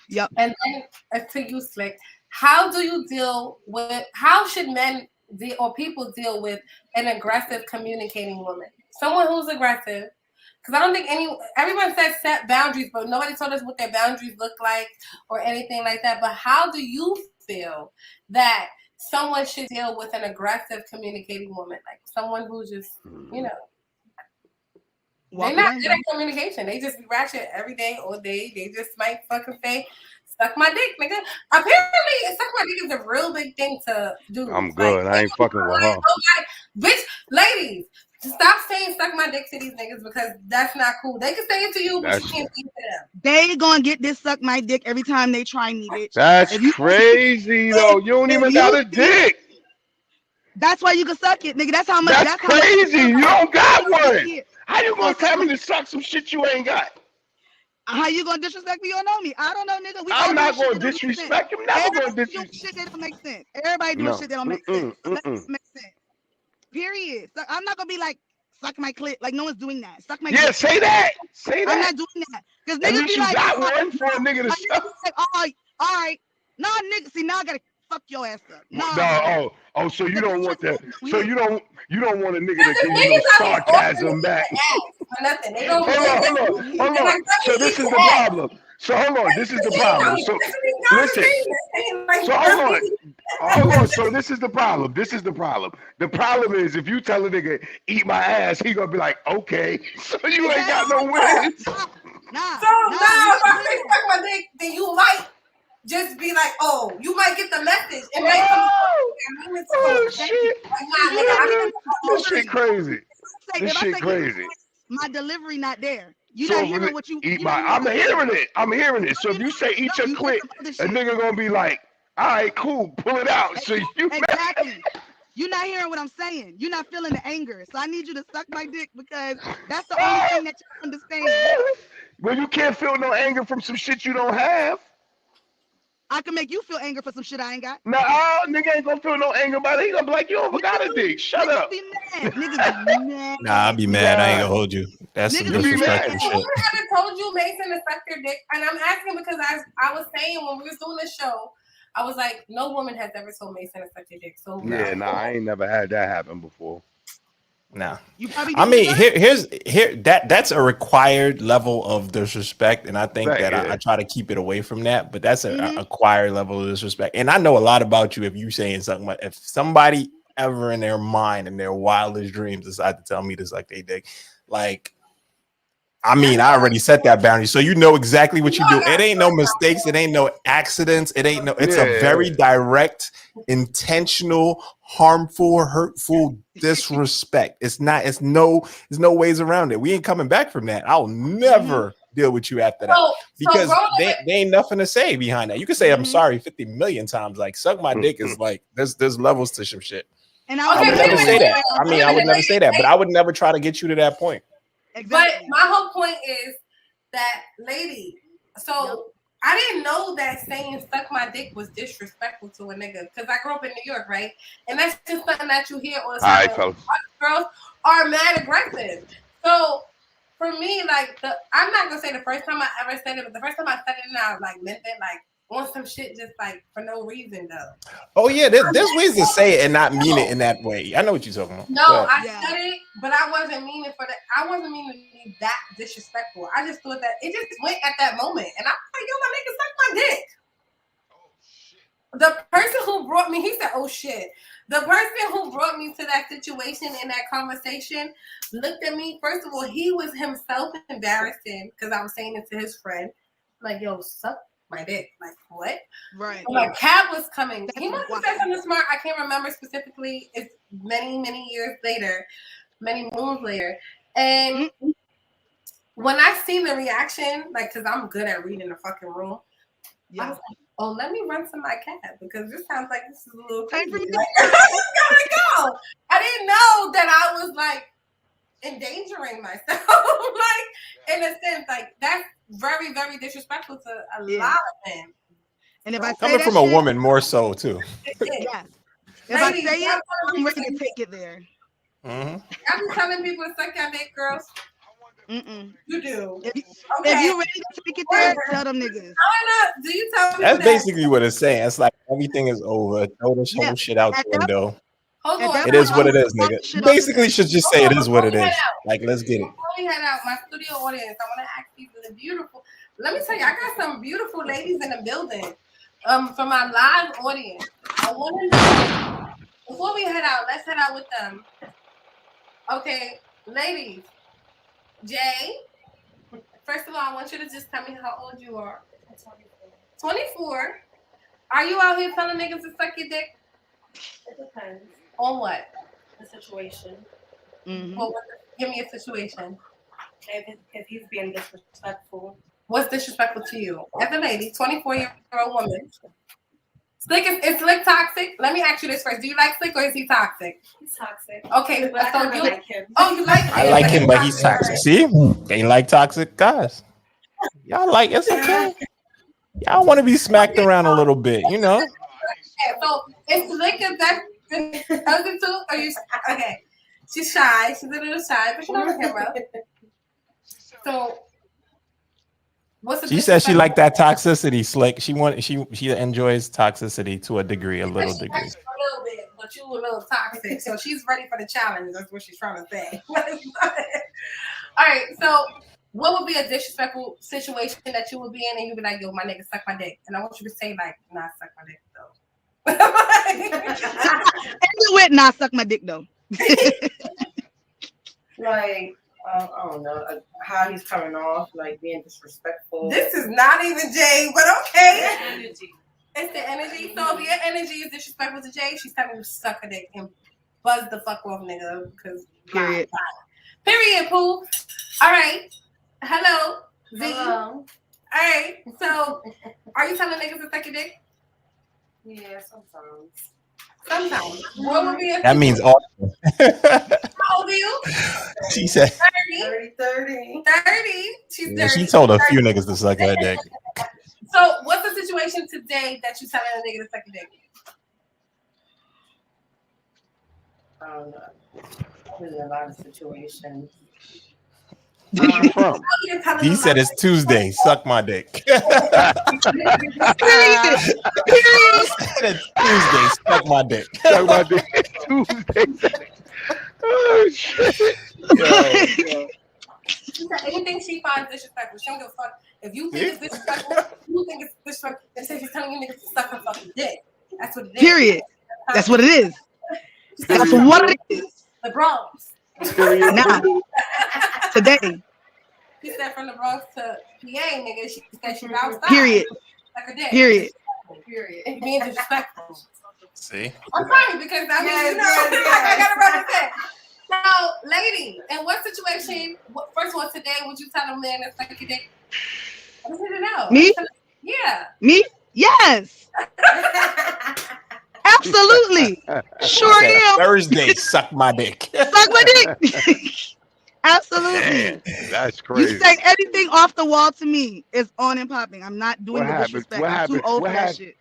Yep. and then to you, Slick. How do you deal with? How should men deal or people deal with an aggressive communicating woman? Someone who's aggressive. Because I don't think everyone says set boundaries, but nobody told us what their boundaries look like or anything like that. But how do you feel that someone should deal with an aggressive communicating woman? Like someone who's just, you know, Walk they're not away. good at communication. They just be ratchet every day, all day. They just might fucking say, suck my dick, nigga. Apparently, suck my dick is a real big thing to do. I'm good. I ain't fucking with her. Bitch, ladies, stop saying suck my dick to these niggas because that's not cool. They can say it to you, but you can't say it to them. They gonna get this suck my dick every time they try me, bitch. That's If you- crazy though. You don't even got a dick. That's why you can suck it, nigga. That's how much. That's crazy. You don't got one. Here. How you gonna So tell me to suck some shit you ain't got? How you gonna disrespect me? You don't know me. I don't know, nigga. We I'm all not doing gonna shit that don't make sense. disrespect him. Never Everybody gonna doing disrespect. shit that don't make sense. Everybody doing shit that don't make sense. So let it make sense. Period. So I'm not gonna be like suck my clit. Like no one's doing that. Suck my Yeah, dick. say that. Say that. I'm not doing that. Because At niggas least be you like, got one for a nigga to suck. like, all right. Nah, nigga. See, now I gotta fuck your ass up. Nah. No, so you don't want that. So you don't want a nigga to The give you no niggas out here sarcasm back. for nothing. They don't Hold on. So this is the problem. So hold on. This is the problem. So listen. So hold on. So this is the problem. The problem is if you tell a nigga eat my ass, he gonna be like, okay. So you ain't got no wins. Nah. So now if I say suck my dick, then you might just be like, oh, you might get the message. It might come. Oh shit! This shit crazy. This shit crazy. My delivery not there. You So not hearing what you eat my. I'm hearing it. So if you say eat your clit, a nigga gonna be like, all right, cool, pull it out. So you exactly. You're not hearing what I'm saying. You're not feeling the anger. So I need you to suck my dick because that's the only thing that you understand. Well, you can't feel no anger from some shit you don't have. I can make you feel anger for some shit I ain't got. No, nigga ain't gonna feel no anger about it. He gonna be like, you overgot a dick. Shut up. Be mad. Niggas be mad. Nah, I'll be mad. I ain't gonna hold you. That's some disrespectful shit. Who ever told you, Mason, to suck your dick? And I'm asking because I was saying when we was doing the show, I was like, no woman has ever told Mason to suck your dick. So yeah, I ain't never had that happen before. Nah. I mean, that's a required level of disrespect, and I think that I try to keep it away from that. But that's an acquired level of disrespect, and I know a lot about you if you saying something. Like, if somebody ever in their mind in their wildest dreams decide to tell me to suck their dick, like, I mean, I already set that boundary, so you know exactly what you do. It ain't no mistakes. It ain't no accidents. It ain't no. It's a very direct, intentional, harmful, hurtful disrespect. It's not. There's no ways around it. We ain't coming back from that. I'll never deal with you after that because they ain't nothing to say behind that. You can say I'm sorry 50 million times. Like suck my dick is like there's levels to some shit. And I would never say that. I mean, I would never say that, but I would never try to get you to that point. Exactly. But my whole point is that, lady, so I didn't know that saying "suck my dick" was disrespectful to a nigga because I grew up in New York, right? And that's just something that you hear all the time. Alright, fellas. Girls are mad aggressive. So for me, like I'm not gonna say the first time I ever said it, but the first time I said it, and I like meant it, like on some shit, just like for no reason though. Oh yeah, there's ways to say it and not mean it in that way. I know what you're talking about. No, I said it, but I wasn't meaning for that. I wasn't meaning to be that disrespectful. I just thought that it just went at that moment, and I was like, "Yo, my nigga, suck my dick." The person who brought me, he said, "Oh shit." The person who brought me to that situation in that conversation looked at me. First of all, he was himself embarrassing because I was saying it to his friend, like, "Yo, suck my dick." Like, what? Right. So my cab was coming. He must have said something smart. I can't remember specifically. It's many years later, many moons later. And when I see the reaction, like, because I'm good at reading the fucking room, I was like, oh, let me run to my cab because this sounds like this is a little crazy. Like, I gotta go. I didn't know that I was like endangering myself. Like, in a sense, like that's very, very disrespectful to a lot of men. And if I say coming from a woman more so too. Yeah. If I say it, I'm ready to take it there. Mm-hmm. I be telling people to suck your dick, girls. Mm-mm. You do. If you ready to take it there, tell them niggas. I don't know. Do you tell me That's basically what it's saying. It's like everything is over. Throw this whole shit out the window. Hold on. It is what it is, nigga. You basically should just say it is what it is. Like, let's get it. Before we head out, my studio audience, I want to ask you for the beautiful. Let me tell you, I got some beautiful ladies in the building. For my live audience, I want to know before we head out. Let's head out with them. Okay, ladies. Jay, first of all, I want you to just tell me how old you are. 24. Are you out here telling niggas to suck your dick? It depends. On what? The situation. Mm-hmm. Well, give me a situation. If he's being disrespectful. What's disrespectful to you? As a lady, 24-year-old woman. Slick is Slick toxic? Let me ask you this first. Do you like Slick or is he toxic? He's toxic. Okay, but so you like him. Oh, you like him. I like him, but he's toxic. See? They like toxic guys. Y'all like it's okay. Y'all want to be smacked around a little bit, you know. Okay, so is Slick is that husband too? Are you okay? She's shy. She's a little shy, but she's on the camera. So what's the She says she like that toxicity, Slick. She enjoys toxicity to a degree, a little degree. A little bit, but you a little toxic. So she's ready for the challenge. That's what she's trying to say. All right. So what would be a disrespectful situation that you would be in and you'd be like, yo, my nigga suck my dick. And I want you to say like, nah, suck my dick though. And not suck my dick though. Like, I don't know how he's coming off, like being disrespectful. This is not even Jay, but okay. Energy. It's the energy. So if your energy is disrespectful to Jay, she's telling you to suck a dick and buzz the fuck off, nigga. Because period. Period, Pooh. All right. Hello. Z. Hello. All right. So are you telling niggas to suck your dick? Yeah, sometimes. Sometimes. What would be a That means all. How old are you? She said 30. 30. She's 30. yeah, she told a few niggas to suck her dick. So what's the situation today that you telling a nigga to suck your dick? I don't know. There's a lot of situations. Where you from? He said it's Tuesday. Suck my dick. Period. It's Tuesday. Suck my dick. Suck my dick. Tuesday. Oh shit. Yo. She said anything she finds disrespectful. She don't give a fuck. If you think it's disrespectful, you think it's disrespectful. And say she's telling you niggas to suck her fucking dick. That's what it is. Period. That's what it is. That's what it is. The Bronx. Now, today. She said from the Bronx to PA, nigga. She said she's outside. Period. Like a dick. Period. Period. Being disrespectful. See? I'm sorry because I mean, I gotta represent. Now, lady, in what situation? First of all, today, would you tell a man to suck your dick? I just need to know. Me? Yeah. Me? Yes. Absolutely. Sure am. Thursday, suck my dick. Suck my dick. Absolutely. Damn, that's You crazy. say anything off the wall to me is on and popping. I'm not doing What the happened? disrespect. What I'm too happened? old What for that happened? shit.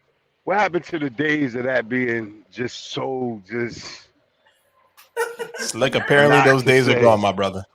What happened to the days of that being just so Slick, apparently not those to days are say? gone, my brother.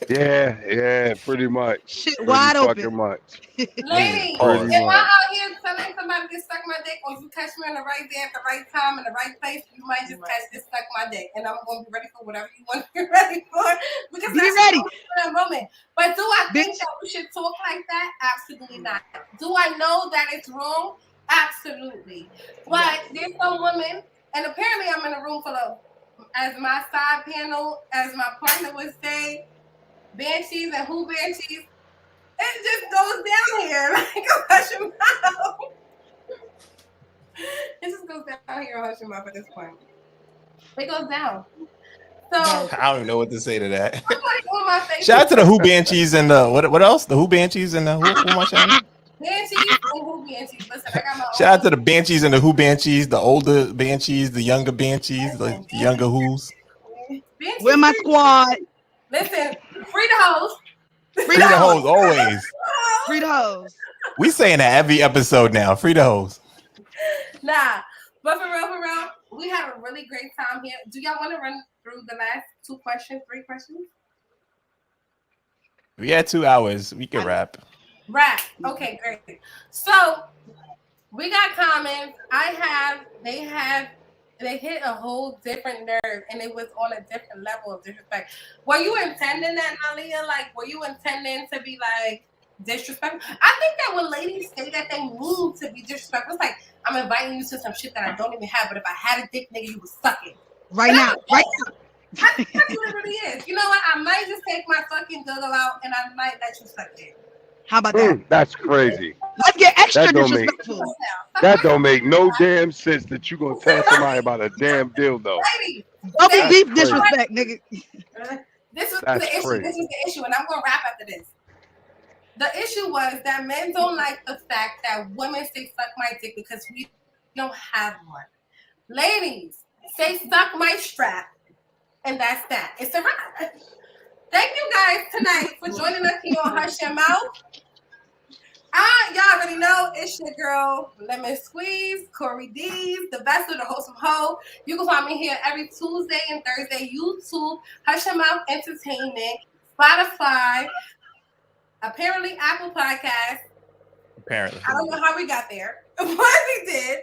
Yeah, pretty much. Shit Pretty wide fucking open. much. Ladies, Pretty Pause. if I'm much. out here telling somebody to suck my dick, or you catch me in the right day at the right time in the right place, you might just catch this suck my dick, and I'm gonna be ready for whatever you want to be ready for, because Be that's ready, that moment. But do I think bitch. that we should talk like that? Absolutely not. Do I know that it's wrong? Absolutely. But there's some women, and apparently I'm in a room full of, as my side panel, as my partner would say, banshees and who banshees. It just goes down here like a hush your mouth. It just goes down here a hush your mouth at this point. It goes down. So Yes. I don't even know what to say to that. I'm like on my face. Shout out to the Who Banshees and the what else? The Who Banshees and the who am I shouting? Banshees and who banshees. Listen, I got my Shout own. out to the Banshees and the Who Banshees, the older Banshees, the younger Banshees, the younger Who's. Banshees. Where my squad? Listen, free the host. Free the hoes always. Free the hoes. We saying that every episode now. Free the hoes. Nah, but for real, we had a really great time here. Do y'all want to run through the last 3 questions? We had 2 hours. We can wrap. Right. Okay, great. So we got comments. They hit a whole different nerve, and it was on a different level of disrespect. Were you intending that, Nalia? Like, were you intending to be like disrespectful? I think that when ladies say that they mean to be disrespectful, it's like, I'm inviting you to some shit that I don't even have, but if I had a dick, nigga, you would suck it. Right now. Right now. I think that's what it really is. You know what? I might just take my fucking doodle out, and I might let you suck it. How about that? That's crazy. Let's get extra That don't make- disrespectful. That don't make no damn sense that you gonna tell somebody about a damn dildo. Ladies, Double That's deep crazy. disrespect, nigga. this is That's the issue. crazy. This is the issue, and I'm gonna wrap after this. The issue was that men don't like the fact that women say "suck my dick" because we don't have one. Ladies, say "suck my strap," and that's that. It's a wrap. Thank you guys tonight for joining us here on Hush Your Mouth. Y'all already know it's your girl Lemon Squeeze, Kori Deez, the best of the wholesome hoe. You can find me here every Tuesday and Thursday. YouTube, Hush Your Mouth Entertainment, Spotify, apparently Apple Podcasts. Apparently. I don't know how we got there, but we did.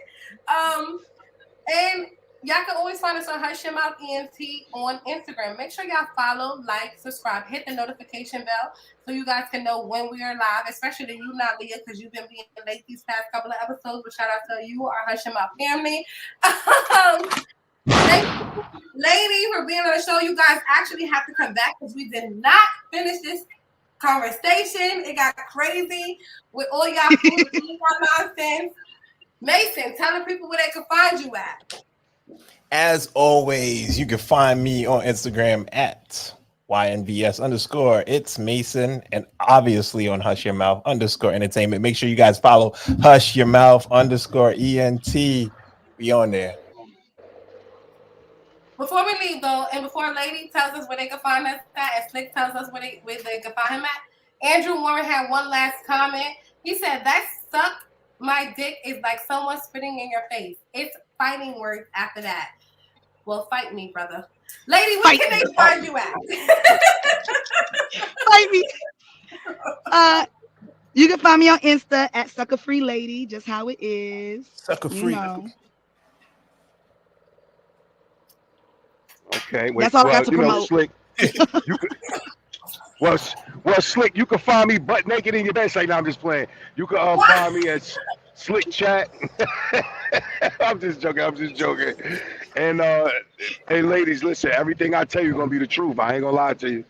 And y'all can always find us on Hush Your Mouth ENT on Instagram. Make sure y'all follow, like, subscribe, hit the notification bell so you guys can know when we are live, especially to you, not Leah, because you've been being late these past couple of episodes. But shout out to you, our Hush Your Mouth family. Thank you, lady, for being on the show. You guys actually have to come back because we did not finish this conversation. It got crazy with all y'all nonsense. Mason, tell the people where they can find you at. As always, you can find me on Instagram at YNVS_. It's Mason, and obviously on Hush Your Mouth _entertainment. Make sure you guys follow Hush Your Mouth _ENT. Be on there. Before we leave though, and before Lady tells us where they can find us at, and Slick tells us where they can find him at, Andrew Warren had one last comment. He said, "That suck my dick is like someone spitting in your face. It's fighting words after that." Well, fight me, brother. Lady, where can they find you at? Fight me. You can find me on Insta at Sucker Free Lady, just how it is. Sucker free. You know. Okay, wait. That's all I got to you know, promote. Slick. You could, well, Slick. You can find me butt naked in your bed. Say, no, I'm just playing. You can find me at Slick Chat. I'm just joking. And hey, ladies, listen. Everything I tell you gonna be the truth. I ain't gonna lie to you.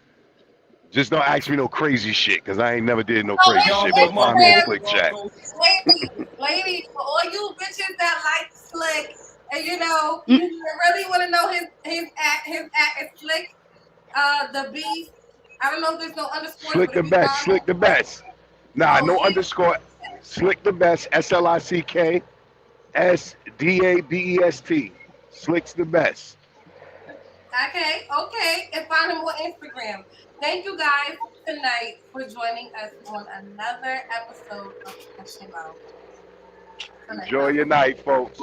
Just don't ask me no crazy shit, cause I ain't never did no crazy shit. But find me at Slick Chat. Lady, for all you bitches that like Slick, and you know, you really want to know his at is Slick, the Beast. I don't know if there's no underscore. Slick the best. Slick the best. Nah, no underscore. Slick the best. SLICK SDABEST. Slick's the best. Okay. And find him on Instagram. Thank you guys tonight for joining us on another episode of Hush Your Mouth. Enjoy your night, folks.